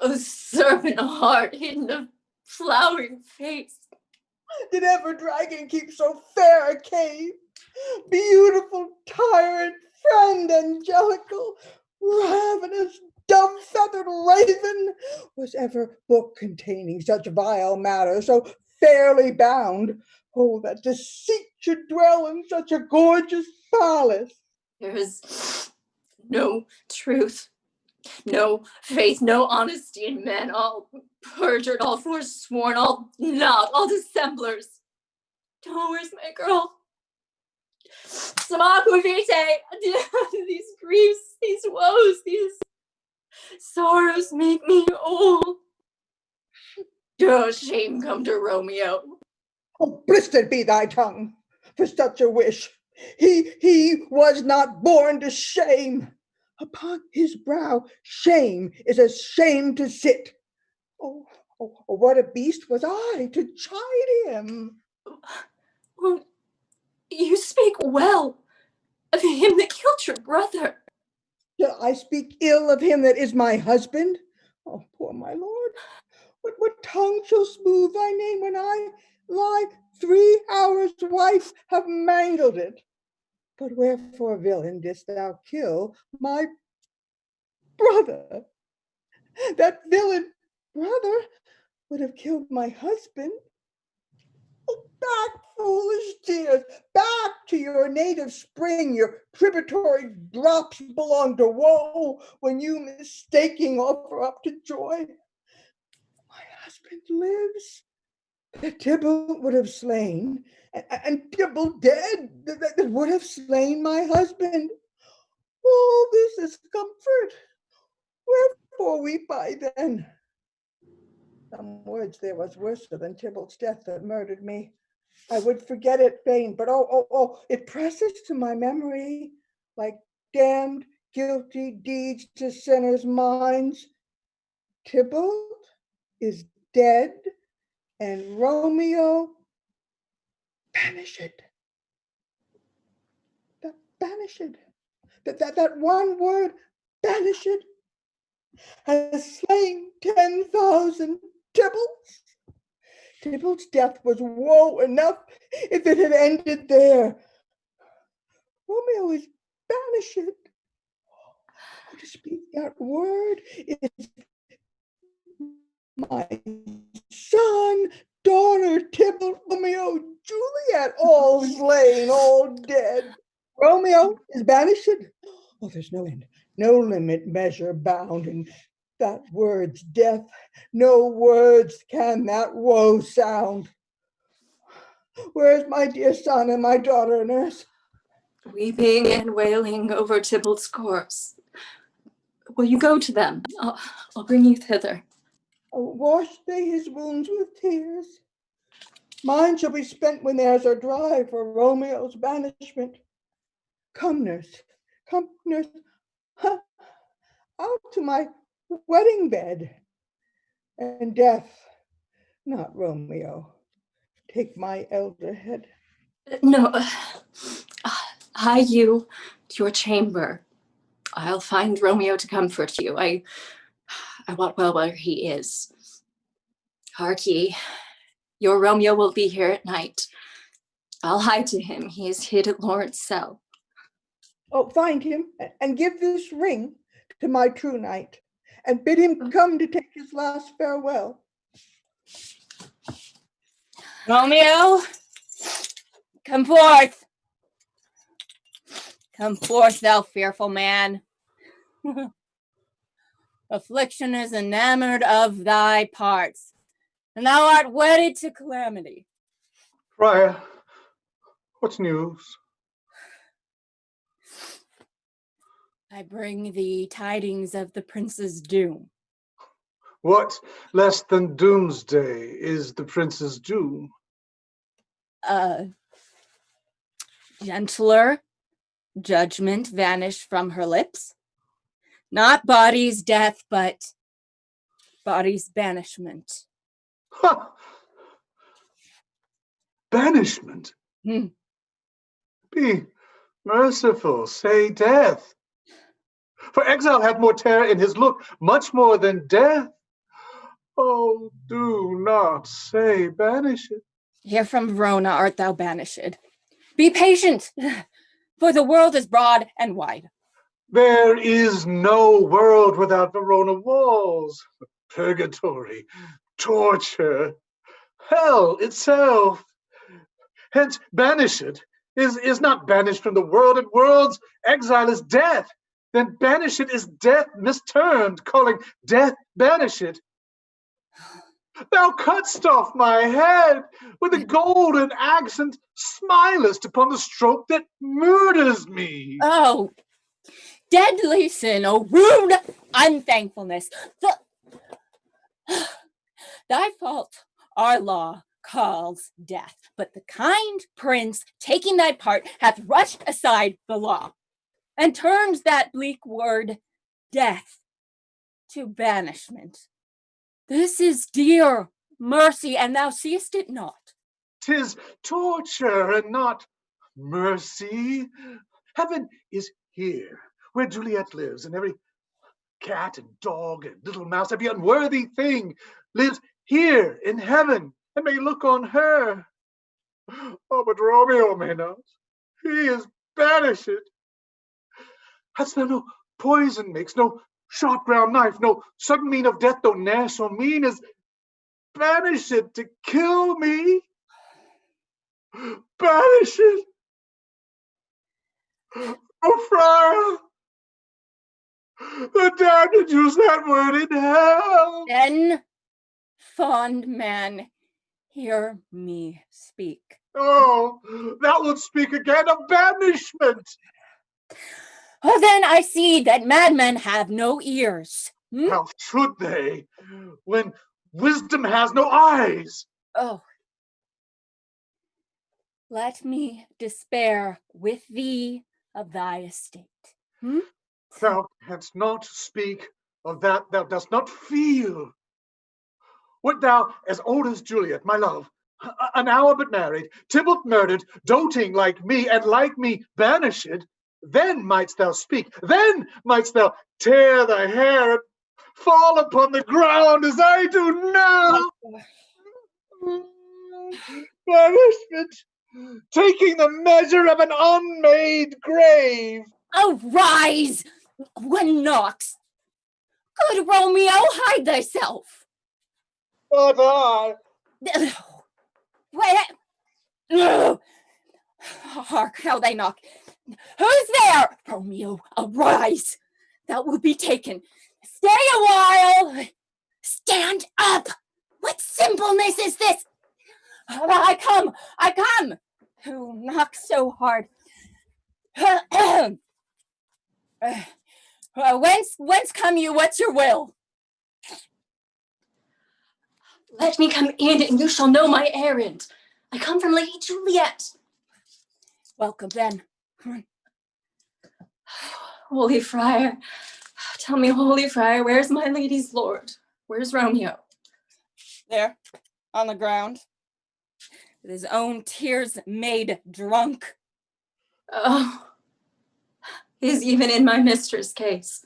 A serpent heart hidden a flowering face. Did ever dragon keep so fair a cave? Beautiful tyrant, friend angelical, ravenous, dumb-feathered raven, was ever book containing such vile matter, so fairly bound? Oh, that deceit should dwell in such a gorgeous palace. There is no truth, no faith, no honesty in men, all perjured, all forsworn, all not, all dissemblers. Oh, where's my girl? Samaku vitae, these griefs, these woes, these sorrows make me old. Oh, shame come to Romeo. Oh, blistered be thy tongue for such a wish. He was not born to shame. Upon his brow, shame is as shame to sit. Oh, what a beast was I to chide him. Well, you speak well of him that killed your brother. Shall I speak ill of him that is my husband? Oh, poor my lord, what tongue shall smooth thy name when I lie 3 hours wife have mangled it? But wherefore, villain, didst thou kill my brother? That villain brother would have killed my husband. Oh, back, foolish tears, back to your native spring. Your tributary drops belong to woe when you mistaking offer up to joy. My husband lives, that Tybalt would have slain, and Tybalt dead, that would have slain my husband. Oh, this is comfort. Wherefore weep I then? Some words there was worse than Tybalt's death that murdered me. I would forget it fain, but it presses to my memory like damned, guilty deeds to sinners' minds. Tybalt is dead, and Romeo banished. Banished. That one word, banished, has slain 10,000 Tybalts. Tybalt's death was woe enough if it had ended there. Romeo is banished. Oh, to speak that word is my son, daughter, Tybalt, Romeo, Juliet, all slain, all dead. Romeo is banished. Oh, there's no end, no limit, measure, bound in that word's death. No words can that woe sound. Where's my dear son and my daughter, nurse? Weeping and wailing over Tybalt's corpse. Will you go to them? I'll bring you thither. Oh, wash they his wounds with tears. Mine shall be spent when theirs are dry for Romeo's banishment. Come, nurse, out to my wedding bed. And death, not Romeo, take my elder head. No, hie you to your chamber. I'll find Romeo to comfort you. I wot well where he is. Hark ye, your Romeo will be here at night. I'll hie to him. He is hid at Lawrence' cell. Oh, find him and give this ring to my true knight, and bid him come to take his last farewell. Romeo, come forth. Come forth, thou fearful man. Affliction is enamored of thy parts, and thou art wedded to calamity. Friar, what news? I bring thee tidings of the prince's doom. What less than doomsday is the prince's doom? Gentler judgment vanished from her lips. Not body's death, but body's banishment. Ha! Banishment? Be merciful, say death. For exile hath more terror in his look, much more than death. Oh, do not say banish it. Here from Verona art thou banished. Be patient, for the world is broad and wide. There is no world without Verona walls. Purgatory, torture, hell itself. Hence, banished is not banished from the world, and world's exile is death. Then banished is death mistermed, calling death banished. Thou cutt'st off my head with a golden axe and smilest upon the stroke that murders me. Oh, deadly sin, oh rude unthankfulness. Thy fault our law calls death, but the kind prince, taking thy part, hath rushed aside the law, and turns that bleak word death to banishment. This is dear mercy, and thou seest it not. 'Tis torture and not mercy. Heaven is here, where Juliet lives, and every cat and dog and little mouse, every unworthy thing lives here in heaven and may look on her. Oh, but Romeo may not. He is banished. Hast thou no poison makes, no sharp brown knife, no sudden mean of death, though ne'er so mean as banished to kill me? Banished. Oh, friar, the damned use that word in hell. Then, fond man, hear me speak. Oh, thou wilt speak again of banishment. Well, then I see that madmen have no ears. How should they, when wisdom has no eyes. Oh. Let me despair with thee of thy estate. Thou canst not speak of that thou dost not feel. Wert thou as old as Juliet, my love, an hour but married, Tybalt murdered, doting like me, and like me banished, then mightst thou speak, then mightst thou tear thy hair and fall upon the ground as I do now. Banishment, taking the measure of an unmade grave. Arise, when knocks. Good Romeo, hide thyself. But I. Wait. Hark, how they knock. Who's there? Romeo, arise. Thou wilt be taken. Stay a while. Stand up. What simpleness is this? I come. Who knocks so hard? Whence come you? What's your will? Let me come in, and you shall know my errand. I come from Lady Juliet. Welcome, then. Holy Friar, tell me, Holy Friar, where's my lady's lord? Where's Romeo? There, on the ground, with his own tears made drunk. Oh, he's even in my mistress' case.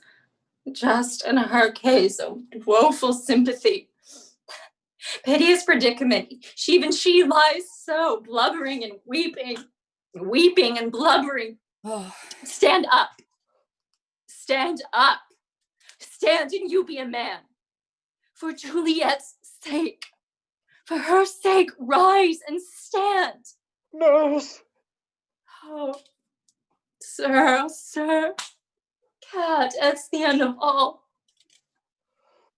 Just in her case, oh, woeful sympathy. Piteous predicament. Even she lies so, blubbering and weeping and blubbering. Oh. Stand up. Stand up. Stand and you be a man. For Juliet's sake. For her sake, rise and stand. Nurse. Oh, sir. Cat, it's the end of all.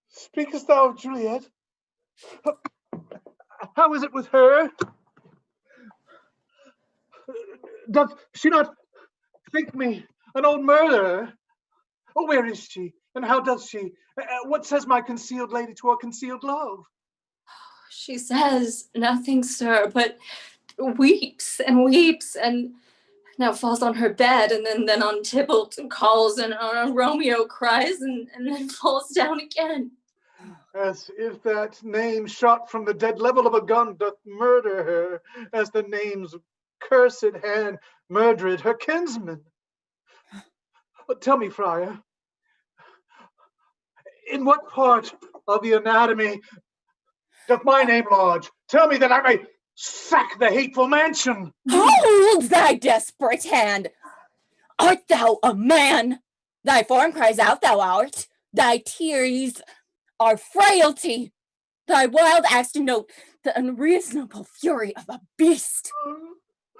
Speakest thou of Juliet? How is it with her? Doth she not think me an old murderer? Oh, where is she? And how does she? What says my concealed lady to her concealed love? She says nothing, sir, but weeps and now falls on her bed and then on Tybalt and calls and on Romeo cries and then falls down again. As if that name shot from the dead level of a gun doth murder her, as the name's cursed hand murdered her kinsman. But tell me, Friar, in what part of the anatomy doth my name lodge? Tell me that I may sack the hateful mansion. Hold thy desperate hand. Art thou a man? Thy form cries out thou art. Thy tears are frailty. Thy wild acts denote the unreasonable fury of a beast.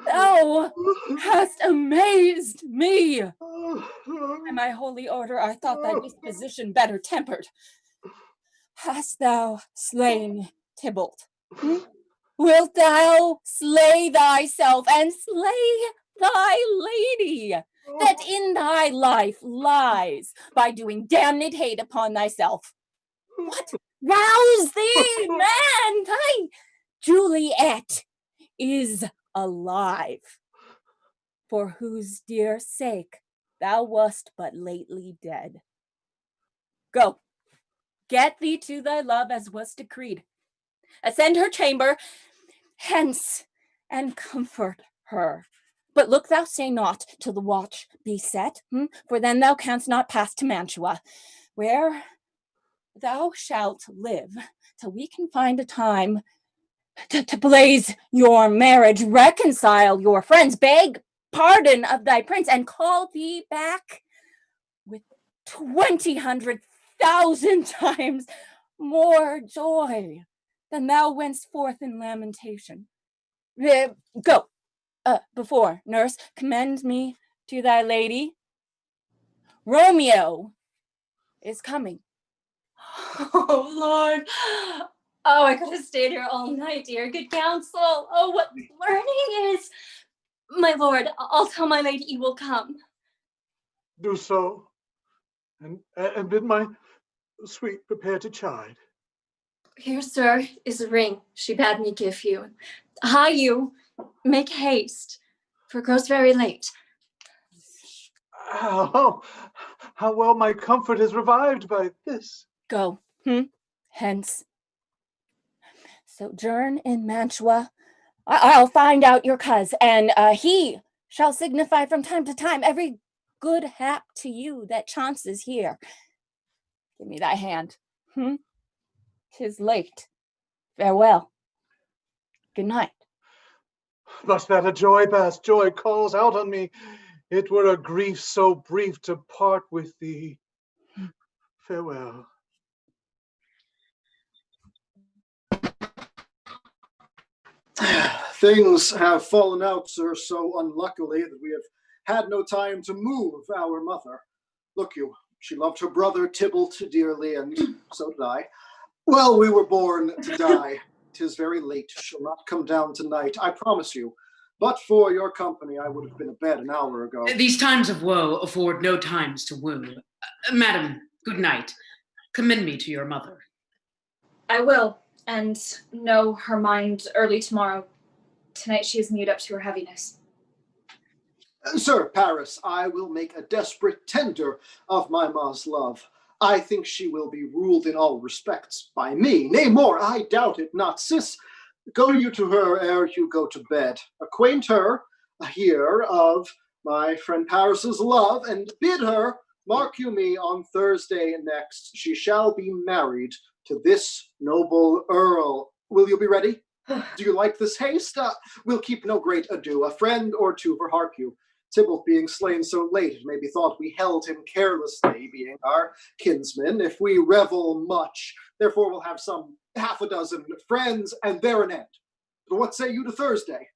Thou hast amazed me. By my holy order, I thought thy disposition better tempered. Hast thou slain Tybalt? Wilt thou slay thyself and slay thy lady that in thy life lies by doing damned hate upon thyself? What? Rouse thee, man! Thy Juliet is alive, for whose dear sake thou wast but lately dead. Go, get thee to thy love as was decreed. Ascend her chamber, hence, and comfort her. But look thou say naught till the watch be set, for then thou canst not pass to Mantua, where thou shalt live till we can find a time to blaze your marriage, reconcile your friends, beg pardon of thy prince, and call thee back with 200,000 times more joy than thou wentst forth in lamentation. Go, before, nurse, commend me to thy lady. Romeo is coming. Oh, Lord. Oh, I could have stayed here all night, dear. Good counsel. Oh, what learning is. My lord, I'll tell my lady you will come. Do so, and bid my sweet prepare to chide. Here, sir, is a ring she bade me give you. Hie you, make haste, for it grows very late. How well my comfort is revived by this. Go, hence. Sojourn in Mantua. I'll find out your cuz, and he shall signify from time to time every good hap to you that chances here. Give me thy hand. 'Tis late. Farewell. Good night. But that a joy past joy calls out on me, it were a grief so brief to part with thee. Farewell. Things have fallen out, sir, so unluckily that we have had no time to move our mother. Look you, she loved her brother Tybalt dearly, and so did I. Well, we were born to die. 'Tis very late. She'll not come down tonight, I promise you. But for your company, I would have been abed an hour ago. These times of woe afford no times to woo. Madam, good night. Commend me to your mother. I will, and know her mind early tomorrow. Tonight she is mewed up to her heaviness. Sir Paris, I will make a desperate tender of my ma's love. I think she will be ruled in all respects by me. Nay, more, I doubt it not. Sis, go you to her ere you go to bed. Acquaint her here of my friend Paris's love, and bid her, mark you me, on Thursday next, she shall be married to this noble earl. Will you be ready? Do you like this haste? We'll keep no great ado. A friend or two for hark you. Tybalt being slain so late, it may be thought we held him carelessly, being our kinsman, if we revel much. Therefore we'll have some half a dozen friends, and there an end. But what say you to Thursday?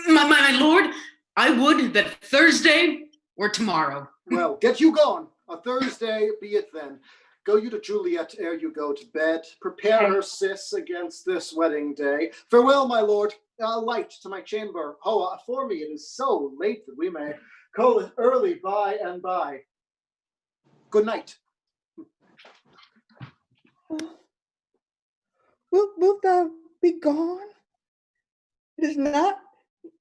My lord, I would that Thursday were tomorrow. Well, get you gone. A Thursday be it then. Go you to Juliet ere you go to bed. Prepare her, sis, against this wedding day. Farewell, my lord. Light to my chamber. For me it is so late that we may call it early by and by. Good night. Wilt thou be gone? It is not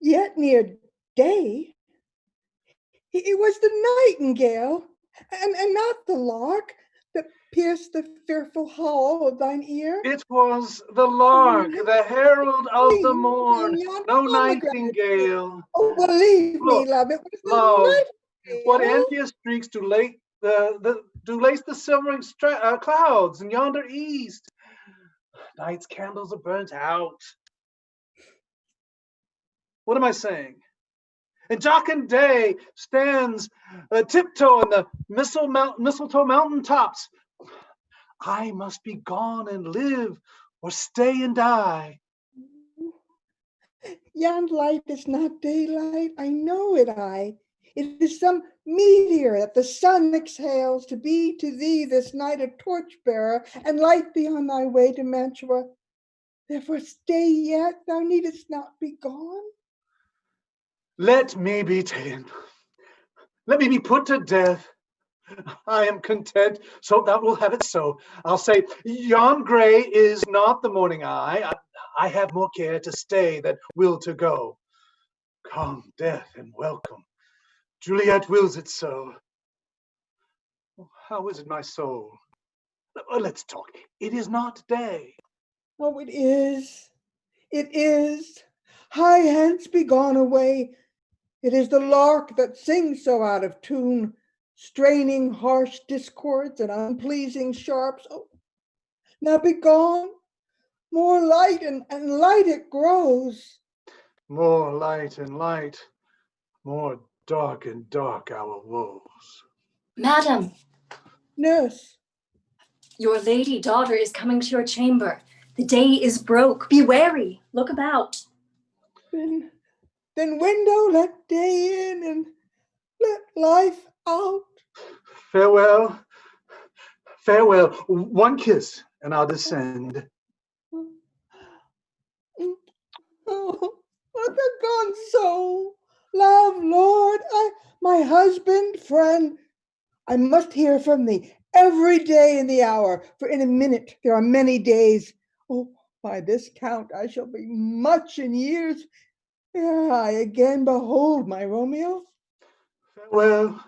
yet near day. It was the nightingale, and not the lark, that pierced the fearful hollow of thine ear. It was the lark, the herald of the morn, no nightingale. Oh, believe me, love, it was Love, the what nightingale. envious streaks do lace the silvering clouds in yonder east? Night's candles are burnt out. What am I saying? And jocund day stands tiptoe on the mistletoe mountain tops. I must be gone and live, or stay and die. Yon light is not daylight, I know it I. It is some meteor that the sun exhales to be to thee this night a torchbearer and light thee on thy way to Mantua. Therefore stay yet, thou needest not be gone. Let me be taken. Let me be put to death. I am content, so thou wilt have it so. I'll say, yon gray is not the morning eye. I have more care to stay than will to go. Come, death, and welcome. Juliet wills it so. How is it, my soul? Let's talk. It is not day. Oh, it is. It is. Hie hence, be gone away. It is the lark that sings so out of tune, straining harsh discords and unpleasing sharps. Oh, now be gone. More light and light it grows. More light and light, more dark and dark our woes. Madam. Nurse. Your lady daughter is coming to your chamber. The day is broke. Be wary. Look about. Then window let day in and let life out. Farewell. Farewell. One kiss and I'll descend. Oh, what the gone so? Love, Lord, my husband, friend, I must hear from thee. every day in the hour, for in a minute there are many days. Oh, by this count I shall be much in years ere I again behold my Romeo. Farewell.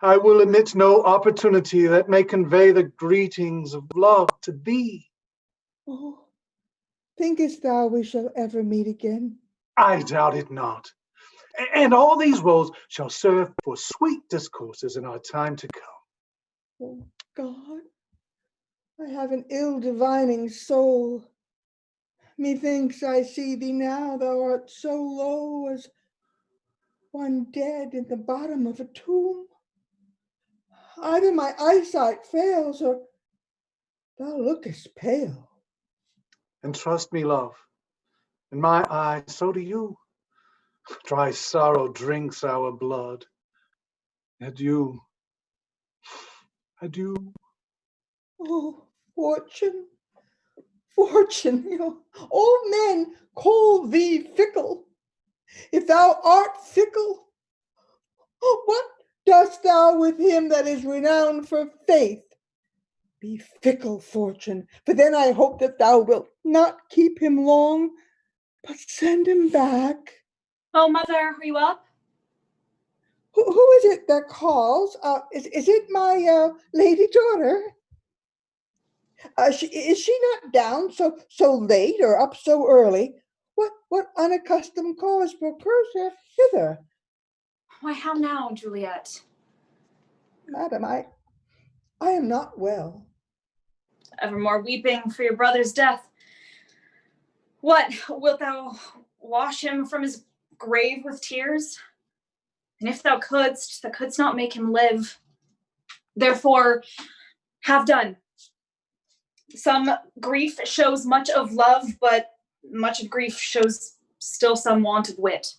I will omit no opportunity that may convey the greetings of love to thee. Oh, thinkest thou we shall ever meet again? I doubt it not. And all these woes shall serve for sweet discourses in our time to come. Oh, God, I have an ill divining soul. Methinks I see thee now, thou art so low as one dead in the bottom of a tomb. Either my eyesight fails, or thou lookest pale. And trust me, love, in my eye, so do you. Dry sorrow drinks our blood. Adieu. Adieu. Oh, fortune, fortune, all men call thee fickle. If thou art fickle, what dost thou with him that is renowned for faith? Be fickle, fortune, for then I hope that thou wilt not keep him long, but send him back. Oh, Mother, are you up? Who is it that calls? Is it my lady daughter? Is she not down so late or up so early? What unaccustomed cause procures her hither? Why, how now, Juliet? Madam, I am not well. Evermore weeping for your brother's death. What, wilt thou wash him from his grave with tears? And if thou couldst not make him live. Therefore, have done. Some grief shows much of love, but much of grief shows still some want of wit.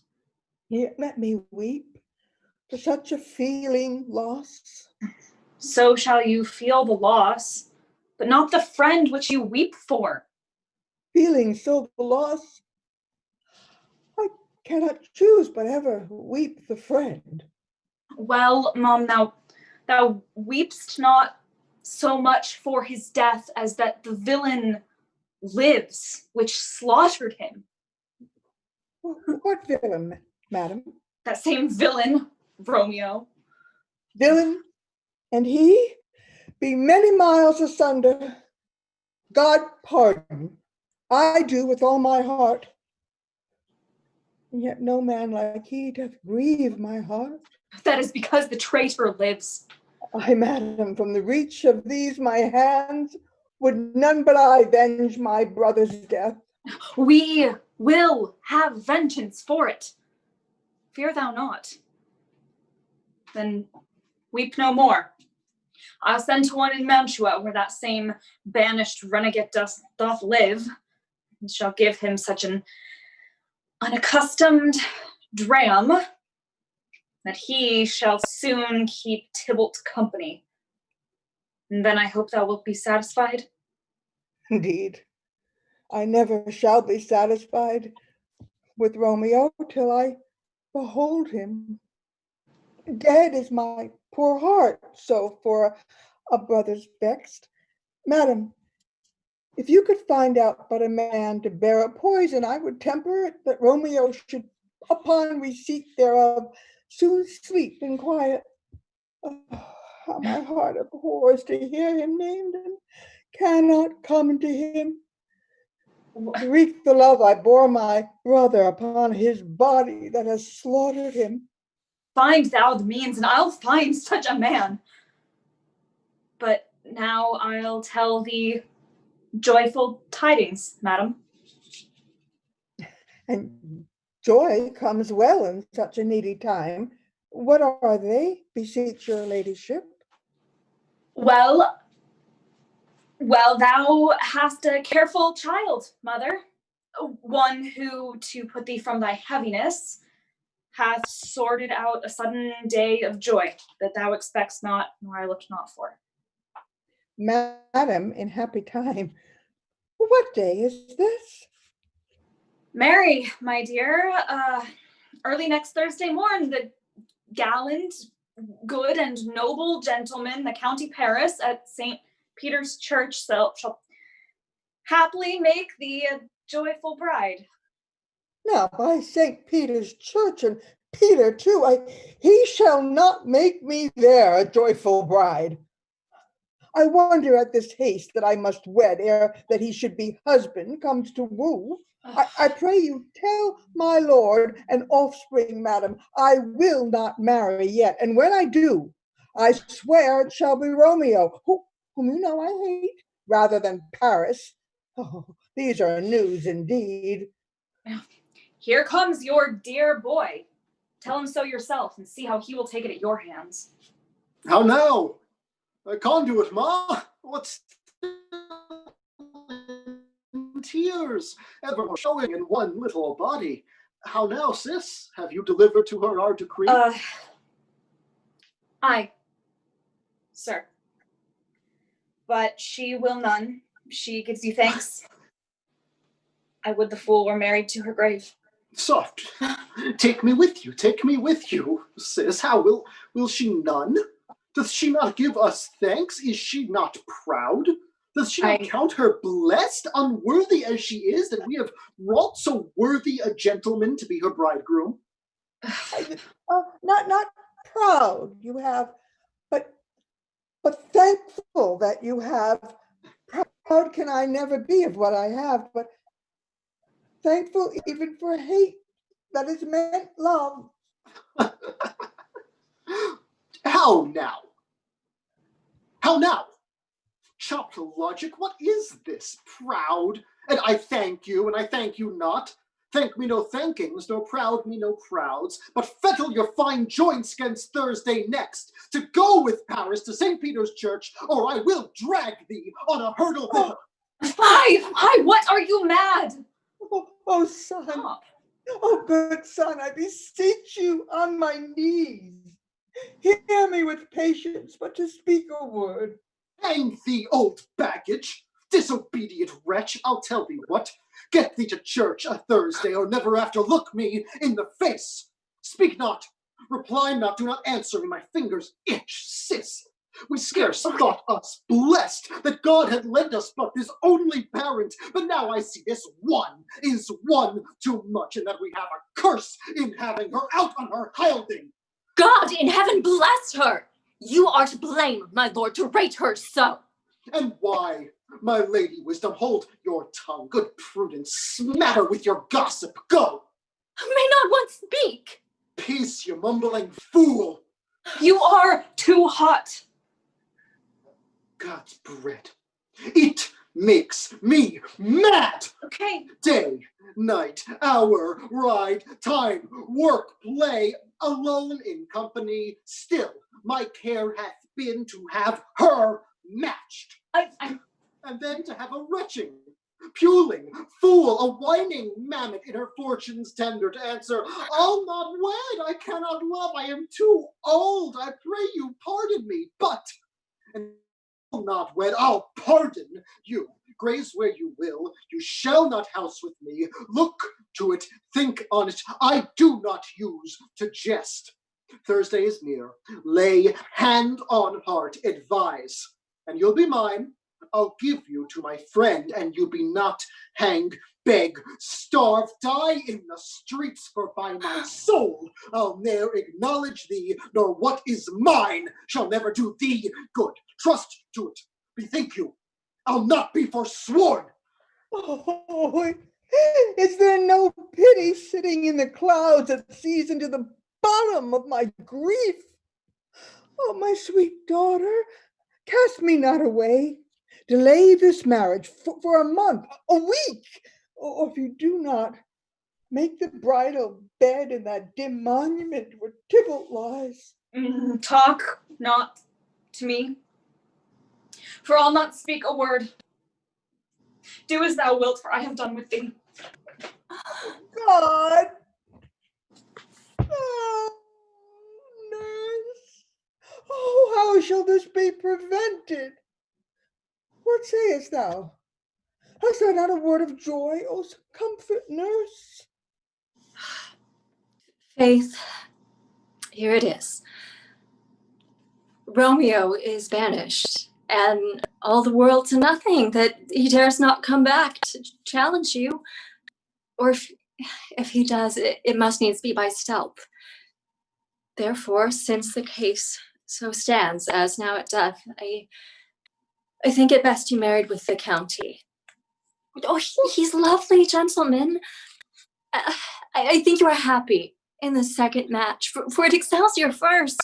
Yet let me weep for such a feeling loss. So shall you feel the loss, but not the friend which you weep for. Feeling so the loss, I cannot choose but ever weep the friend. Well, Mom, thou weepst not so much for his death as that the villain lives, which slaughtered him. What villain, madam? That same villain, Romeo. Villain, and he be many miles asunder. God pardon, I do with all my heart. And yet no man like he doth grieve my heart. That is because the traitor lives. Ay, madam, from the reach of these my hands would none but I venge my brother's death. We will have vengeance for it. Fear thou not. Then weep no more. I'll send to one in Mantua, where that same banished renegade doth live, and shall give him such an unaccustomed dram that he shall soon keep Tybalt company. And then I hope thou wilt be satisfied. Indeed, I never shall be satisfied with Romeo till I behold him. Dead is my poor heart, so for a brother's vexed. Madam, if you could find out but a man to bear a poison, I would temper it that Romeo should, upon receipt thereof, soon sleep in quiet. Oh, how my heart abhors to hear him named and cannot come to him. To wreak the love I bore my brother upon his body that has slaughtered him. Find thou the means, and I'll find such a man. But now I'll tell thee joyful tidings, madam. And joy comes well in such a needy time. What are they, beseech your ladyship? Well, thou hast a careful child, mother. One who, to put thee from thy heaviness, hath sorted out a sudden day of joy that thou expects not, nor I looked not for. Madam, in happy time. What day is this? Mary, my dear, early next Thursday morn, the gallant, good and noble gentleman, the County Paris at St. Peter's Church, shall happily make thee a joyful bride. Now, by St. Peter's Church, and Peter too, he shall not make me there a joyful bride. I wonder at this haste that I must wed ere that he should be husband comes to woo. I pray you tell my lord and offspring, madam, I will not marry yet, and when I do, I swear it shall be Romeo, whom you know I hate, rather than Paris. Oh, these are news indeed. Here comes your dear boy. Tell him so yourself and see how he will take it at your hands. How now? Conduit, ma? What's tears ever showing in one little body? How now, sis? Have you delivered to her our decree? Aye, sir. But she will none. She gives you thanks. I would the fool were married to her grave. Soft. Take me with you, sis. How will she none? Doth she not give us thanks? Is she not proud? Does she not count her blessed, unworthy as she is, that we have wrought so worthy a gentleman to be her bridegroom? Not proud you have, but thankful that you have. Proud can I never be of what I have, but thankful even for hate that is meant love. How now? How now? Chopped logic, what is this? Proud, and I thank you, and I thank you not. Thank me no thankings, nor proud me no prouds, but fettle your fine joints against Thursday next, to go with Paris to St. Peter's Church, or I will drag thee on a hurdle thither. Fie, what are you mad? Oh, son. Stop. Oh, good son, I beseech you on my knees. Hear me with patience, but to speak a word. Hang thee, old baggage! Disobedient wretch, I'll tell thee what. Get thee to church a Thursday, or never after look me in the face. Speak not, reply not, do not answer me, my fingers itch, sis. We scarce thought us blessed that God had lent us but this only parent, but now I see this one is one too much, and that we have a curse in having her out on her hilding. God in heaven bless her! You are to blame, my lord, to rate her so. And why? My lady wisdom, hold your tongue. Good prudence, smatter with your gossip. Go! May not one speak? Peace, you mumbling fool! You are too hot. God's bread. It makes me mad! Okay. Day, night, hour, ride, time, work, play, alone in company, still my care hath been to have her matched. And then to have a retching, puling fool, a whining mammoth in her fortune's tender to answer, I'll not wed, I cannot love, I am too old, I pray you pardon me, but, and I'll not wed, I'll pardon you. Graze where you will, you shall not house with me. Look to it, think on it, I do not use to jest. Thursday is near, lay hand on heart, advise, and you'll be mine. I'll give you to my friend, and you be not hang, beg, starve, die in the streets, for by my soul I'll ne'er acknowledge thee, nor what is mine shall never do thee good. Trust to it, bethink you, I'll not be forsworn. Oh, is there no pity sitting in the clouds that sees into the bottom of my grief? Oh, my sweet daughter, cast me not away. Delay this marriage for a month, a week, or if you do not, make the bridal bed in that dim monument where Tybalt lies. Talk not to me, for I'll not speak a word. Do as thou wilt, for I have done with thee. God! Oh, nurse! Oh, how shall this be prevented? What sayest thou? Hast thou not a word of joy? Oh, comfort, nurse. Faith, here it is. Romeo is banished, and all the world to nothing, that he dares not come back to challenge you. Or if he does, it must needs be by stealth. Therefore, since the case so stands as now it doth, I think it best you married with the county. Oh, he's lovely, gentleman. I think you are happy in the second match, for it excels your first.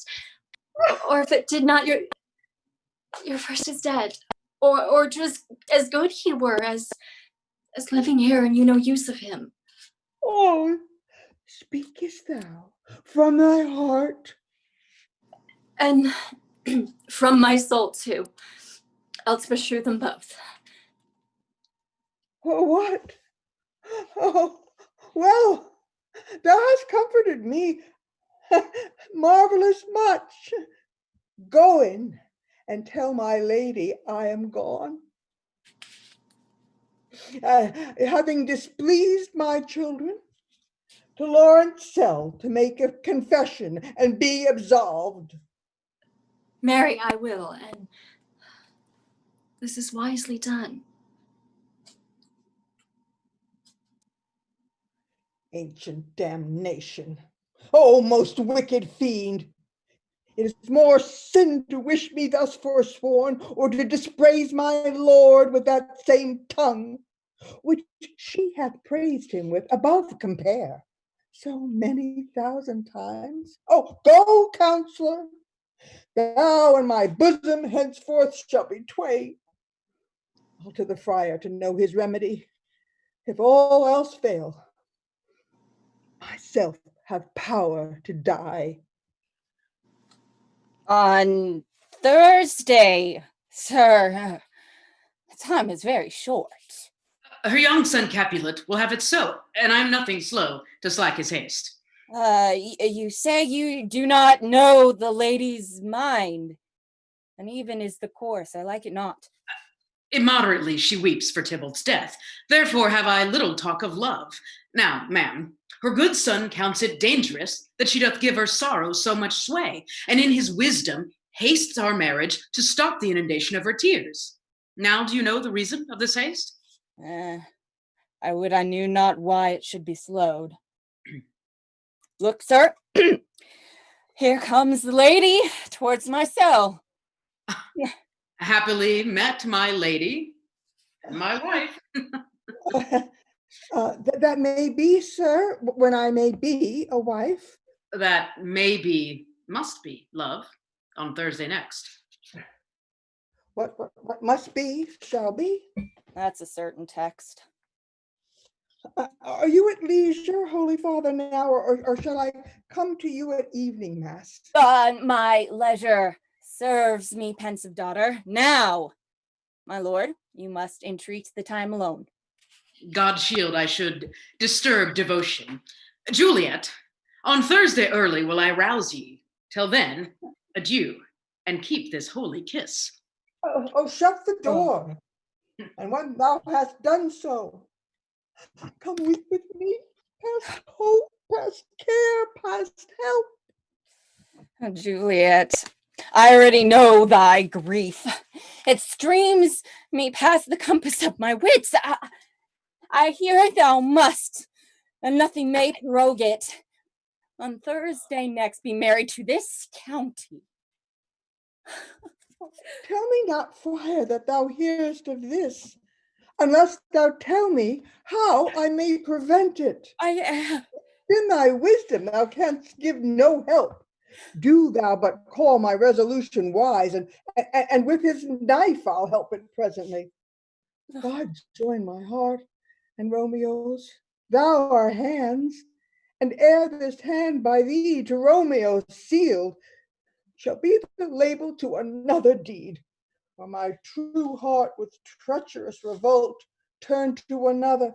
Or if it did not, your first is dead. Or just as good he were as living here and you no use of him. Oh, speakest thou from thy heart? And from my soul too, else beshrew them both. Oh, what? Oh, well, thou hast comforted me marvelous much. Go in and tell my lady I am gone. Having displeased my children, to Lawrence cell to make a confession and be absolved. Marry, I will, and this is wisely done. Ancient damnation. Oh, most wicked fiend. It is more sin to wish me thus forsworn, or to dispraise my lord with that same tongue, which she hath praised him with above compare so many thousand times. Oh, go, counselor, thou and my bosom henceforth shall be twain. I'll to the friar to know his remedy. If all else fail, myself have power to die. On Thursday, sir. The time is very short. Her young son Capulet will have it so, and I'm nothing slow to slack his haste. You say you do not know the lady's mind. Uneven is the course, I like it not. Immoderately she weeps for Tybalt's death. Therefore have I little talk of love. Now, ma'am, her good son counts it dangerous that she doth give her sorrow so much sway, and in his wisdom hastes our marriage to stop the inundation of her tears. Now do you know the reason of this haste? I would I knew not why it should be slowed. Look, sir, here comes the lady towards my cell. Happily met, my lady, my wife. That may be, sir, when I may be a wife. That may be, must be, love, on Thursday next. What must be, shall be. That's a certain text. Are you at leisure, Holy Father, now, or shall I come to you at evening mass? My leisure serves me, pensive daughter. Now, my lord, you must entreat the time alone. God shield I should disturb devotion. Juliet, on Thursday early will I rouse ye. Till then, adieu, and keep this holy kiss. Oh, shut the door. And when thou hast done so, come weep with me, past hope, past care, past help. Oh, Juliet, I already know thy grief. It streams me past the compass of my wits. I hear thou must, and nothing may prorogue it. On Thursday next be married to this county. Tell me not, friar, that thou hearest of this, unless thou tell me how I may prevent it. In thy wisdom thou canst give no help. Do thou but call my resolution wise, and with his knife I'll help it presently. God join my heart and Romeo's. Thou our hands, and ere this hand by thee to Romeo sealed, shall be the label to another deed, or my true heart with treacherous revolt turn to another.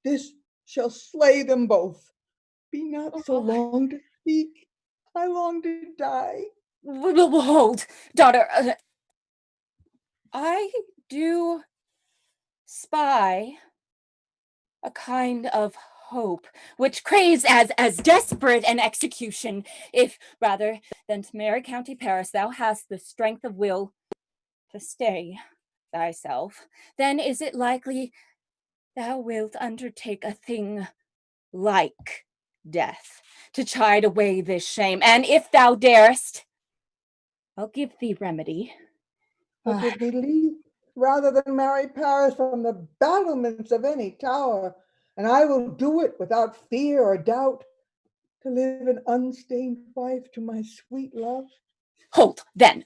This shall slay them both. Be not so long to speak. I long to die. Hold, daughter. I do spy a kind of hope, which craves as desperate an execution, if rather than to marry County Paris thou hast the strength of will to stay thyself, then is it likely thou wilt undertake a thing like death to chide away this shame. And if thou darest, I'll give thee remedy. But give me leave rather than marry Paris from the battlements of any tower, and I will do it without fear or doubt, to live an unstained wife to my sweet love. Hold, then,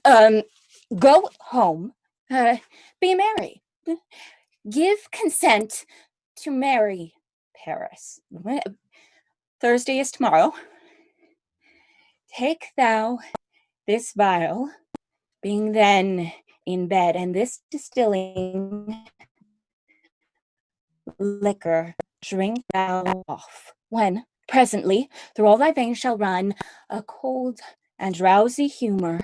go home, be merry, give consent to marry Paris. Thursday is tomorrow. Take thou this vial, being then in bed, and this distilling liquor drink thou off, when presently through all thy veins shall run a cold and drowsy humor,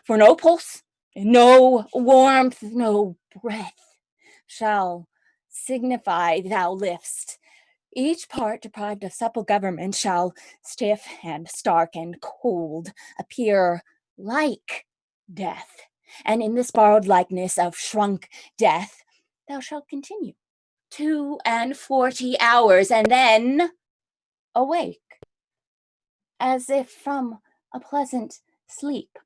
for no pulse, no warmth, no breath shall signify thou livest. Each part deprived of supple government shall stiff and stark and cold appear like death, and in this borrowed likeness of shrunk death thou shalt continue 42 hours, and then awake, as if from a pleasant sleep.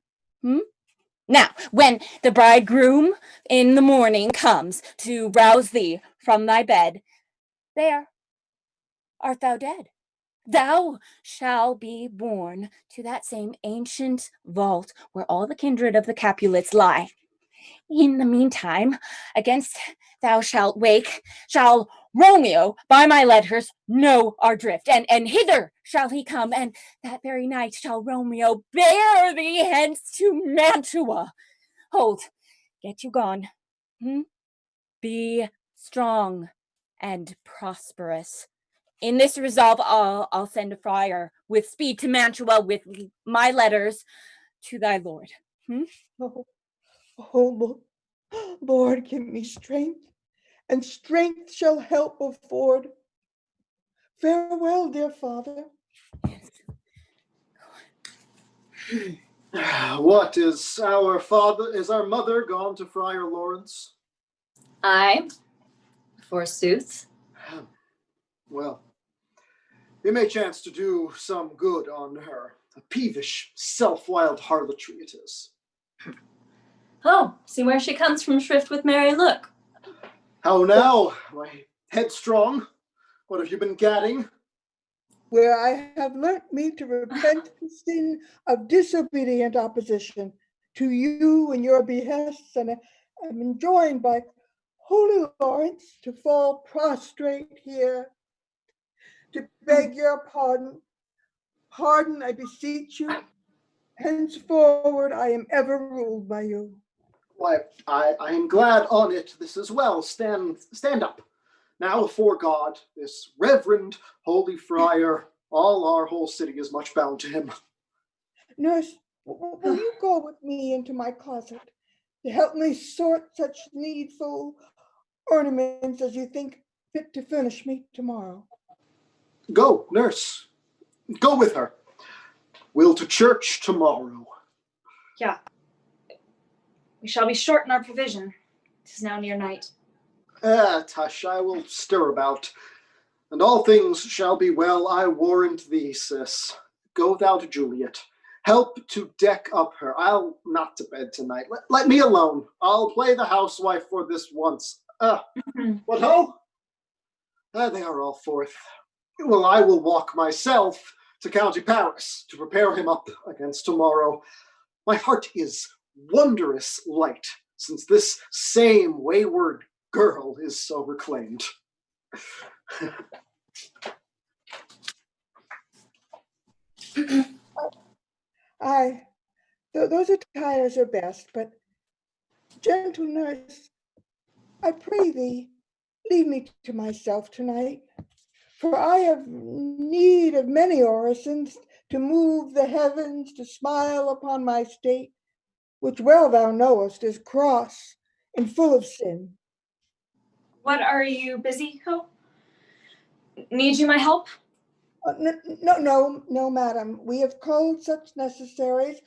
Now, when the bridegroom in the morning comes to rouse thee from thy bed, there art thou dead. Thou shalt be borne to that same ancient vault where all the kindred of the Capulets lie. In the meantime, against thou shalt wake, shall Romeo by my letters know our drift, and hither shall he come, and that very night shall Romeo bear thee hence to Mantua. Hold, get you gone. Be strong and prosperous. In this resolve, I'll send a friar with speed to Mantua with my letters to thy lord. Oh, Lord, give me strength, and strength shall help afford. Farewell, dear father. What, is our mother gone to Friar Lawrence? Aye, forsooth. Well, we may chance to do some good on her. A peevish, self-willed harlotry it is. Oh, see where she comes from shrift with merry look. How now, my headstrong? What have you been gadding? Where I have learnt me to repent the sin of disobedient opposition to you and your behests, and am enjoined by Holy Lawrence to fall prostrate here, to beg your pardon. Pardon, I beseech you. Henceforward, I am ever ruled by you. Why, I am glad on it. This is well. Stand up. Now, afore God, this reverend holy friar, all our whole city is much bound to him. Nurse, will you go with me into my closet to help me sort such needful ornaments as you think fit to furnish me tomorrow? Go, nurse. Go with her. We'll to church tomorrow. Yeah. We shall be short in our provision. 'Tis now near night. Tush, I will stir about, and all things shall be well, I warrant thee, sis. Go thou to Juliet. Help to deck up her. I'll not to bed tonight. Let me alone. I'll play the housewife for this once. What ho? They are all forth. Well, I will walk myself to County Paris to prepare him up against tomorrow. My heart is wondrous light, since this same wayward girl is so reclaimed. Those attires are best, but gentle nurse, I pray thee, leave me to myself tonight, for I have need of many orisons to move the heavens to smile upon my state, which well thou knowest is cross and full of sin. What are you busy, Ho? Need you my help? No, madam. We have culled such necessaries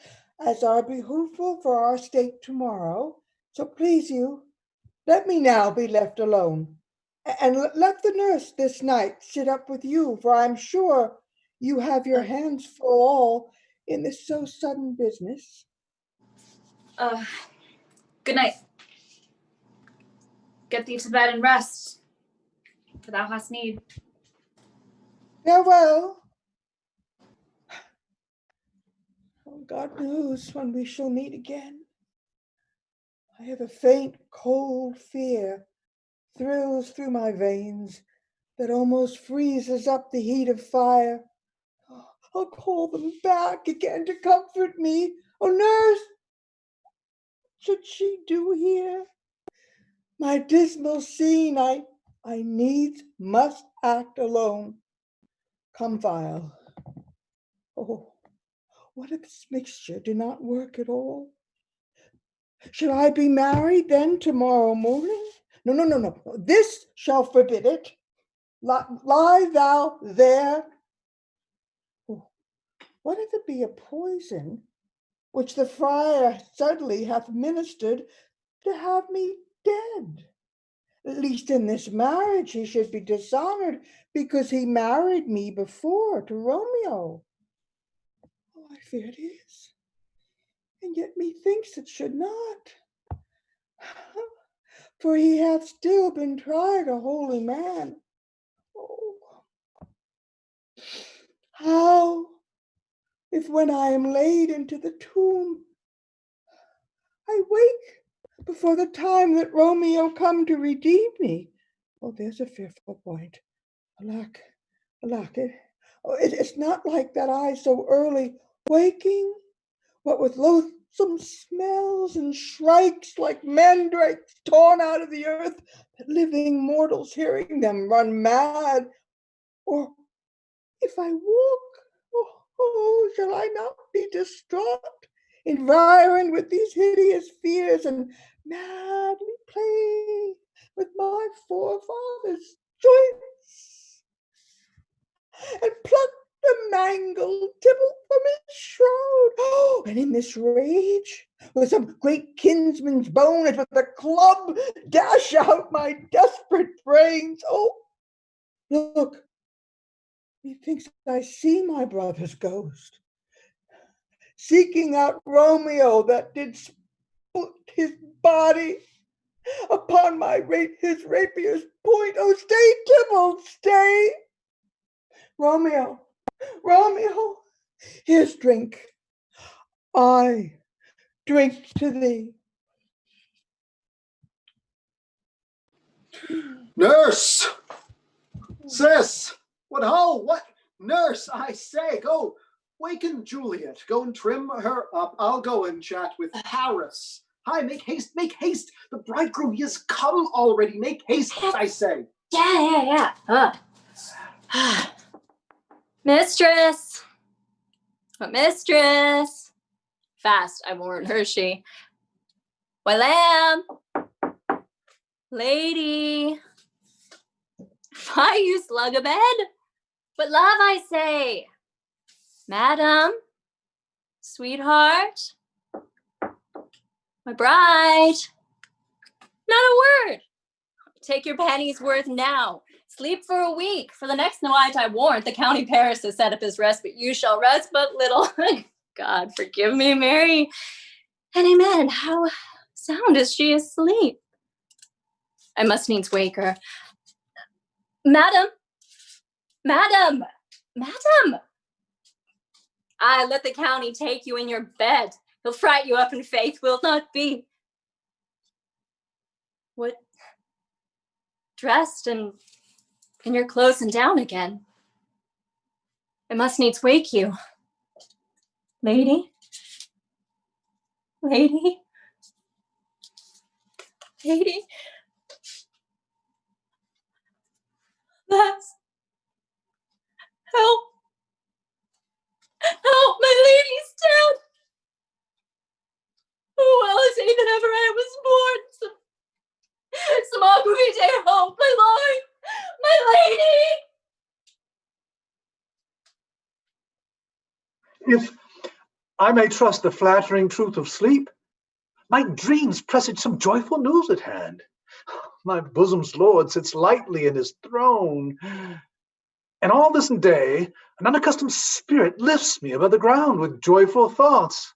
as are behooveful for our state tomorrow. So please you, let me now be left alone. And let the nurse this night sit up with you, for I'm sure you have your hands full all in this so sudden business. Good night. Get thee to bed and rest, for thou hast need. Farewell. Oh, God knows when we shall meet again. I have a faint, cold fear thrills through my veins that almost freezes up the heat of fire. I'll call them back again to comfort me. Oh, nurse, what should she do here? My dismal scene, I needs must act alone. Come, vial. Oh, what if this mixture do not work at all? Should I be married then tomorrow morning? No. This shall forbid it. Lie thou there. Oh, what if it be a poison which the friar suddenly hath ministered to have me dead? At least in this marriage he should be dishonored because he married me before to Romeo. Oh, I fear it is, and yet methinks it should not. For he hath still been tried a holy man. Oh, how if when I am laid into the tomb, I wake before the time that Romeo come to redeem me? Oh, there's a fearful point. Alack, it's not like that I so early waking, what with loathsome smells and shrikes like mandrakes torn out of the earth, that living mortals hearing them run mad. Or if I walk, shall I not be distraught, environed with these hideous fears, and madly play with my forefathers' joints, and pluck the mangled Tybalt from his shroud? Oh, and in this rage, with some great kinsman's bone, as with a club, dash out my desperate brains. Oh, look, methinks I see my brother's ghost, seeking out Romeo that did split his body upon his rapier's point. Oh, stay, Tybalt, stay. Romeo, here's drink. I drink to thee. Nurse! Sis! What? Nurse, I say, go waken Juliet. Go and trim her up. I'll go and chat with Paris. Hi, make haste. The bridegroom he has come already. Make haste, I say. Yeah. Mistress. Mistress. Fast, I warn her she. Why, lamb. Lady. Why, you slug a bed? But love, I say. Madam. Sweetheart. My bride. Not a word. Take your penny's worth now. Sleep for a week. For the next night, I warrant the county Paris has set up his rest, but you shall rest but little. God forgive me, Mary. And amen. How sound is she asleep? I must needs wake her. Madam. I let the county take you in your bed. He'll fright you up in faith, will not be. What? Dressed and in your clothes and down again. I must needs wake you. Lady? Lass. Help, my lady's dead. Oh, well as he that ever I was born. Some augury day hope, my lord, my lady. If I may trust the flattering truth of sleep, my dreams presage some joyful news at hand. My bosom's lord sits lightly in his throne, and all this day an unaccustomed spirit lifts me above the ground with joyful thoughts.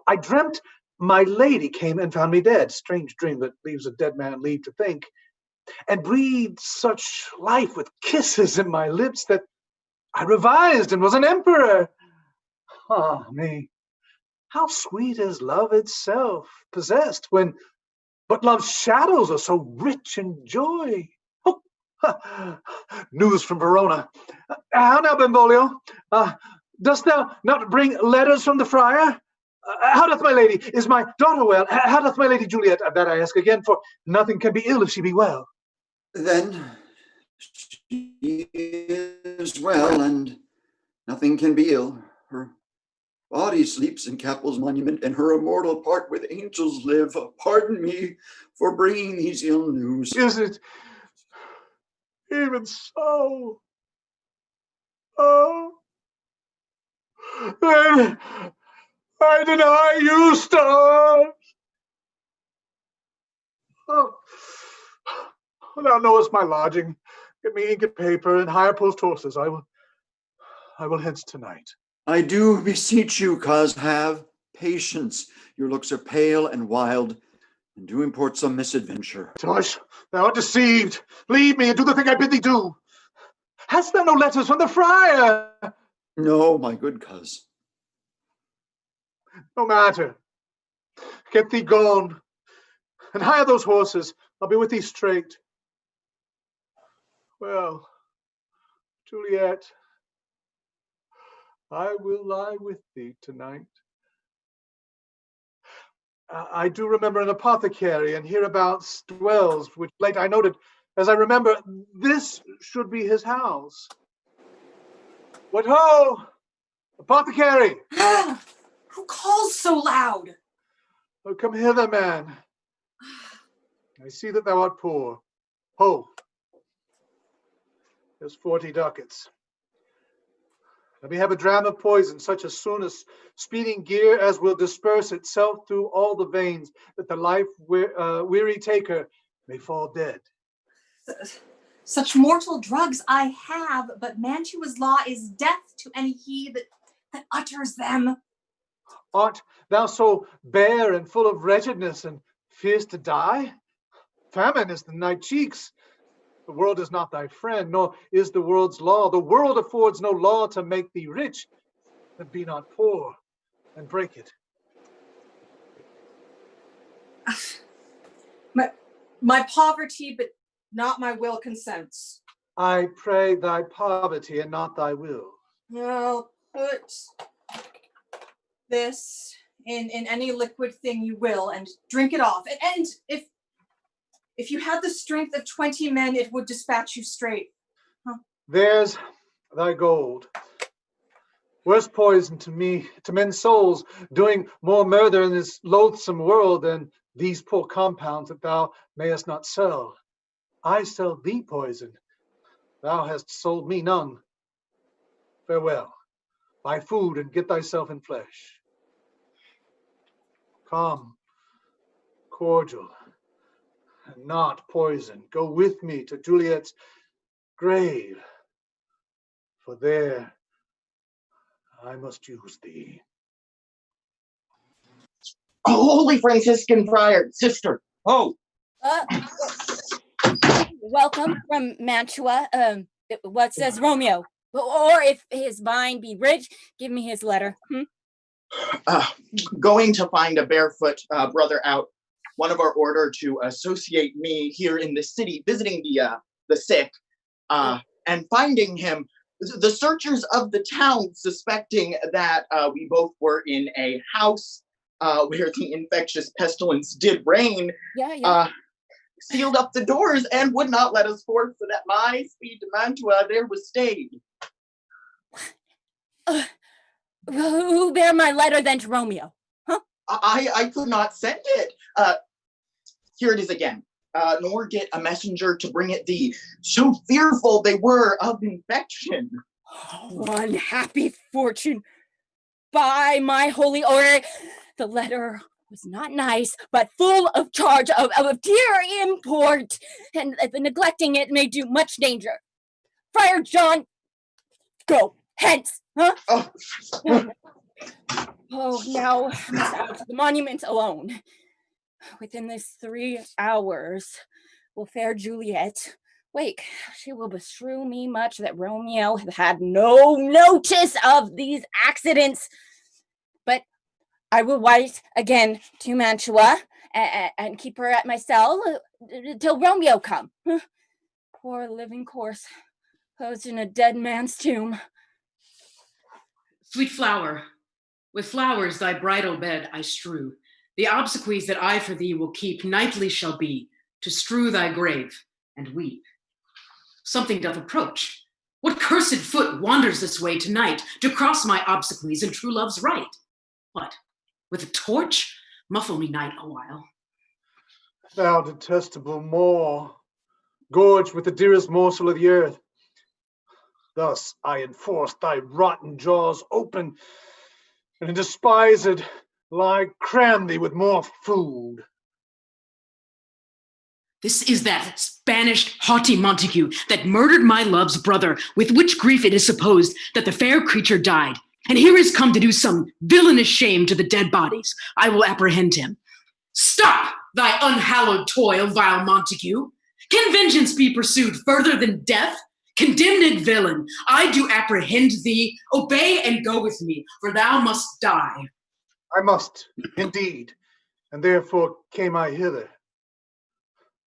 I dreamt my lady came and found me dead, strange dream that leaves a dead man leave to think, and breathed such life with kisses in my lips that I revised and was an emperor. Ah me, how sweet is love itself, possessed when but love's shadows are so rich in joy. Oh, news from Verona. How now, Benvolio? Dost thou not bring letters from the friar? How doth my lady? Is my daughter well? How doth my lady Juliet? That I ask again, for nothing can be ill if she be well. Then she is well, and nothing can be ill. Her body sleeps in Capel's monument, and her immortal part with angels live. Pardon me for bringing these ill news. Is it even so? Oh, then I deny you, stars. Oh, thou knowest my lodging. Get me ink and paper and hire post horses. I will hence tonight. I do beseech you, cause have patience. Your looks are pale and wild, and do import some misadventure. Tush, thou art deceived. Leave me and do the thing I bid thee do. Hast thou no letters from the friar? No, my good coz. No matter. Get thee gone, and hire those horses. I'll be with thee straight. Well, Juliet, I will lie with thee tonight. I do remember an apothecary and hereabouts dwells, which late I noted. As I remember, this should be his house. What ho! Apothecary! Who calls so loud? Oh, come hither, man. I see that thou art poor. Ho! There's 40 ducats. Let me have a dram of poison, such as soon as speeding gear as will disperse itself through all the veins, that the life weary taker may fall dead. Such mortal drugs I have, but Mantua's law is death to any he that utters them. Art thou so bare and full of wretchedness and fearst to die? Famine is in thy cheeks. The world is not thy friend, nor is the world's law. The world affords no law to make thee rich, but be not poor and break it. My poverty, but not my will consents. I pray thy poverty and not thy will. I'll put this in any liquid thing you will and drink it off. And if you had the strength of 20 men, it would dispatch you straight. Huh? There's thy gold. Worse poison to me, to men's souls, doing more murder in this loathsome world than these poor compounds that thou mayest not sell. I sell thee poison. Thou hast sold me none. Farewell. Buy food and get thyself in flesh. Calm, cordial, and not poison. Go with me to Juliet's grave, for there I must use thee. Holy Franciscan friar, sister, oh. Welcome from Mantua. What says Romeo? Or if his mind be rich, give me his letter. Going to find a barefoot brother out, one of our order to associate me here in the city, visiting the sick, and finding him. The searchers of the town suspecting that we both were in a house where the infectious pestilence did reign, sealed up the doors and would not let us forth, so that my speed to Mantua there was stayed. Who bear my letter then to Romeo? Huh? I could not send it. Here it is again. Nor get a messenger to bring it thee. So fearful they were of infection. Oh, unhappy fortune. by my holy order, the letter was not nice, but full of charge of dear import, and neglecting it may do much danger. Friar John, go hence, huh? Oh, now I must out to the monument alone. Within this 3 hours will fair Juliet wake. She will beshrew me much that Romeo hath had no notice of these accidents. But I will write again to Mantua and keep her at my cell till Romeo come. Poor living corse, posed in a dead man's tomb. Sweet flower, with flowers thy bridal bed I strew. The obsequies that I for thee will keep nightly shall be to strew thy grave and weep. Something doth approach. What cursed foot wanders this way tonight to cross my obsequies and true love's right? What, with a torch? Muffle me, night, a while. Thou detestable Moor, gorged with the dearest morsel of the earth. Thus I enforce thy rotten jaws open, and despised lie cram thee with more food. This is that Spanish haughty Montague that murdered my love's brother, with which grief it is supposed that the fair creature died. And here is come to do some villainous shame to the dead bodies. I will apprehend him. Stop thy unhallowed toil, vile Montague. Can vengeance be pursued further than death? Condemned villain, I do apprehend thee. Obey and go with me, for thou must die. I must, indeed, and therefore came I hither.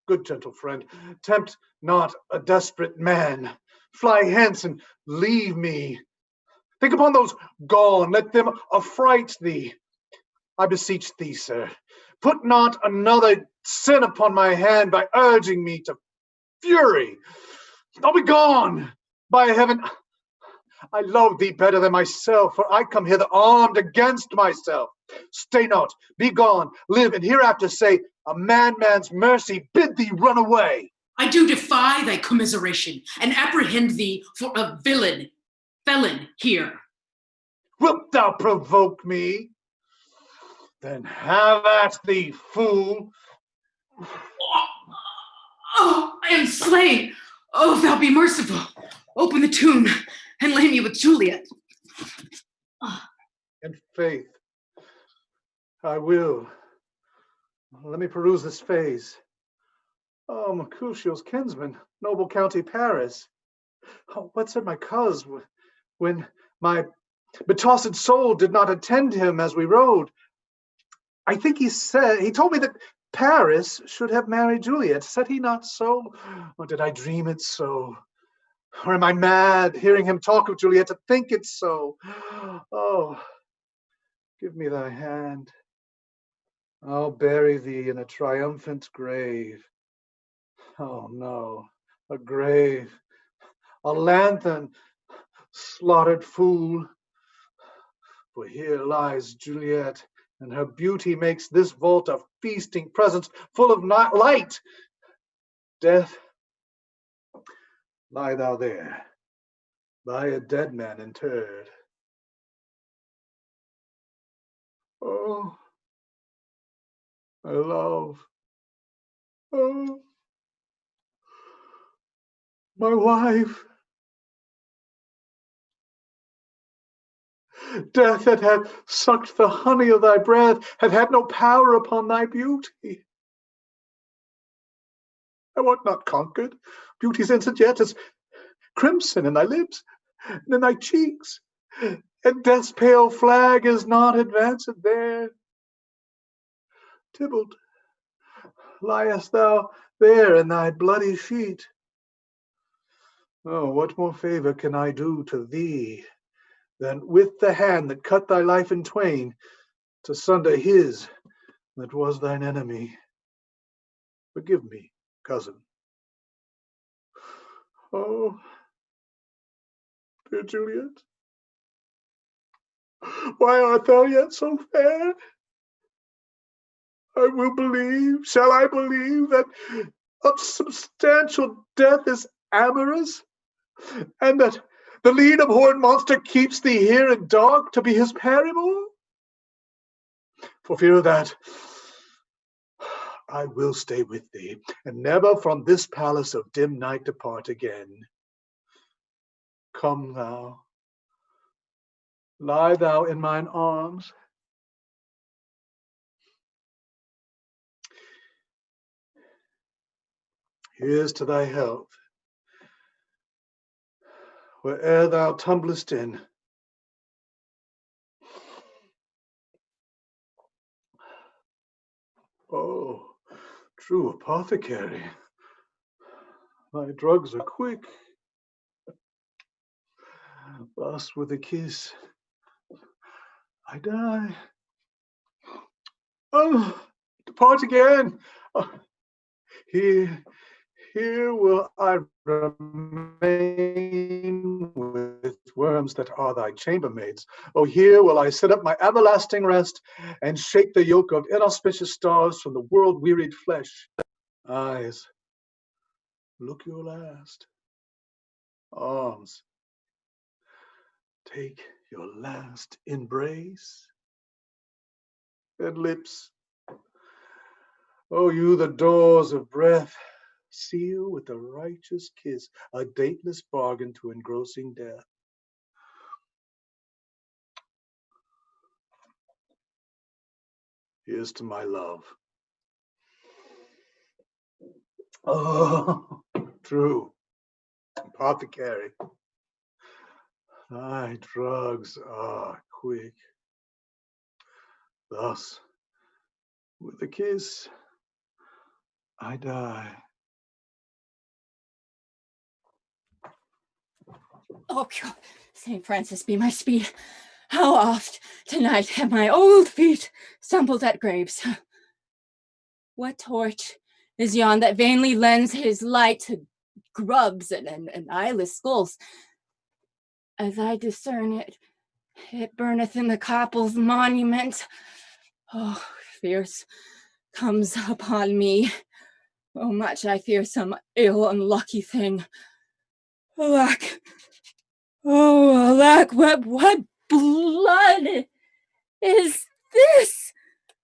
Good gentle friend, tempt not a desperate man. Fly hence and leave me. Think upon those gone, let them affright thee. I beseech thee, sir, put not another sin upon my hand by urging me to fury. I'll be gone. By heaven, I love thee better than myself, for I come hither armed against myself. Stay not, be gone, live, and hereafter say, a man's mercy bid thee run away. I do defy thy commiseration, and apprehend thee for a felon here. Wilt thou provoke me? Then have at thee, fool. Oh, I am slain. Oh, thou be merciful. Open the tomb and lay me with Juliet. In faith, I will. Let me peruse this phase. Oh, Mercutio's kinsman, noble County Paris. Oh, what said my coz when my betossed soul did not attend him as we rode? I think he told me that Paris should have married Juliet. Said he not so? Or did I dream it so? Or am I mad, hearing him talk of Juliet, to think it so? Oh, give me thy hand. I'll bury thee in a triumphant grave. Oh no, a grave, a lantern, slaughtered fool. For here lies Juliet, and her beauty makes this vault a feasting presence full of light. Death, lie thou there, by a dead man interred. Oh, my love. Oh, my wife. Death that hath sucked the honey of thy breath hath had no power upon thy beauty. Thou art not conquered. Beauty's innocent yet as crimson in thy lips and in thy cheeks, and death's pale flag is not advanced there. Tybalt, liest thou there in thy bloody sheet? Oh, what more favor can I do to thee than with the hand that cut thy life in twain to sunder his that was thine enemy? Forgive me, cousin. Oh, dear Juliet, why art thou yet so fair? I will believe, shall I believe, that unsubstantial death is amorous, and that the lean abhorrent monster keeps thee here in dark to be his paramour? For fear of that, I will stay with thee, and never from this palace of dim night depart again. Come thou, lie thou in mine arms. Here's to thy health, where'er thou tumblest in. Oh, true apothecary, thy drugs are quick. Thus with a kiss, I die. Oh, depart again. Oh, here will I remain with worms that are thy chambermaids. Oh, here will I set up my everlasting rest and shake the yoke of inauspicious stars from the world-wearied flesh. Eyes, look your last. Arms, take your last embrace. And lips, oh, you the doors of breath, seal with a righteous kiss, a dateless bargain to engrossing death. Here's to my love. Oh, true apothecary, thy drugs are quick. Thus, with a kiss, I die. Oh, God. St. Francis be my speed. How oft tonight have my old feet stumbled at graves. What torch is yon that vainly lends his light to grubs and eyeless skulls? As I discern it, it burneth in the couple's monument. Oh, fierce comes upon me. Oh, much I fear some ill unlucky thing. Alack! Oh, alack! What blood is this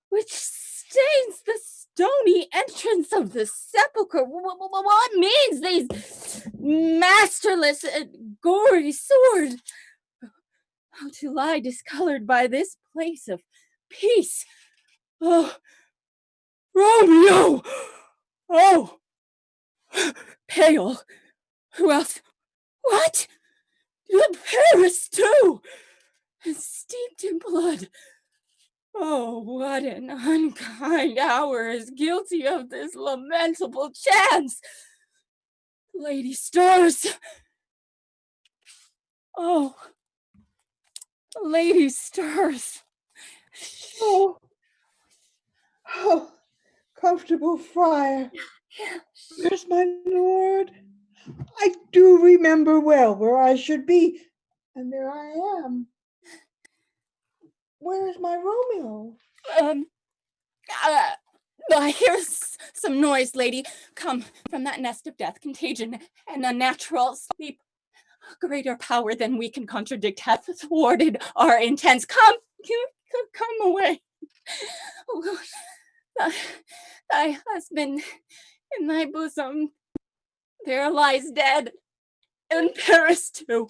which stains the stony entrance of the sepulchre? What means these masterless and gory sword? How to lie discolored by this place of peace? Oh, Romeo! Oh, pale. Who else? What? The Paris too, and steeped in blood. Oh, what an unkind hour is guilty of this lamentable chance. Lady stirs. Oh, lady stirs. Oh, oh, comfortable friar. Where's my lord? I do remember well where I should be, and there I am. Where is my Romeo? I hear some noise, lady. Come from that nest of death, contagion, and unnatural sleep. Greater power than we can contradict hath thwarted our intents. Come away. Oh, thy husband in thy bosom, there lies dead, and Paris too.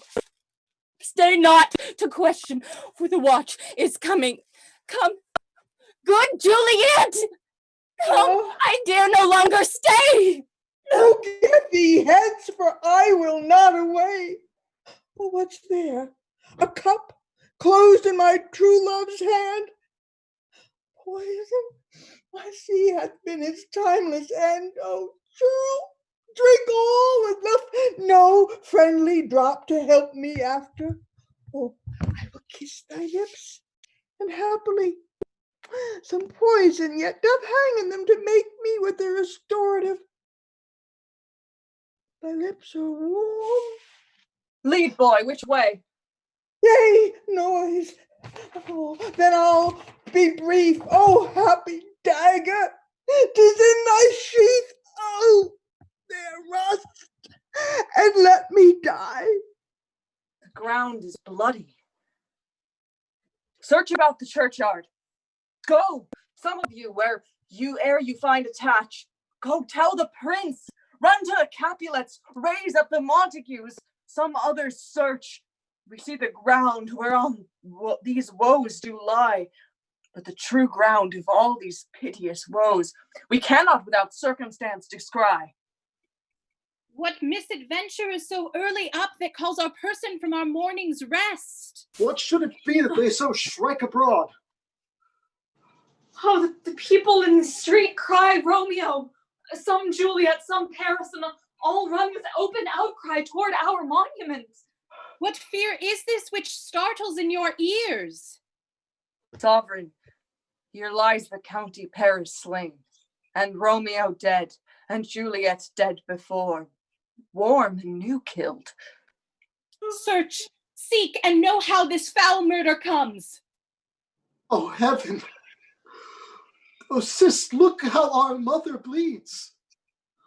Stay not to question, for the watch is coming. Come, good Juliet! Come, I dare no longer stay! Oh, get thee hence, for I will not away. Oh, what's there? A cup closed in my true love's hand? Poison, I see hath been its timeless end. Oh, true, drink all and left no friendly drop to help me after. Oh, I will kiss thy lips, and happily some poison yet doth hang in them to make me with the restorative. Thy lips are warm. Lead, boy, which way? Yea, noise. Oh, then I'll be brief. Oh, happy dagger, 'tis in thy sheath. Oh, there rust, and let me die. ground is bloody. Search about the churchyard. Go, some of you, ere you find a tatch. Go tell the prince. Run to the Capulets. Raise up the Montagues. Some others search. We see the ground whereon these woes do lie. But the true ground of all these piteous woes, we cannot without circumstance descry. What misadventure is so early up that calls our person from our morning's rest? What should it be that they so shrike abroad? Oh, the people in the street cry Romeo. Some Juliet, some Paris, and all run with open outcry toward our monuments. What fear is this which startles in your ears? Sovereign, here lies the county Paris slain, and Romeo dead, and Juliet dead before, warm and new killed. Search, seek, and know how this foul murder comes. Oh, heaven! Oh, sis, look how our mother bleeds.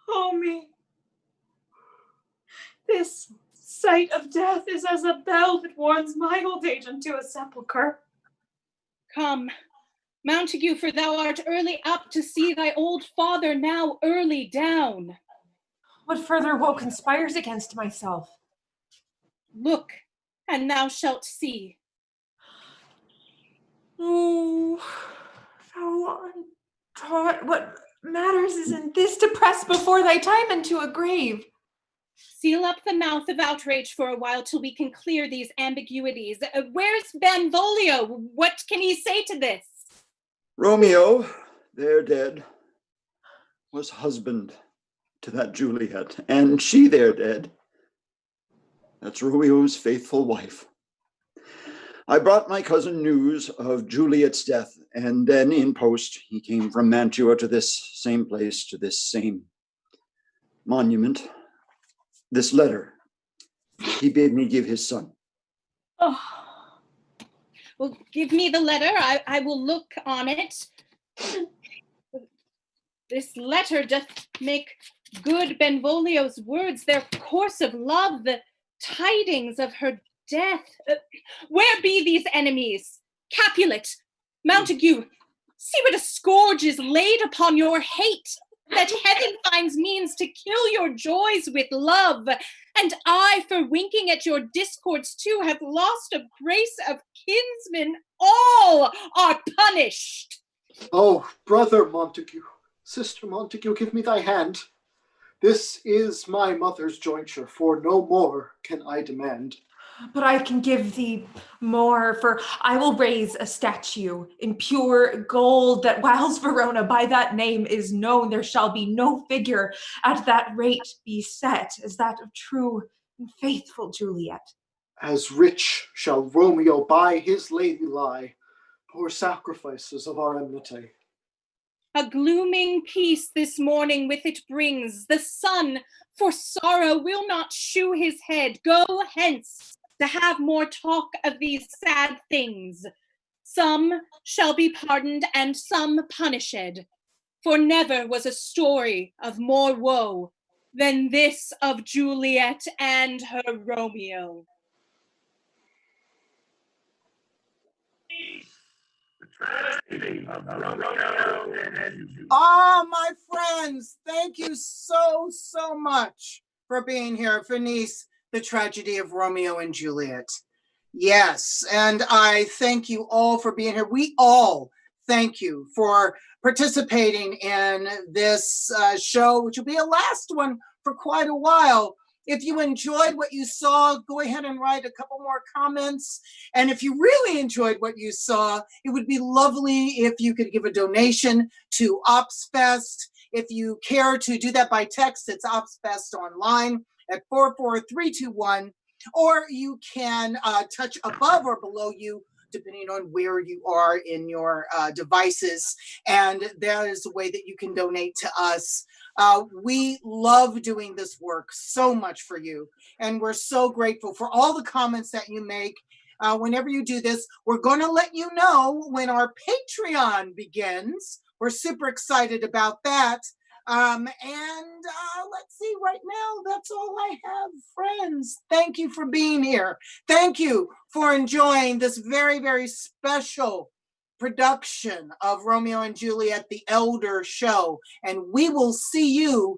Oh, me. This sight of death is as a bell that warns my old age unto a sepulchre. Come, Montague, for thou art early up to see thy old father now early down. What further woe conspires against myself? Look, and thou shalt see. Oh, what matters isn't this to press before thy time into a grave? Seal up the mouth of outrage for a while till we can clear these ambiguities. Where's Benvolio? What can he say to this? Romeo, there dead, was husband to that Juliet, and she there dead. That's Romeo's faithful wife. I brought my cousin news of Juliet's death, and then in post he came from Mantua to this same place, to this same monument. This letter he bid me give his son. Oh. Well, give me the letter. I will look on it. This letter doth make good Benvolio's words, their course of love, the tidings of her death. Where be these enemies? Capulet, Montague, see what a scourge is laid upon your hate, that heaven finds means to kill your joys with love. And I, for winking at your discords too, have lost a grace of kinsmen. All are punished. Oh, brother Montague, sister Montague, give me thy hand. This is my mother's jointure, for no more can I demand. But I can give thee more, for I will raise a statue in pure gold that whilst Verona by that name is known, there shall be no figure at that rate be set as that of true and faithful Juliet. As rich shall Romeo by his lady lie, poor sacrifices of our enmity. A glooming peace this morning with it brings. The sun for sorrow will not shew his head. Go hence to have more talk of these sad things. Some shall be pardoned and some punished. For never was a story of more woe than this of Juliet and her Romeo. Ah, my friends, thank you so much for being here for Nice, the tragedy of Romeo and Juliet. Yes, and I thank you all for being here. We all thank you for participating in this show, which will be a last one for quite a while. If you enjoyed what you saw, go ahead and write a couple more comments. And if you really enjoyed what you saw, it would be lovely if you could give a donation to OpsFest. If you care to do that by text, it's OpsFest online at 44321, or you can touch above or below you, depending on where you are in your devices. And that is the way that you can donate to us. We love doing this work so much for you. And we're so grateful for all the comments that you make. Whenever you do this, we're going to let you know when our Patreon begins. We're super excited about that. Let's see, right now, that's all I have, friends. Thank you for being here. Thank you for enjoying this very, very special production of Romeo and Juliet, the Elder Show. And we will see you